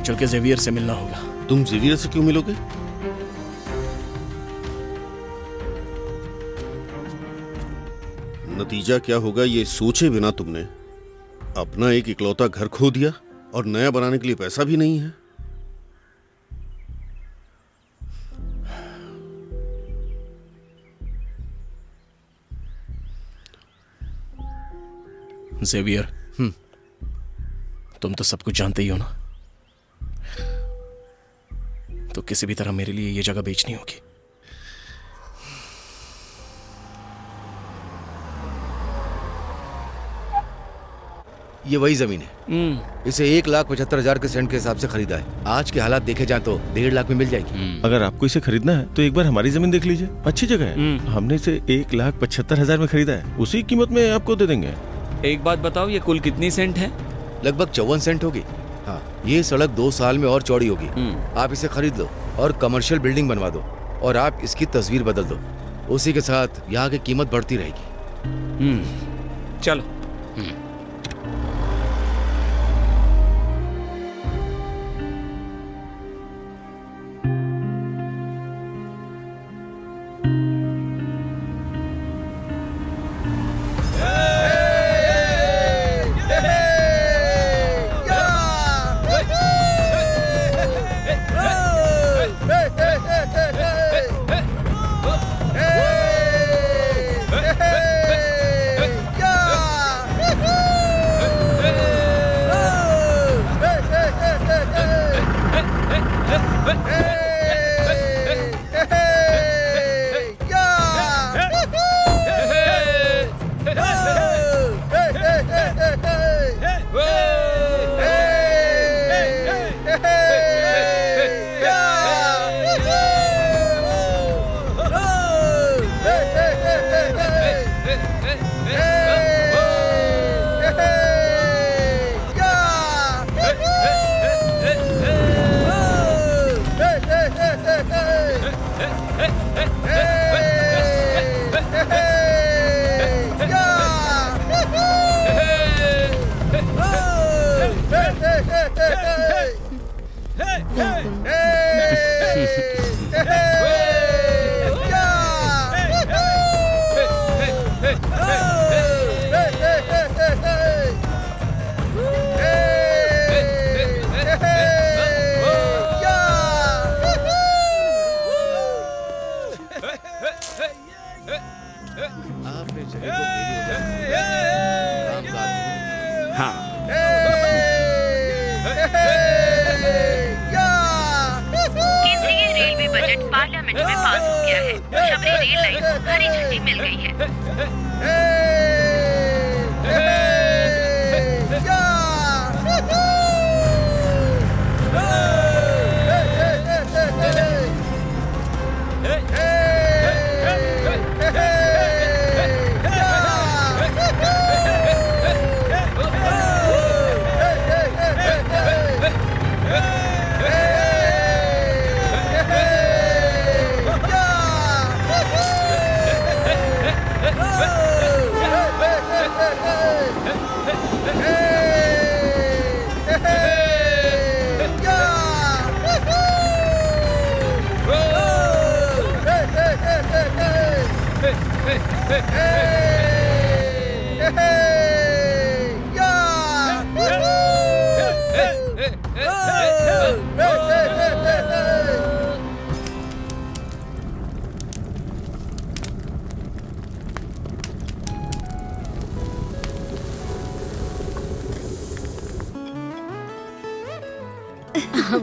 चल के जेवियर से मिलना होगा। तुम जेवियर से क्यों मिलोगे? नतीजा क्या होगा ये सोचे बिना तुमने अपना एक इकलौता घर खो दिया और नया बनाने के लिए पैसा भी नहीं है। जेवियर, तुम तो सब कुछ जानते ही हो ना, तो किसी भी तरह मेरे लिए ये जगह बेचनी होगी। ये वही जमीन है। इसे 1,75,000 के सेंट के हिसाब से खरीदा है। आज के हालात देखे जाए तो 1.5 लाख में मिल जाएगी। अगर आपको इसे खरीदना है तो एक बार हमारी जमीन देख लीजिए, अच्छी जगह है। हमने इसे 1,75,000 में खरीदा है, उसी कीमत में आपको दे देंगे। एक बात बताओ, ये कुल कितनी सेंट है? लगभग 54 सेंट होगी। हाँ, ये सड़क 2 साल में और चौड़ी होगी। आप इसे खरीद लो और कमर्शियल बिल्डिंग बनवा दो और आप इसकी तस्वीर बदल दो। उसी के साथ यहाँ की कीमत बढ़ती रहेगी। चलो। केंद्रीय रेलवे बजट पार्लियामेंट में पास हो गया है। शबरी रेल लाइन को हरी झंडी मिल गई है।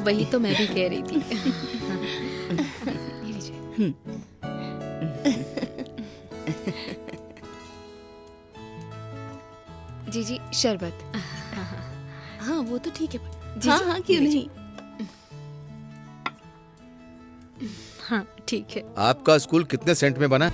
वही तो मैं भी कह रही थी। जी जी, शरबत। हाँ वो तो ठीक है। हाँ हाँ क्यों नहीं। हाँ ठीक है। आपका स्कूल कितने सेंट में बना?